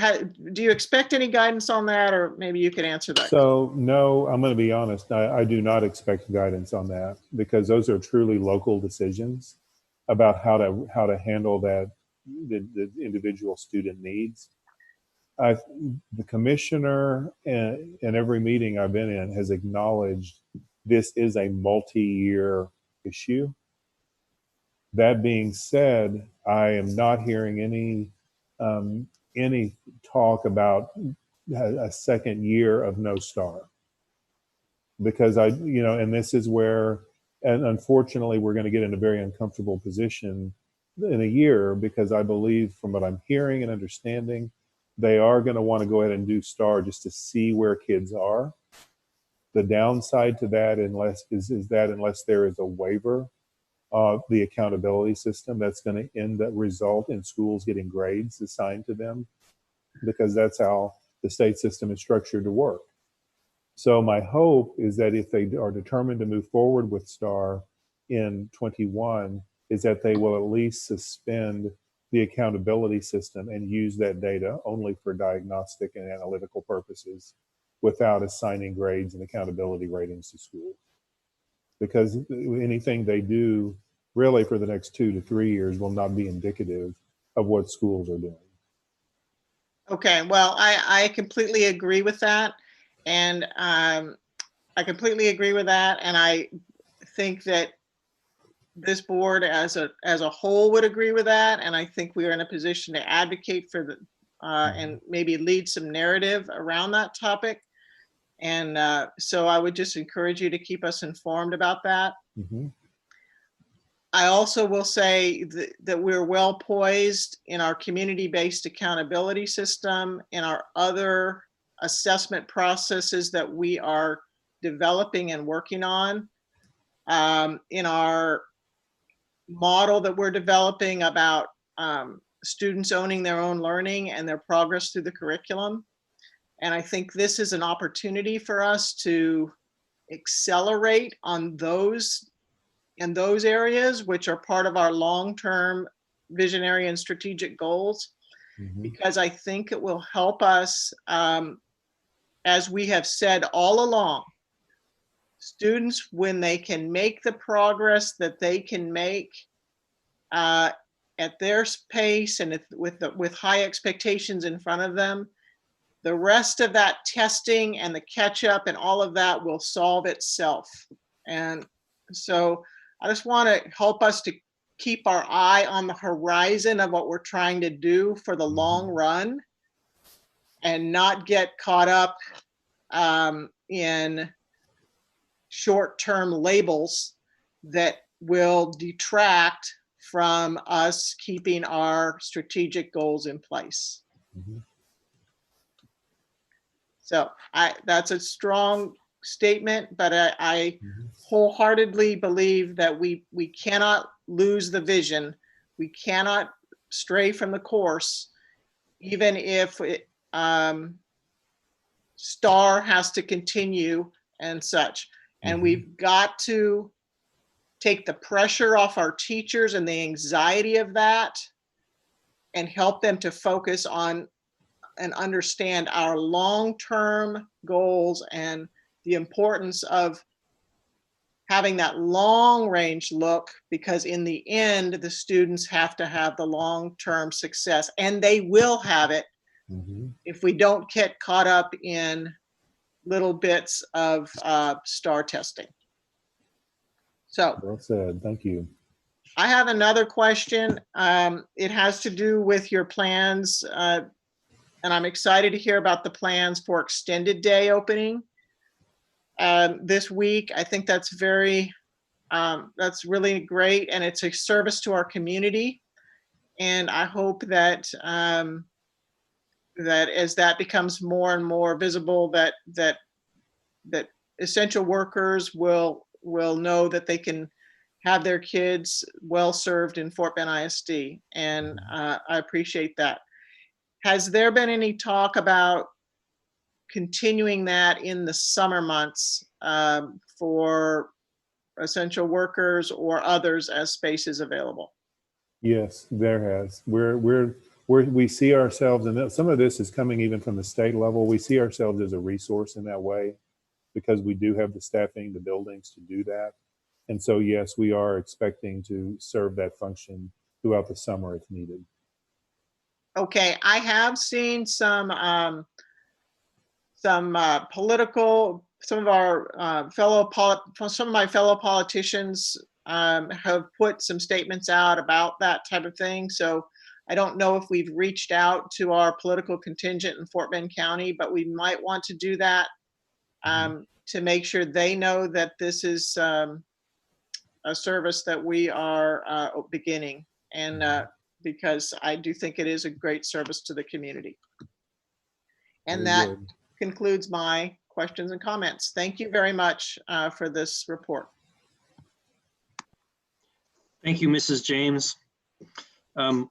do you expect any guidance on that, or maybe you could answer that? So no, I'm going to be honest. I do not expect guidance on that, because those are truly local decisions about how to handle that, the individual student needs. The commissioner in every meeting I've been in has acknowledged this is a multi-year issue. That being said, I am not hearing any talk about a second year of no star, because and this is where, and unfortunately, we're going to get in a very uncomfortable position in a year, because I believe, from what I'm hearing and understanding, they are going to want to go ahead and do star just to see where kids are. The downside to that, unless there is a waiver of the accountability system, that's going to result in schools getting grades assigned to them, because that's how the state system is structured to work. So my hope is that if they are determined to move forward with STAR in 21, is that they will at least suspend the accountability system and use that data only for diagnostic and analytical purposes, without assigning grades and accountability ratings to schools. Because anything they do really for the next 2 to 3 years will not be indicative of what schools are doing. Okay, well, I completely agree with that. And I completely agree with that. And I think that this board as a whole would agree with that. And I think we are in a position to advocate for and maybe lead some narrative around that topic. And so I would just encourage you to keep us informed about that. Mm-hmm. I also will say that we're well poised in our community-based accountability system, in our other assessment processes that we are developing and working on, in our model that we're developing about students owning their own learning and their progress through the curriculum. And I think this is an opportunity for us to accelerate on those areas, which are part of our long-term visionary and strategic goals, Mm-hmm. because I think it will help us as we have said all along, students, when they can make the progress that they can make at their pace and with high expectations in front of them, the rest of that testing and the catch up and all of that will solve itself. And so I just want to help us to keep our eye on the horizon of what we're trying to do for the long run and not get caught up in short-term labels that will detract from us keeping our strategic goals in place. So that's a strong statement, but I wholeheartedly believe that we cannot lose the vision. We cannot stray from the course, even if STAR has to continue and such. And we've got to take the pressure off our teachers and the anxiety of that and help them to focus on and understand our long-term goals and the importance of having that long-range look, because in the end, the students have to have the long-term success, and they will have it if we don't get caught up in little bits of STAR testing. So, well said. Thank you. I have another question. It has to do with your plans, and I'm excited to hear about the plans for extended day opening this week. I think that's that's really great, and it's a service to our community. And I hope that that as that becomes more and more visible, that essential workers will know that they can have their kids well served in Fort Bend ISD, and I appreciate that. Has there been any talk about continuing that in the summer months for essential workers or others as space is available? Yes, there has. We see ourselves, and some of this is coming even from the state level. We see ourselves as a resource in that way because we do have the staffing, the buildings to do that. And so, yes, we are expecting to serve that function throughout the summer if needed. Okay, I have seen some of my fellow politicians have put some statements out about that type of thing. So I don't know if we've reached out to our political contingent in Fort Bend County, but we might want to do that to make sure they know that this is a service that we are beginning, and because I do think it is a great service to the community. And that concludes my questions and comments. Thank you very much for this report. Thank you, Mrs. James.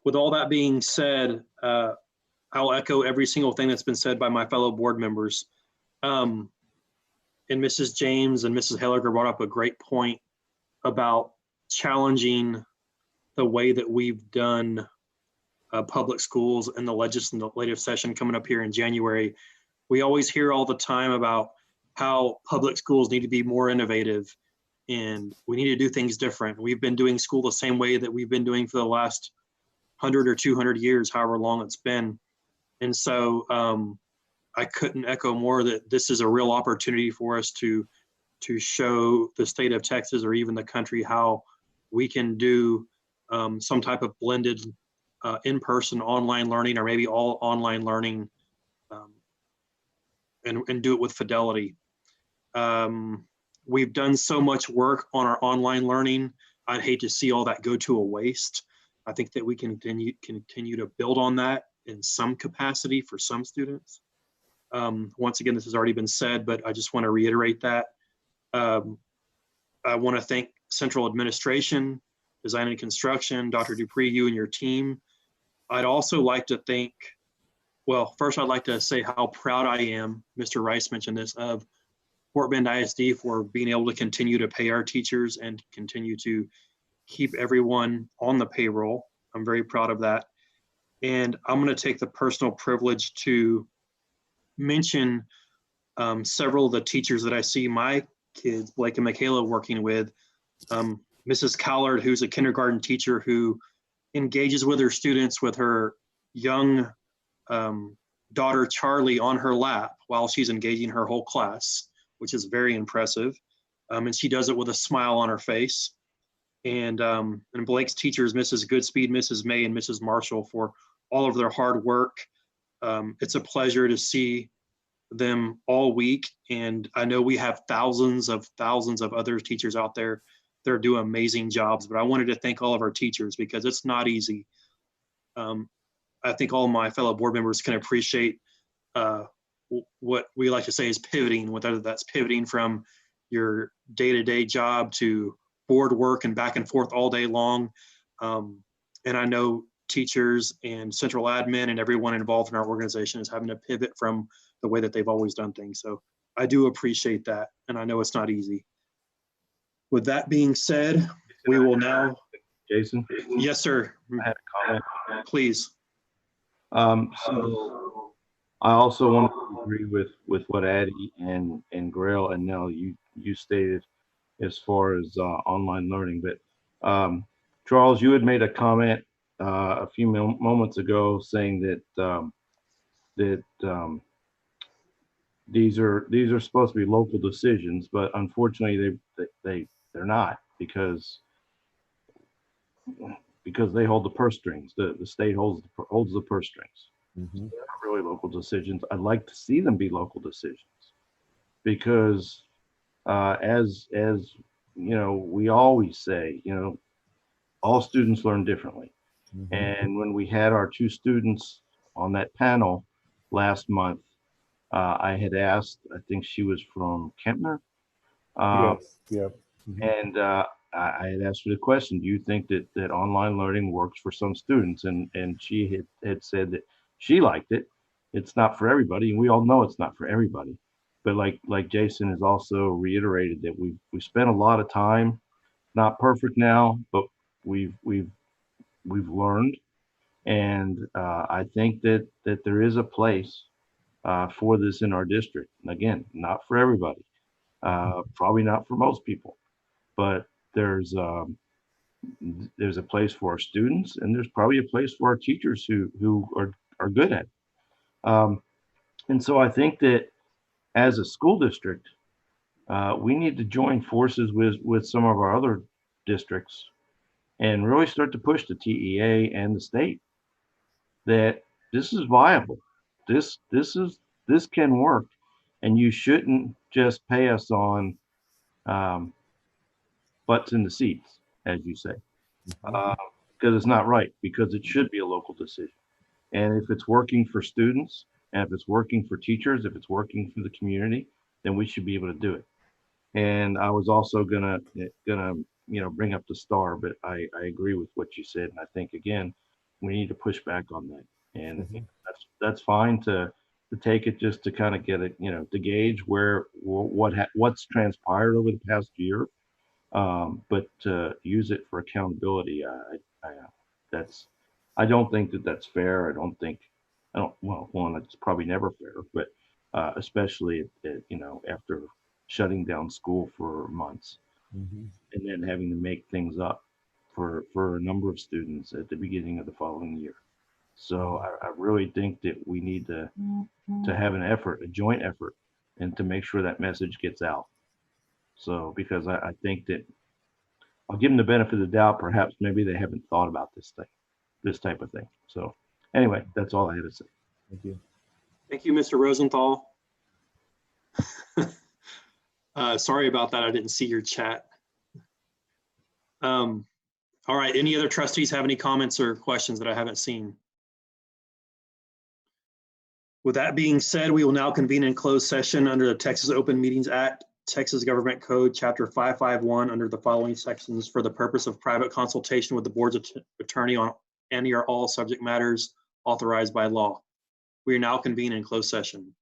With all that being said, I'll echo every single thing that's been said by my fellow board members. And Mrs. James and Mrs. Helliger brought up a great point about challenging the way that we've done public schools in the legislative session coming up here in January. We always hear all the time about how public schools need to be more innovative and we need to do things different. We've been doing school the same way that we've been doing for the last 100 or 200 years, however long it's been. And so I couldn't echo more that this is a real opportunity for us to show the state of Texas or even the country how we can do some type of blended in-person online learning, or maybe all online learning, and do it with fidelity. We've done so much work on our online learning. I'd hate to see all that go to a waste. I think that we can continue to build on that in some capacity for some students. Once again, this has already been said, but I just want to reiterate that. I want to thank Central Administration, Design and Construction, Dr. Dupree, you and your team. I'd also like to thank, well, first I'd like to say how proud I am, Mr. Rice mentioned this, of Fort Bend ISD for being able to continue to pay our teachers and continue to keep everyone on the payroll. I'm very proud of that. And I'm going to take the personal privilege to mention several of the teachers that I see my kids, Blake and Michaela, working with. Mrs. Callard, who's a kindergarten teacher who engages with her students with her young daughter, Charlie, on her lap while she's engaging her whole class, which is very impressive. And she does it with a smile on her face. And Blake's teachers, Mrs. Goodspeed, Mrs. May, and Mrs. Marshall, for all of their hard work. It's a pleasure to see them all week. And I know we have thousands of other teachers out there that are doing amazing jobs, but I wanted to thank all of our teachers because it's not easy. I think all my fellow board members can appreciate what we like to say is pivoting, whether that's pivoting from your day-to-day job to board work and back and forth all day long. And I know teachers and central admin and everyone involved in our organization is having to pivot from the way that they've always done things. So I do appreciate that. And I know it's not easy. With that being said, we will now. Jason? Yes, sir. I had a comment. Please. So I also want to agree with what Addie and Grail and Nell you stated as far as online learning. But Charles, you had made a comment a few moments ago saying that these are supposed to be local decisions, but unfortunately they're not because they hold the purse strings. The state holds the purse strings. Mm-hmm. They're not really local decisions. I'd like to see them be local decisions because as you know, we always say, you know, all students learn differently. Mm-hmm. And when we had our 2 students on that panel last month, I had asked, I think she was from Kempner. Yes. Yep. Mm-hmm. And I had asked her the question, do you think that online learning works for some students? And she had said that she liked it. It's not for everybody. And we all know it's not for everybody. But like Jason has also reiterated that we spent a lot of time, not perfect now, but we've learned. And I think that there is a place for this in our district. And again, not for everybody, probably not for most people, but there's a place for our students, and there's probably a place for our teachers who are good at it. And so I think that as a school district, we need to join forces with some of our other districts and really start to push the TEA and the state that this is viable. This can work, and you shouldn't just pay us on butts in the seats, as you say, because it's not right. Because it should be a local decision, and if it's working for students, and if it's working for teachers, if it's working for the community, then we should be able to do it. And I was also gonna bring up the STAR, but I agree with what you said, and I think again we need to push back on that. And that's fine to take it just to kind of get it, to gauge what's transpired over the past year, but to use it for accountability, I don't think that's fair. One, it's probably never fair, but especially after shutting down school for months, Mm-hmm. and then having to make things up for a number of students at the beginning of the following year. So I really think that we need to have an effort, a joint effort, and to make sure that message gets out. So because I think that I'll give them the benefit of the doubt, perhaps maybe they haven't thought about this type of thing. So anyway, that's all I had to say. Thank you. Thank you, Mr. Rosenthal. Sorry about that. I didn't see your chat. All right. Any other trustees have any comments or questions that I haven't seen? With that being said, we will now convene in closed session under the Texas Open Meetings Act, Texas Government Code, Chapter 551, under the following sections for the purpose of private consultation with the board's attorney on any or all subject matters authorized by law. We are now convened in closed session.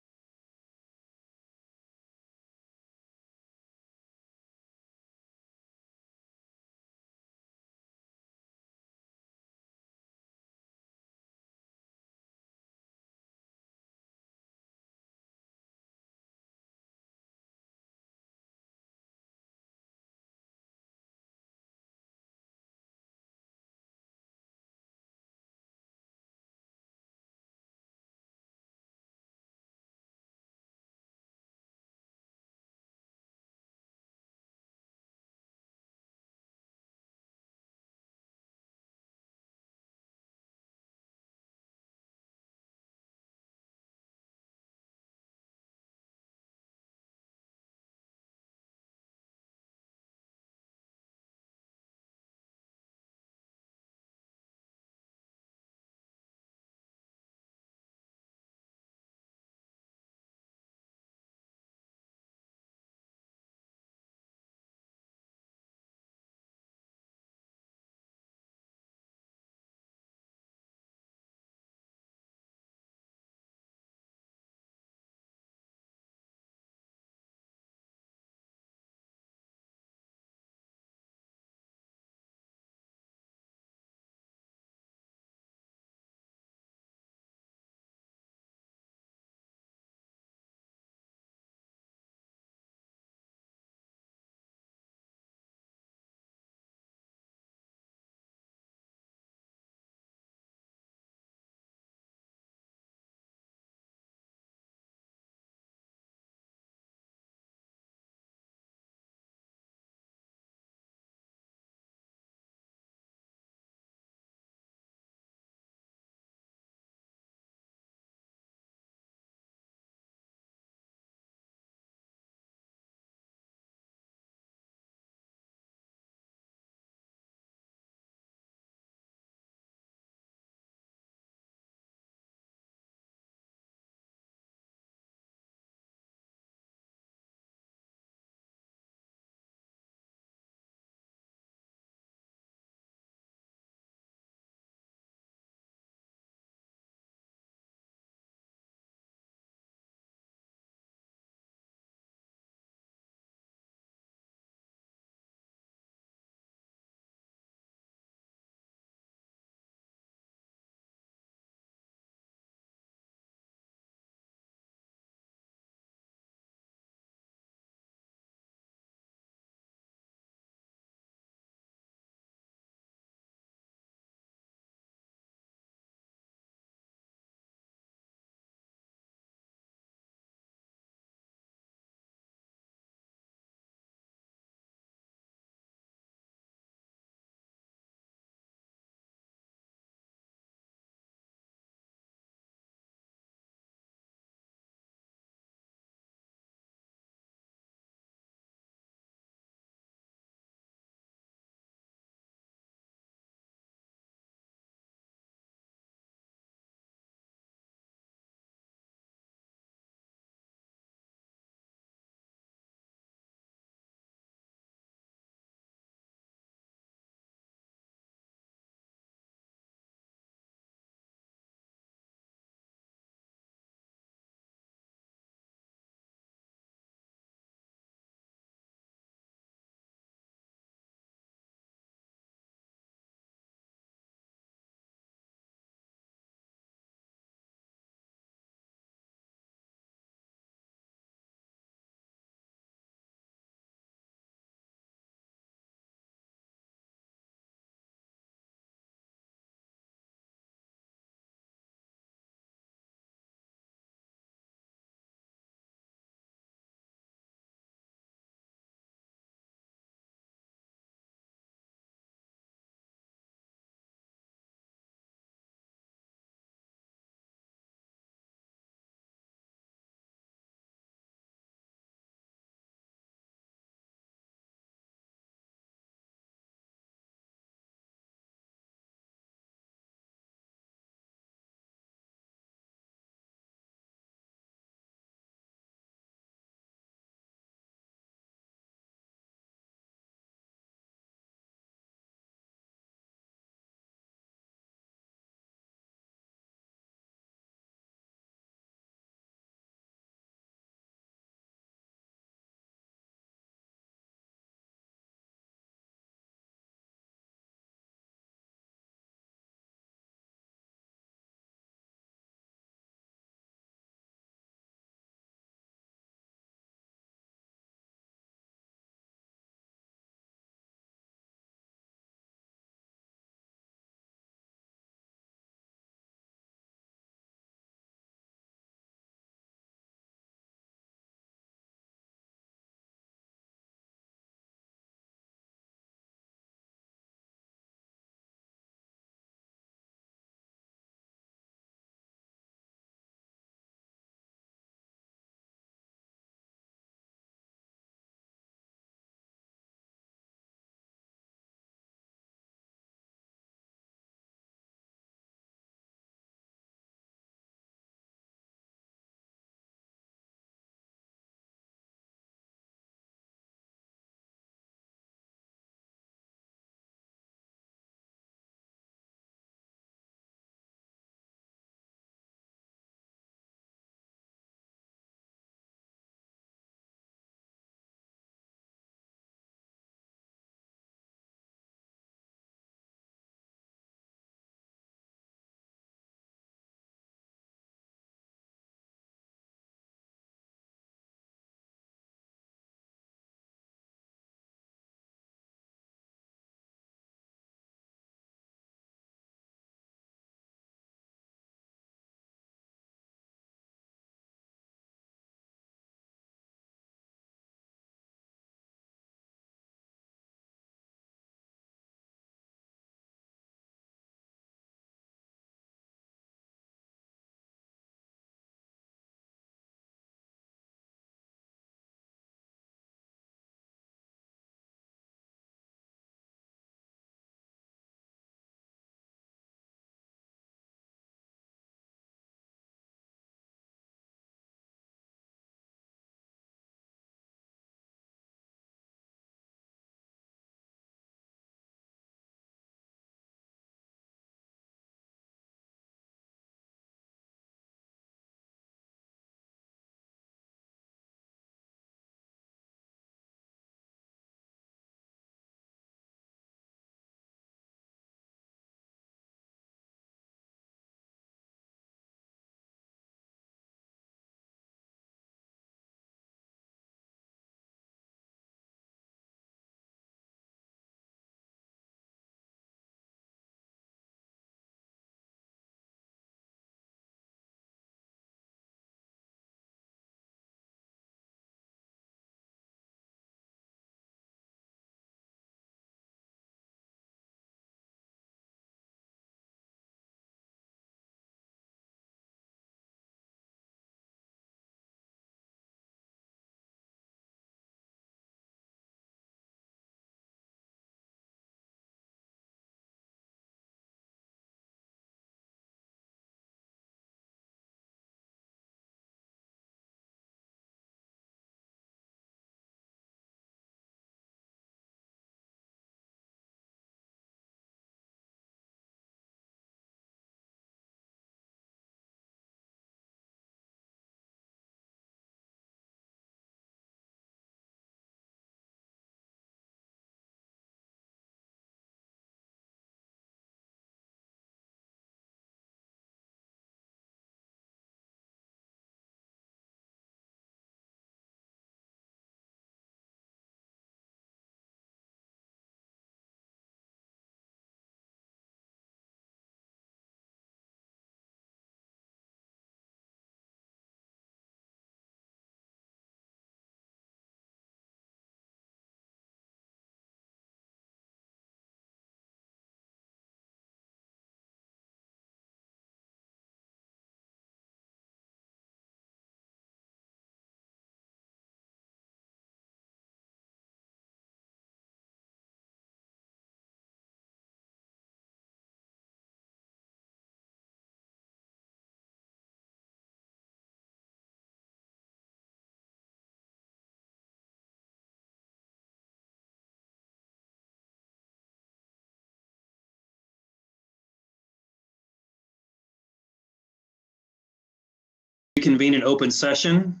reconvene in open session.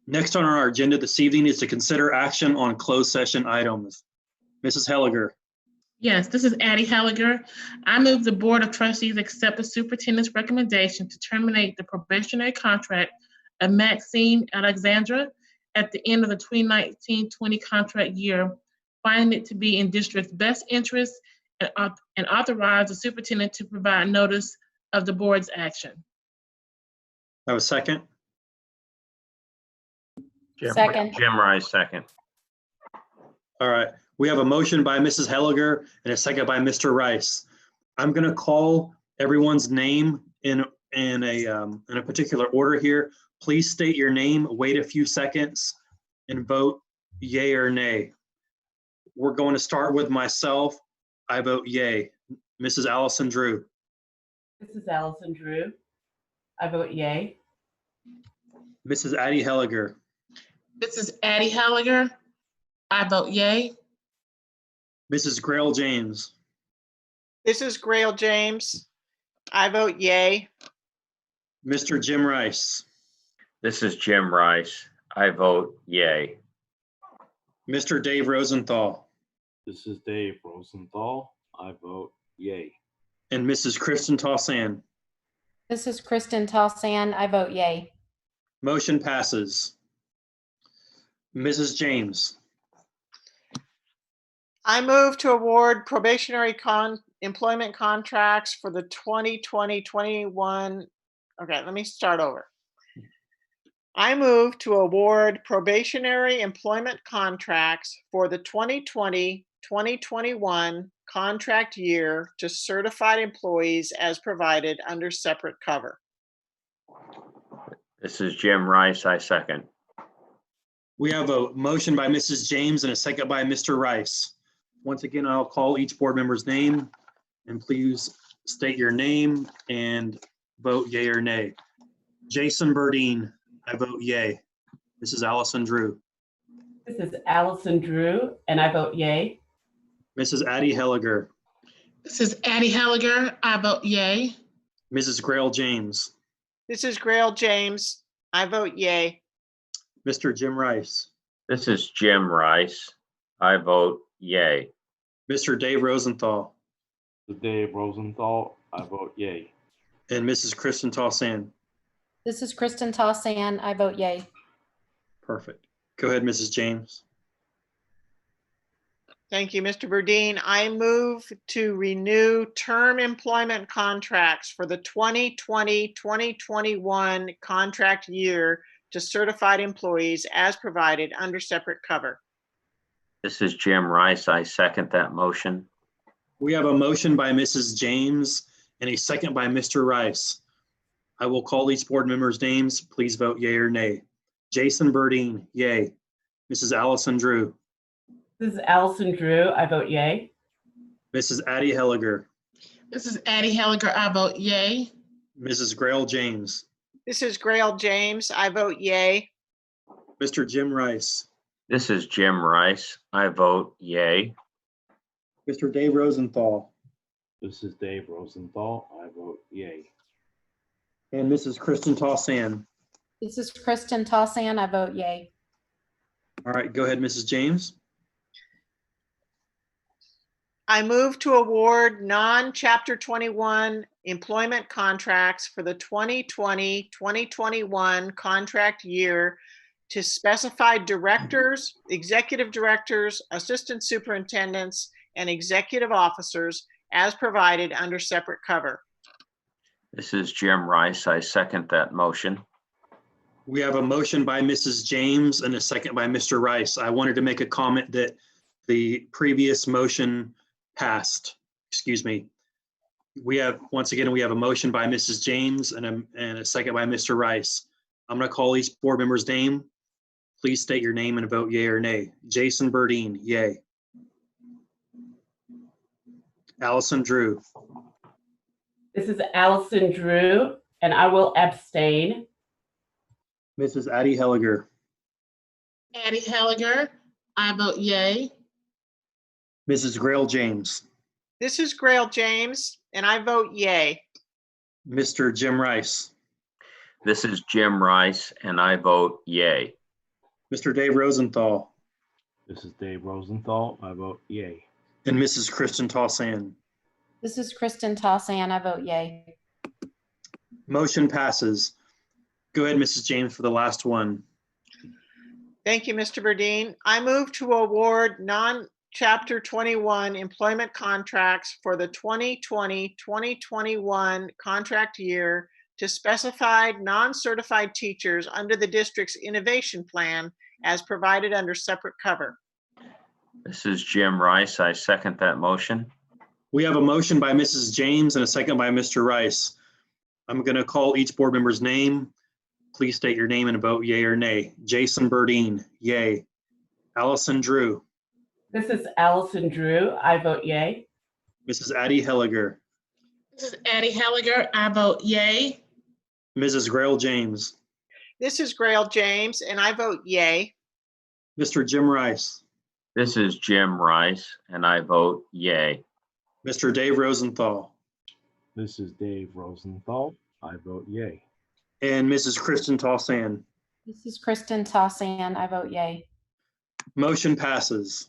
Next on our agenda this evening is to consider action on closed session items. Mrs. Helliger. Yes, this is Addie Helliger. I move the Board of Trustees accept the superintendent's recommendation to terminate the probationary contract of Maxine Alexandra at the end of the 2019-20 contract year, finding it to be in district's best interest and authorize the superintendent to provide notice of the board's action. I have a second. Second. Jim Rice, second. All right. We have a motion by Mrs. Helliger and a second by Mr. Rice. I'm going to call everyone's name in a particular order here. Please state your name, wait a few seconds, and vote yay or nay. We're going to start with myself. I vote yay. Mrs. Allison Drew. This is Allison Drew. I vote yay. Mrs. Addie Helliger. This is Addie Helliger. I vote yay. Mrs. Grail James. This is Grail James. I vote yay. Mr. Jim Rice. This is Jim Rice. I vote yay. Mr. Dave Rosenthal. This is Dave Rosenthal. I vote yay. And Mrs. Kristen Tossan. This is Kristen Tossan. I vote yay. Motion passes. Mrs. James. I move to award probationary employment contracts for the 2020-21. Okay, let me start over. I move to award probationary employment contracts for the 2020-2021 contract year to certified employees as provided under separate cover. This is Jim Rice. I second. We have a motion by Mrs. James and a second by Mr. Rice. Once again, I'll call each board member's name, and please state your name and vote yay or nay. Jason Burdine, I vote yay. This is Allison Drew. This is Allison Drew, and I vote yay. Mrs. Addie Helliger. This is Addie Helliger. I vote yay. Mrs. Grail James. This is Grail James. I vote yay. Mr. Jim Rice. This is Jim Rice. I vote yay. Mr. Dave Rosenthal. This is Dave Rosenthal. I vote yay. And Mrs. Kristen Tossan. This is Kristen Tossan. I vote yay. Perfect. Go ahead, Mrs. James. Thank you, Mr. Burdine. I move to renew term employment contracts for the 2020-2021 contract year to certified employees as provided under separate cover. This is Jim Rice. I second that motion. We have a motion by Mrs. James and a second by Mr. Rice. I will call each board member's names. Please vote yay or nay. Jason Burdine, yay. Mrs. Allison Drew. This is Allison Drew. I vote yay. Mrs. Addie Helliger. This is Addie Helliger. I vote yay. Mrs. Grail James. This is Grail James. I vote yay. Mr. Jim Rice. This is Jim Rice. I vote yay. Mr. Dave Rosenthal. This is Dave Rosenthal. I vote yay. And Mrs. Kristen Tossan. This is Kristen Tossan. I vote yay. All right, go ahead, Mrs. James. I move to award non-Chapter 21 employment contracts for the 2020-2021 contract year to specified directors, executive directors, assistant superintendents, and executive officers as provided under separate cover. This is Jim Rice. I second that motion. We have a motion by Mrs. James and a second by Mr. Rice. I wanted to make a comment that the previous motion passed. Excuse me. We have, once again, we have a motion by Mrs. James and a second by Mr. Rice. I'm going to call each board member's name. Please state your name and vote yay or nay. Jason Burdine, yay. Allison Drew. This is Allison Drew, and I will abstain. Mrs. Addie Helliger. Addie Helliger. I vote yay. Mrs. Grail James. This is Grail James, and I vote yay. Mr. Jim Rice. This is Jim Rice, and I vote yay. Mr. Dave Rosenthal, This is Dave Rosenthal. I vote yay. and Mrs. Kristen Taussand. This is Kristen Taussand. I vote yay. Motion passes. Go ahead, Mrs. James, for the last one. Thank you, Mr. Burdine. I move to award non-Chapter 21 employment contracts for the 2020-2021 contract year to specified non-certified teachers under the district's innovation plan as provided under separate cover. This is Jim Rice. I second that motion. We have a motion by Mrs. James and a second by Mr. Rice. I'm going to call each board member's name. Please state your name and vote yay or nay. Jason Burdine, yay. Allison Drew. This is Allison Drew. I vote yay. Mrs. Addie Helliger. This is Addie Helliger. I vote yay. Mrs. Grail James. This is Grail James, and I vote yay. Mr. Jim Rice. This is Jim Rice, and I vote yay. Mr. Dave Rosenthal. This is Dave Rosenthal. I vote yay. And Mrs. Kristen Taussand. This is Kristen Taussand. I vote yay. Motion passes.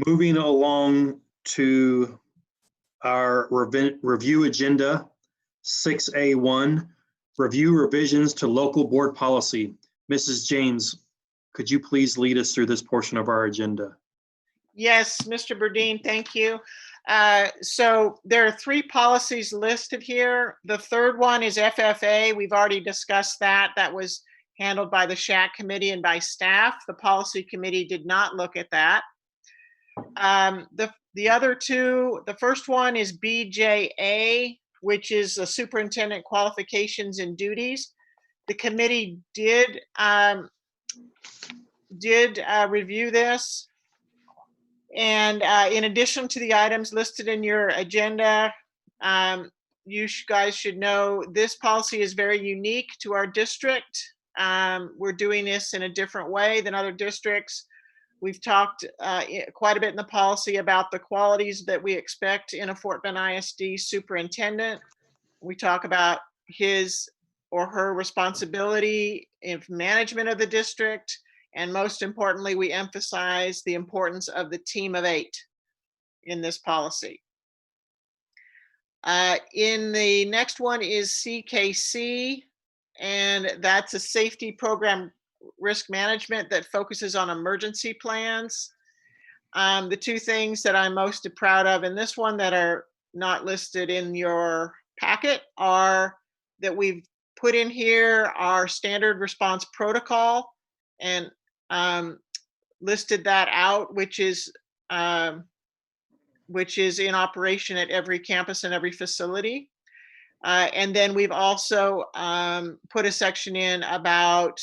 Moving along to our review agenda, 6A1, review revisions to local board policy. Mrs. James, could you please lead us through this portion of our agenda? Yes, Mr. Burdine, thank you. So there are 3 policies listed here. The third one is FFA. We've already discussed that. That was handled by the SHAC committee and by staff. The policy committee did not look at that. The other 2, the first one is BJA, which is the superintendent qualifications and duties. The committee did review this. And in addition to the items listed in your agenda, you guys should know this policy is very unique to our district. We're doing this in a different way than other districts. We've talked quite a bit in the policy about the qualities that we expect in a Fort Bend ISD superintendent. We talk about his or her responsibility in management of the district. And most importantly, we emphasize the importance of the team of 8 in this policy. In the next one is CKC, and that's a safety program risk management that focuses on emergency plans. The 2 things that I'm most proud of in this one that are not listed in your packet are that we've put in here our standard response protocol and listed that out, which is in operation at every campus and every facility. And then we've also put a section in about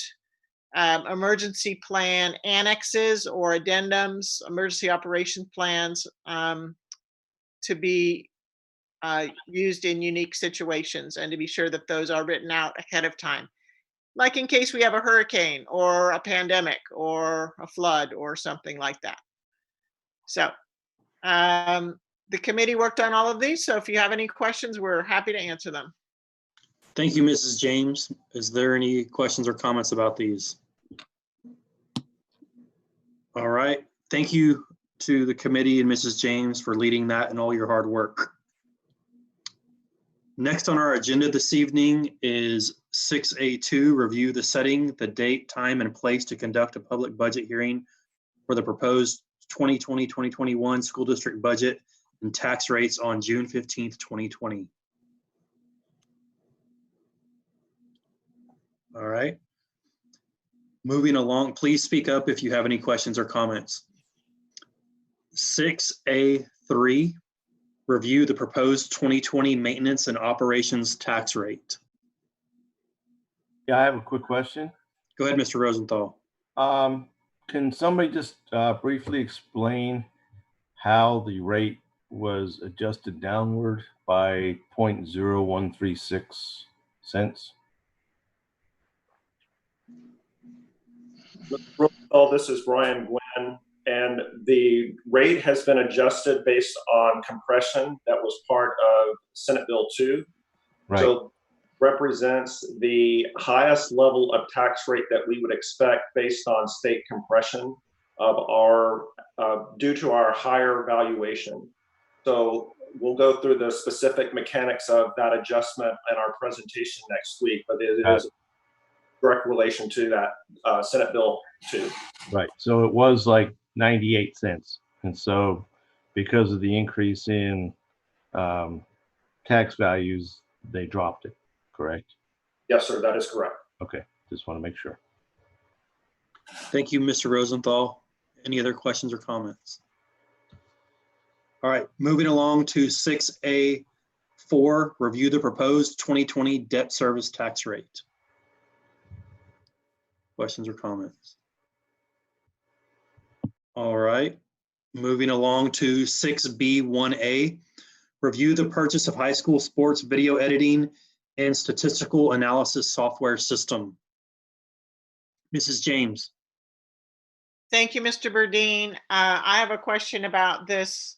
emergency plan annexes or addendums, emergency operation plans to be used in unique situations, and to be sure that those are written out ahead of time. Like in case we have a hurricane or a pandemic or a flood or something like that. So the committee worked on all of these. So if you have any questions, we're happy to answer them. Thank you, Mrs. James. Is there any questions or comments about these? All right. Thank you to the committee and Mrs. James for leading that and all your hard work. Next on our agenda this evening is 6A2, review the setting, the date, time, and place to conduct a public budget hearing for the proposed 2020-2021 school district budget and tax rates on June 15th, 2020. All right. Moving along, please speak up if you have any questions or comments. 6A3, review the proposed 2020 maintenance and operations tax rate. Yeah, I have a quick question. Go ahead, Mr. Rosenthal. Can somebody just briefly explain how the rate was adjusted downward by 0.0136 cents? This is Brian Glenn, and the rate has been adjusted based on compression that was part of Senate Bill 2. Right. So represents the highest level of tax rate that we would expect based on state compression of our, due to our higher valuation. So we'll go through the specific mechanics of that adjustment in our presentation next week, but it is a direct relation to that Senate Bill 2. Right. So it was like 98 cents. And so because of the increase in tax values, they dropped it, correct? Yes, sir, that is correct. Okay, just want to make sure. Thank you, Mr. Rosenthal. Any other questions or comments? All right, moving along to 6A4, review the proposed 2020 debt service tax rate. Questions or comments? All right, moving along to 6B1A, review the purchase of high school sports video editing and statistical analysis software system. Mrs. James. Thank you, Mr. Burdine. I have a question about this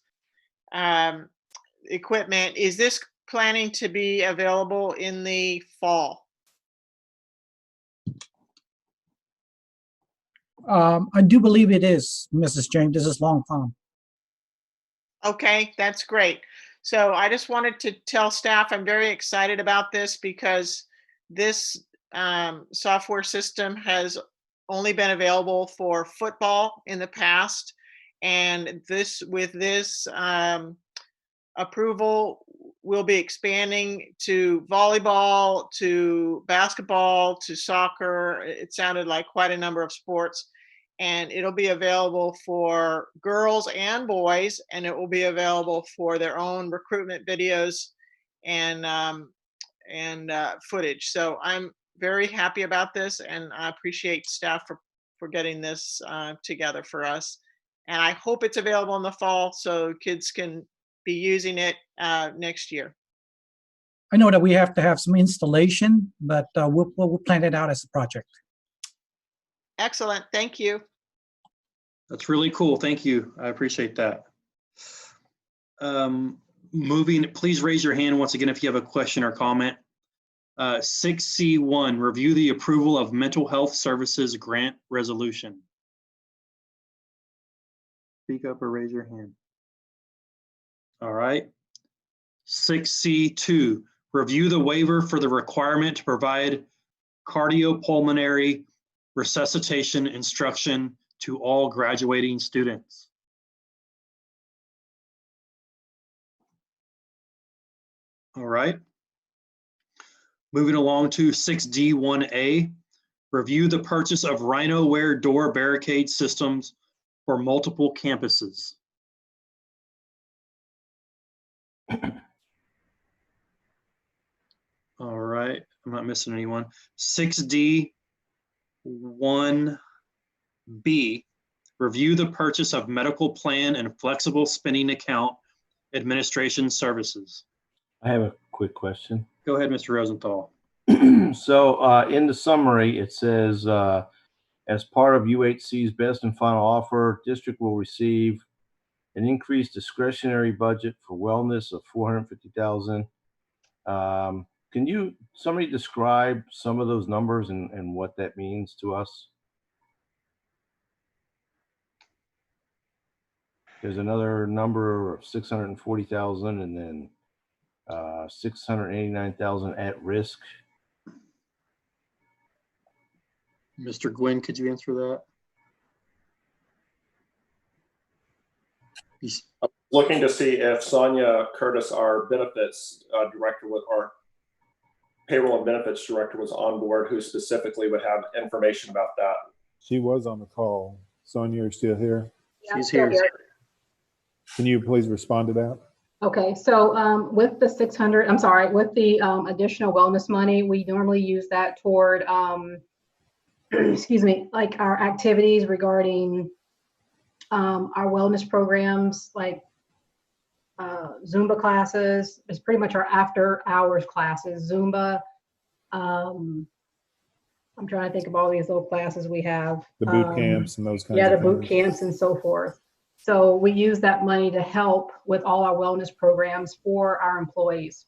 equipment. Is this planning to be available in the fall? I do believe it is, Mrs. James. This is Long Pham. Okay, that's great. So I just wanted to tell staff I'm very excited about this because this software system has only been available for football in the past. And with this approval, we'll be expanding to volleyball, to basketball, to soccer. It sounded like quite a number of sports. And it'll be available for girls and boys, and it will be available for their own recruitment videos and footage. So I'm very happy about this, and I appreciate staff for getting this together for us. And I hope it's available in the fall so kids can be using it next year. I know that we have to have some installation, but we'll plan it out as a project. Excellent. Thank you. That's really cool. Thank you. I appreciate that. Please raise your hand once again if you have a question or comment. 6C1, review the approval of mental health services grant resolution. Speak up or raise your hand. All right. 6C2, review the waiver for the requirement to provide cardiopulmonary resuscitation instruction to all graduating students. All right. Moving along to 6D1A, review the purchase of RhinoWare door barricade systems for multiple campuses. All right, I'm not missing anyone. 6D1B, review the purchase of medical plan and flexible spending account administration services. I have a quick question. Go ahead, Mr. Rosenthal. So in the summary, it says, as part of UHC's best and final offer, district will receive an increased discretionary budget for wellness of $450,000. Can somebody describe some of those numbers and what that means to us? There's another number of 640,000 and then 689,000 at risk. Mr. Gwynn, could you answer that? I'm looking to see if Sonia Curtis, our benefits director, our payroll and benefits director, was on board, who specifically would have information about that. She was on the call. Sonia, you're still here? Yeah, She's here. Can you please respond to that? Okay, so with the 600, I'm sorry, with the additional wellness money, we normally use that toward, excuse me, like our activities regarding our wellness programs, like Zumba classes. It's pretty much our after hours classes, Zumba. I'm trying to think of all these little classes we have. The boot camps and those kinds of yeah, things. the boot camps and so forth. So we use that money to help with all our wellness programs for our employees.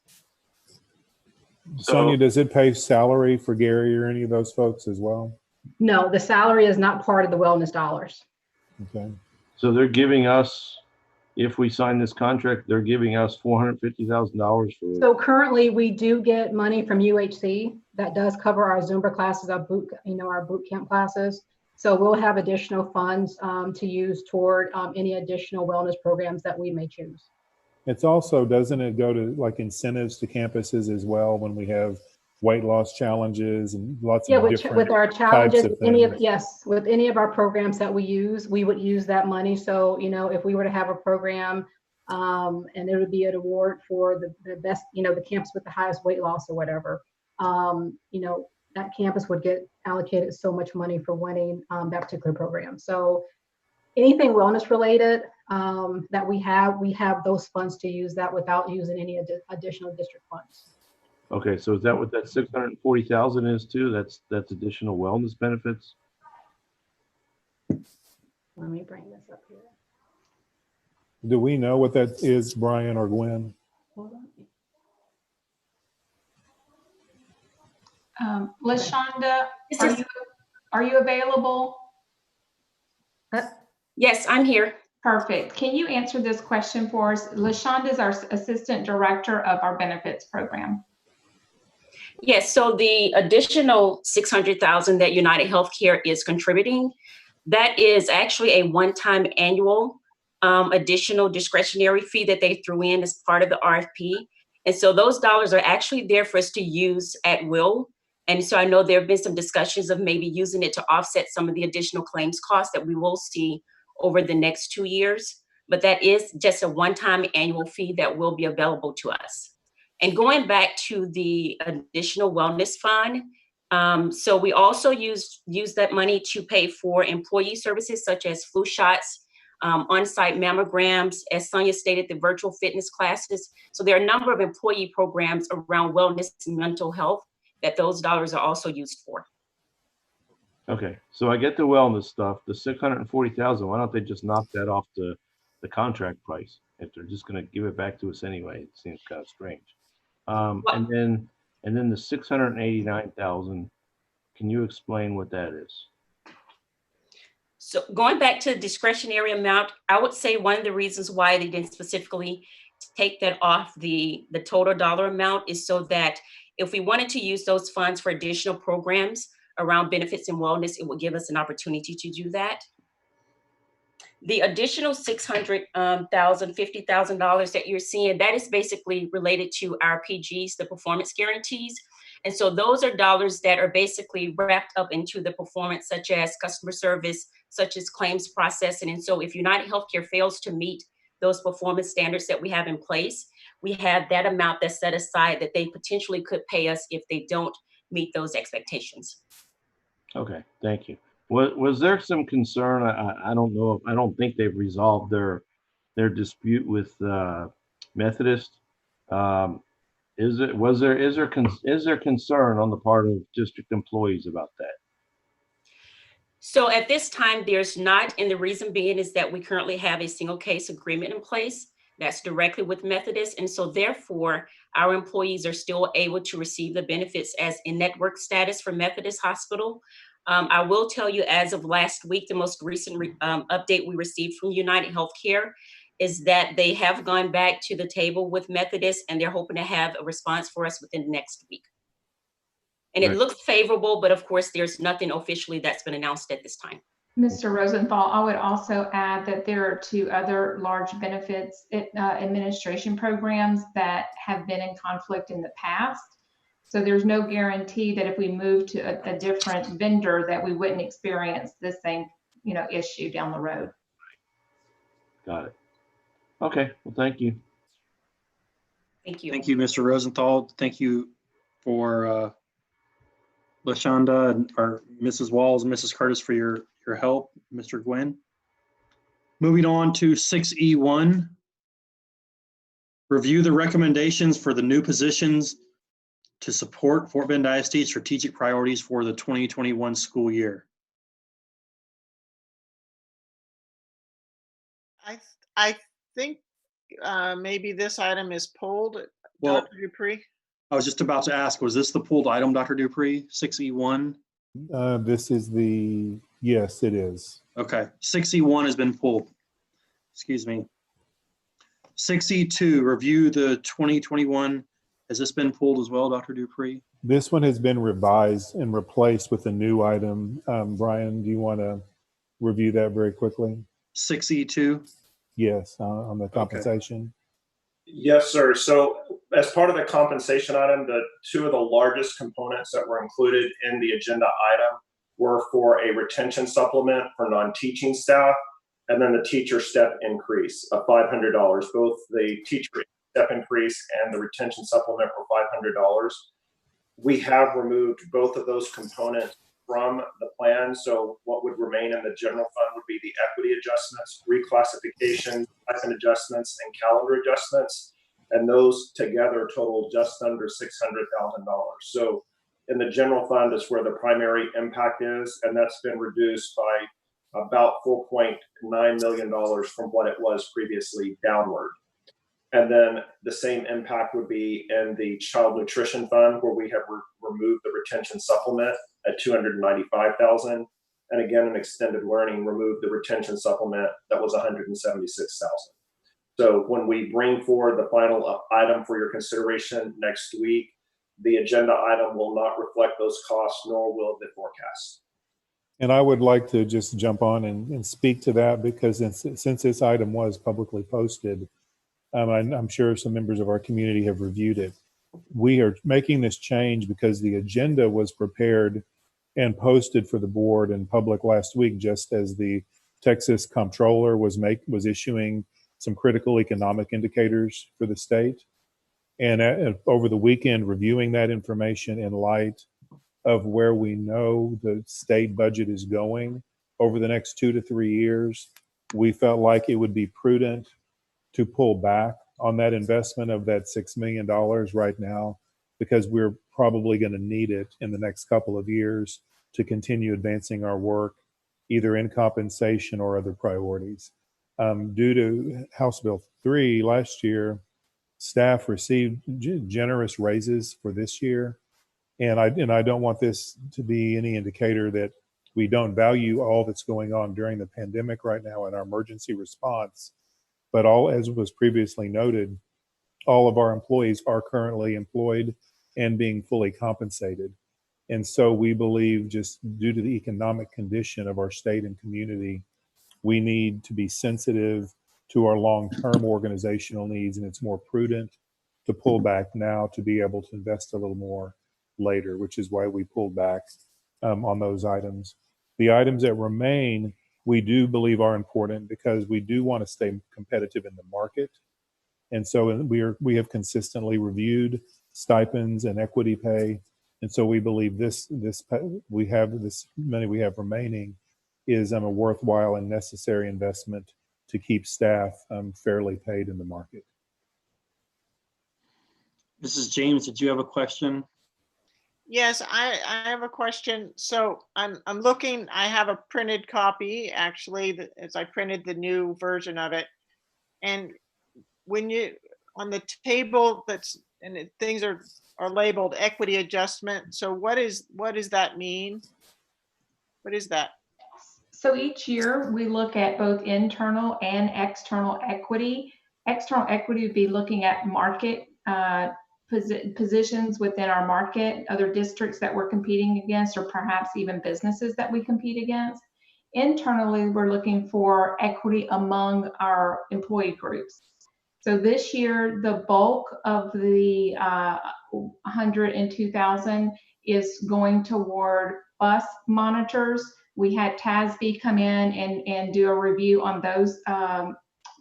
Sonia, does it pay salary for Gary or any of those folks as well? No, the salary is not part of the wellness dollars. Okay. So they're giving us, if we sign this contract, they're giving us $450,000 for. So currently we do get money from UHC that does cover our Zumba classes, our boot camp classes. So we'll have additional funds to use toward any additional wellness programs that we may choose. It's also, doesn't it go to like incentives to campuses as well when we have weight loss challenges and lots of different with our challenges, types of things? with any of our programs that we use, we would use that money. So, if we were to have a program and there would be an award for the best, the campus with the highest weight loss or whatever, that campus would get allocated so much money for winning that particular program. So anything wellness related that we have those funds to use that without using any additional district funds. Okay, so is that what that 640,000 is too? That's additional wellness benefits? Let me bring this up here. Do we know what that is, Brian or Gwen? Hold on. LaShonda, are you available? Yes, I'm here. Perfect. Can you answer this question for us? LaShonda is our Assistant Director of our benefits program. Yes, so the additional $600,000 that United Healthcare is contributing, that is actually a one-time annual additional discretionary fee that they threw in as part of the RFP. And so those dollars are actually there for us to use at will. And so I know there have been some discussions of maybe using it to offset some of the additional claims costs that we will see over the next 2 years. But that is just a one-time annual fee that will be available to us. And going back to the additional wellness fund, so we also use that money to pay for employee services such as flu shots, on-site mammograms, as Sonia stated, the virtual fitness classes. So there are a number of employee programs around wellness and mental health that those dollars are also used for. Okay, so I get the wellness stuff, the 640,000. Why don't they just knock that off the contract price if they're just going to give it back to us anyway? It seems kind of strange. And then the 689,000. Can you explain what that is? So going back to the discretionary amount, I would say one of the reasons why they didn't specifically take that off the total dollar amount is so that if we wanted to use those funds for additional programs around benefits and wellness, it would give us an opportunity to do that. The additional $600,000, $50,000 that you're seeing, that is basically related to our PGs, the performance guarantees. And so those are dollars that are basically wrapped up into the performance, such as customer service, such as claims processing. And so if United Healthcare fails to meet those performance standards that we have in place, we have that amount that's set aside that they potentially could pay us if they don't meet those expectations. Okay, thank you. Was there some concern? I don't know. I don't think they've resolved their dispute with Methodist. Is there concern on the part of district employees about that? So at this time, there's not, and the reason being is that we currently have a single case agreement in place that's directly with Methodist. And so therefore, our employees are still able to receive the benefits as in-network status for Methodist Hospital. I will tell you, as of last week, the most recent update we received from United Healthcare is that they have gone back to the table with Methodist, and they're hoping to have a response for us within the next week. And it looks favorable, but of course, there's nothing officially that's been announced at this time. Mr. Rosenthal, I would also add that there are 2 other large benefits administration programs that have been in conflict in the past. So there's no guarantee that if we move to a different vendor that we wouldn't experience the same, issue down the road. Got it. Okay, well, thank you. Thank you. Thank you, Mr. Rosenthal. Thank you for LaShonda or Mrs. Walls, Mrs. Curtis for your help, Mr. Gwynn. Moving on to 6E1. Review the recommendations for the new positions to support Fort Bend ISD strategic priorities for the 2021 school year. I think maybe this item is pulled, Well, Dr. Dupree. I was just about to ask, was this the pulled item, Dr. Dupree, 6E1? This is yes, it is. Okay, 6E1 has been pulled. Excuse me. 6E2, review the 2021. Has this been pulled as well, Dr. Dupree? This one has been revised and replaced with a new item. Brian, do you want to review that very quickly? 6E2? Yes, on the compensation. Yes, sir. So as part of the compensation item, the two of the largest components that were included in the agenda item were for a retention supplement for non-teaching staff, and then the teacher step increase of $500. Both the teacher step increase and the retention supplement were $500. We have removed both of those components from the plan. So what would remain in the general fund would be the equity adjustments, reclassification, stipend adjustments, and calendar adjustments. And those together total just under $600,000. So in the general fund is where the primary impact is, and that's been reduced by about $4.9 million from what it was previously downward. And then the same impact would be in the child nutrition fund, where we have removed the retention supplement at $295,000. And again, in extended learning, removed the retention supplement that was $176,000. So when we bring forward the final item for your consideration next week, the agenda item will not reflect those costs, nor will the forecast. And I would like to just jump on and speak to that, because since this item was publicly posted, I'm sure some members of our community have reviewed it. We are making this change because the agenda was prepared and posted for the board and public last week, just as the Texas comptroller was issuing some critical economic indicators for the state. And over the weekend, reviewing that information in light of where we know the state budget is going over the next 2 to 3 years, we felt like it would be prudent to pull back on that investment of that $6 million right now, because we're probably going to need it in the next couple of years to continue advancing our work, either in compensation or other priorities. Due to House Bill 3 last year, staff received generous raises for this year. And I don't want this to be any indicator that we don't value all that's going on during the pandemic right now in our emergency response. But as was previously noted, all of our employees are currently employed and being fully compensated. And so we believe, just due to the economic condition of our state and community, we need to be sensitive to our long-term organizational needs, and it's more prudent to pull back now to be able to invest a little more later, which is why we pulled back on those items. The items that remain, we do believe are important because we do want to stay competitive in the market. And so we have consistently reviewed stipends and equity pay. And so we believe this money we have remaining is a worthwhile and necessary investment to keep staff fairly paid in the market. Mrs. James, did you have a question? Yes, I have a question. So I'm looking, I have a printed copy actually, as I printed the new version of it. And when you, on the table things are labeled equity adjustment. So what does that mean? What is that? So each year we look at both internal and external equity. External equity would be looking at market positions within our market, other districts that we're competing against, or perhaps even businesses that we compete against. Internally, we're looking for equity among our employee groups. So this year, the bulk of the $102,000 is going toward bus monitors. We had TASB come in and do a review on those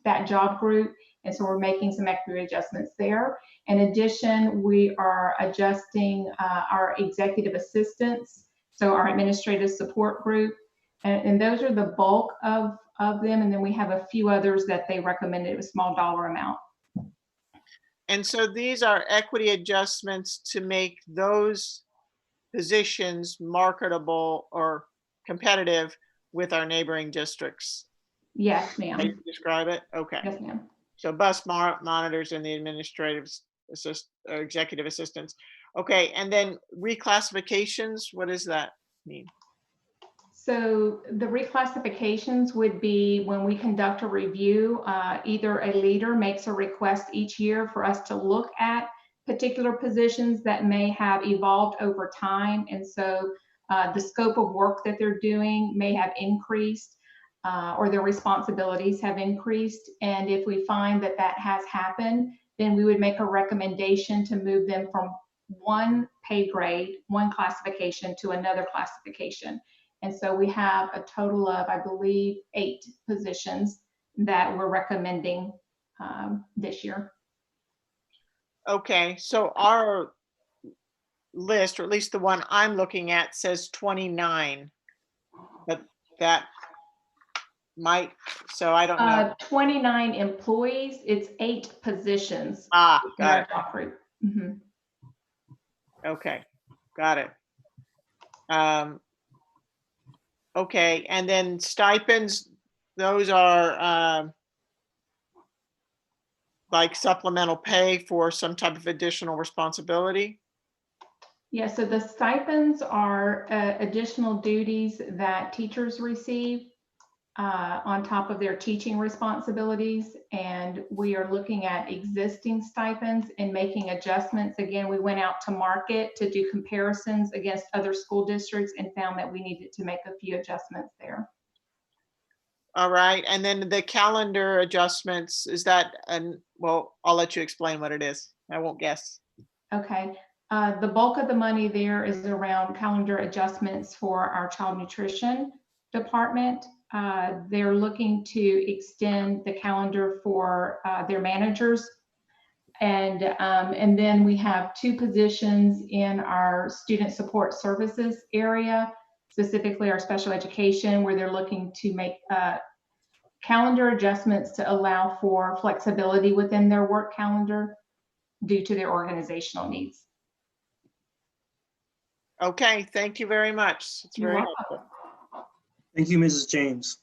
that job group. And so we're making some equity adjustments there. In addition, we are adjusting our executive assistants, so our administrative support group. And those are the bulk of them. And then we have a few others that they recommended a small dollar amount. And so these are equity adjustments to make those positions marketable or competitive with our neighboring districts. Yes, ma'am. Can you describe it? Okay. Yes, ma'am. So bus monitors and the administrative executive assistants. Okay, and then reclassifications, what does that mean? So the reclassifications would be when we conduct a review, either a leader makes a request each year for us to look at particular positions that may have evolved over time. And so the scope of work that they're doing may have increased or their responsibilities have increased. And if we find that that has happened, then we would make a recommendation to move them from one pay grade, one classification to another classification. And so we have a total of, I believe, 8 positions that we're recommending this year. Okay, so our list, or at least the one I'm looking at, says 29, but that might, so I don't know. 29 employees, it's 8 positions. Got our it. top group. Mm-hmm. Okay, got it. Okay, and then stipends, those are like supplemental pay for some type of additional responsibility? Yeah, so the stipends are additional duties that teachers receive on top of their teaching responsibilities. And we are looking at existing stipends and making adjustments. Again, we went out to market to do comparisons against other school districts and found that we needed to make a few adjustments there. All right, and then the calendar adjustments, is that, well, I'll let you explain what it is. I won't guess. Okay. The bulk of the money there is around calendar adjustments for our child nutrition department. They're looking to extend the calendar for their managers. And then we have 2 positions in our student support services area, specifically our special education, where they're looking to make calendar adjustments to allow for flexibility within their work calendar due to their organizational needs. Okay, thank you very much. It's very helpful. Thank you, Mrs. James.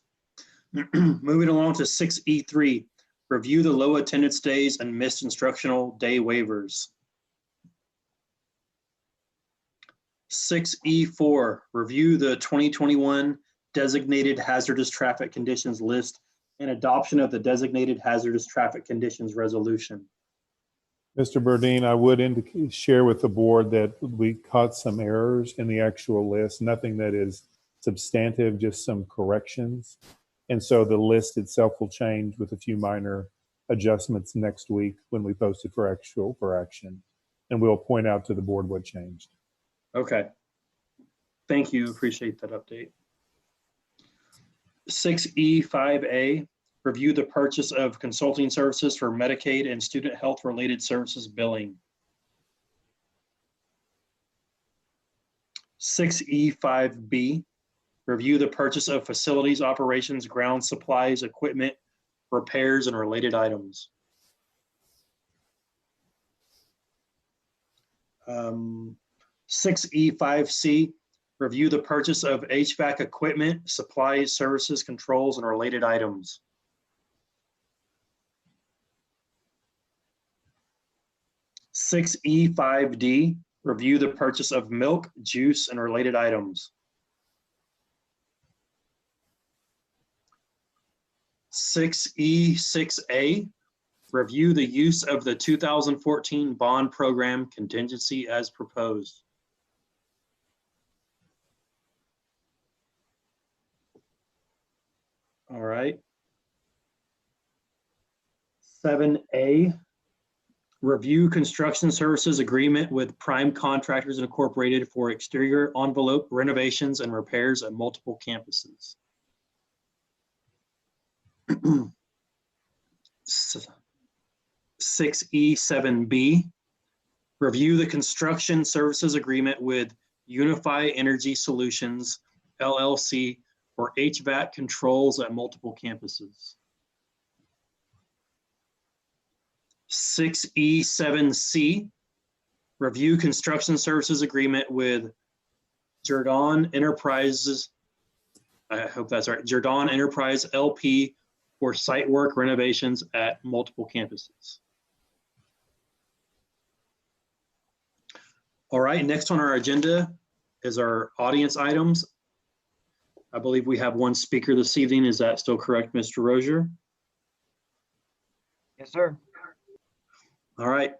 Moving along to 6E3, review the low attendance days and missed instructional day waivers. 6E4, review the 2021 designated hazardous traffic conditions list and adoption of the designated hazardous traffic conditions resolution. Mr. Burdine, I would share with the board that we caught some errors in the actual list, nothing that is substantive, just some corrections. And so the list itself will change with a few minor adjustments next week when we post it for action. And we'll point out to the board what changed. Okay. Thank you. Appreciate that update. 6E5A, review the purchase of consulting services for Medicaid and student health related services billing. 6E5B, review the purchase of facilities, operations, ground supplies, equipment, repairs, and related items. 6E5C, review the purchase of HVAC equipment, supplies, services, controls, and related items. 6E5D, review the purchase of milk, juice, and related items. 6E6A, review the use of the 2014 bond program contingency as proposed. 7A, review construction services agreement with Prime Contractors Incorporated for exterior envelope renovations and repairs at multiple campuses. 6E7B, review the construction services agreement with Unify Energy Solutions, LLC, for HVAC controls at multiple campuses. 6E7C, review construction services agreement with Jordan Enterprises, I hope that's right, Jordan Enterprise LP for site work renovations at multiple campuses. All right, next on our agenda is our audience items. I believe we have one speaker this evening. Is that still correct, Mr. Rozier? Yes, sir. All right.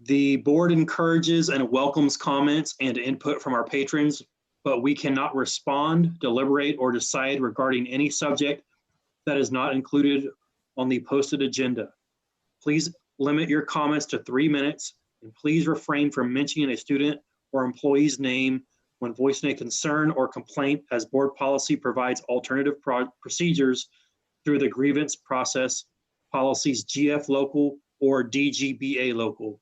The board encourages and welcomes comments and input from our patrons, but we cannot respond, deliberate, or decide regarding any subject that is not included on the posted agenda. Please limit your comments to 3 minutes, and please refrain from mentioning a student or employee's name when voicing a concern or complaint, as board policy provides alternative procedures through the grievance process, policies GF local or DGBA local,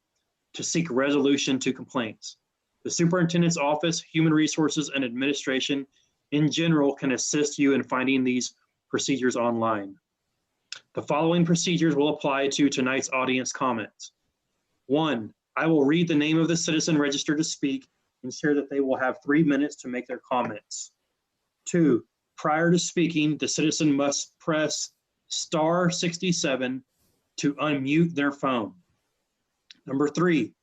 to seek resolution to complaints. The superintendent's office, human resources, and administration in general can assist you in finding these procedures online. The following procedures will apply to tonight's audience comments. 1, I will read the name of the citizen registered to speak and share that they will have 3 minutes to make their comments. 2, prior to speaking, the citizen must press *67 to unmute their phone. Number 3,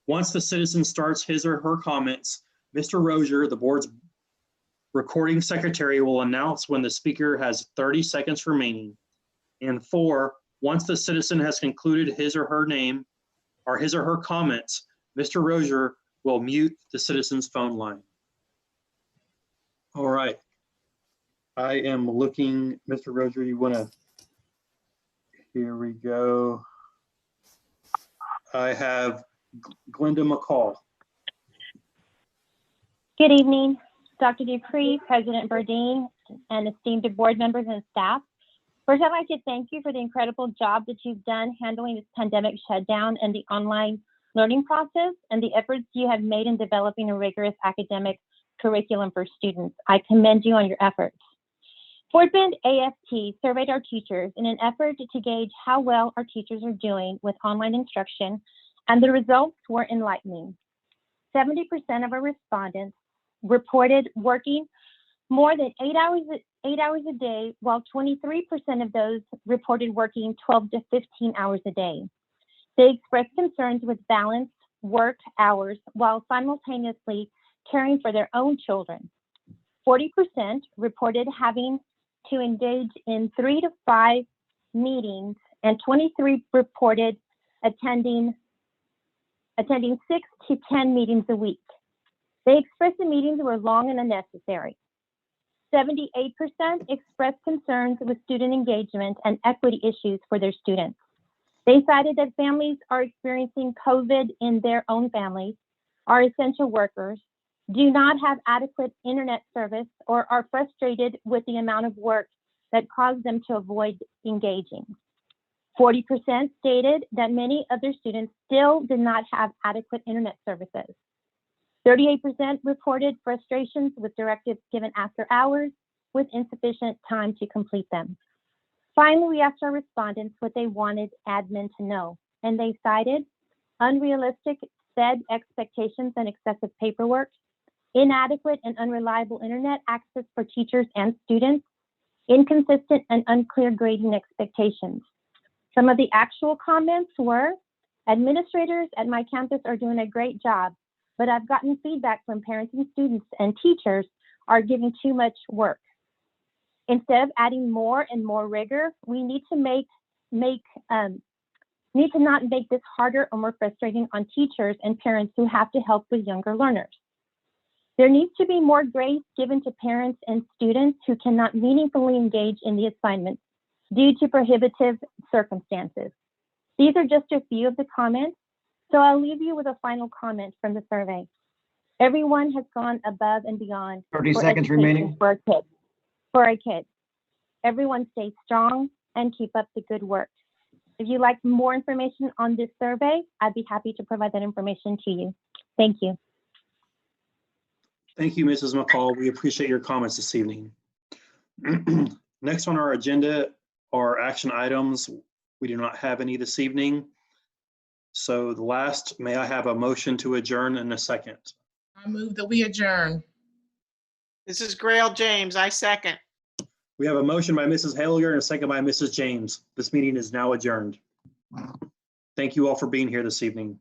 once the citizen starts his or her comments, Mr. Rozier, the board's recording secretary, will announce when the speaker has 30 seconds remaining. And 4, once the citizen has concluded his or her name or his or her comments, Mr. Rozier will mute the citizen's phone line. All right. I am looking, Mr. Rozier, you want to, here we go. I have Glenda McCall. Good evening, Dr. Dupree, President Burdine, and esteemed board members and staff. First, I'd like to thank you for the incredible job that you've done handling this pandemic shutdown and the online learning process, and the efforts you have made in developing a rigorous academic curriculum for students. I commend you on your efforts. Fort Bend AFT surveyed our teachers in an effort to gauge how well our teachers are doing with online instruction, and the results were enlightening. 70% of our respondents reported working more than 8 hours a day, while 23% of those reported working 12 to 15 hours a day. They expressed concerns with balanced work hours while simultaneously caring for their own children. 40% reported having to engage in 3 to 5 meetings, and 23 reported attending 6 to 10 meetings a week. They expressed the meetings were long and unnecessary. 78% expressed concerns with student engagement and equity issues for their students. They cited that families are experiencing COVID in their own families, are essential workers, do not have adequate internet service, or are frustrated with the amount of work that caused them to avoid engaging. 40% stated that many of their students still did not have adequate internet services. 38% reported frustrations with directives given after hours with insufficient time to complete them. Finally, we asked our respondents what they wanted admin to know, and they cited unrealistic SED expectations and excessive paperwork, inadequate and unreliable internet access for teachers and students, inconsistent and unclear grading expectations. Some of the actual comments were, administrators at my campus are doing a great job, but I've gotten feedback from parents and students and teachers are giving too much work. Instead of adding more and more rigor, we need to not make this harder or more frustrating on teachers and parents who have to help with younger learners. There needs to be more grace given to parents and students who cannot meaningfully engage in the assignments due to prohibitive circumstances. These are just a few of the comments, so I'll leave you with a final comment from the survey. Everyone has gone above and beyond 30 for seconds education remaining. for our kids. Everyone stay strong and keep up the good work. If you'd like more information on this survey, I'd be happy to provide that information to you. Thank you. Thank you, Mrs. McCall. We appreciate your comments this evening. Next on our agenda are action items. We do not have any this evening. So the last, may I have a motion to adjourn in a second? I move that we adjourn. This is Grail James. I second. We have a motion by Mrs. Haliger and a second by Mrs. James. This meeting is now adjourned. Thank you all for being here this evening.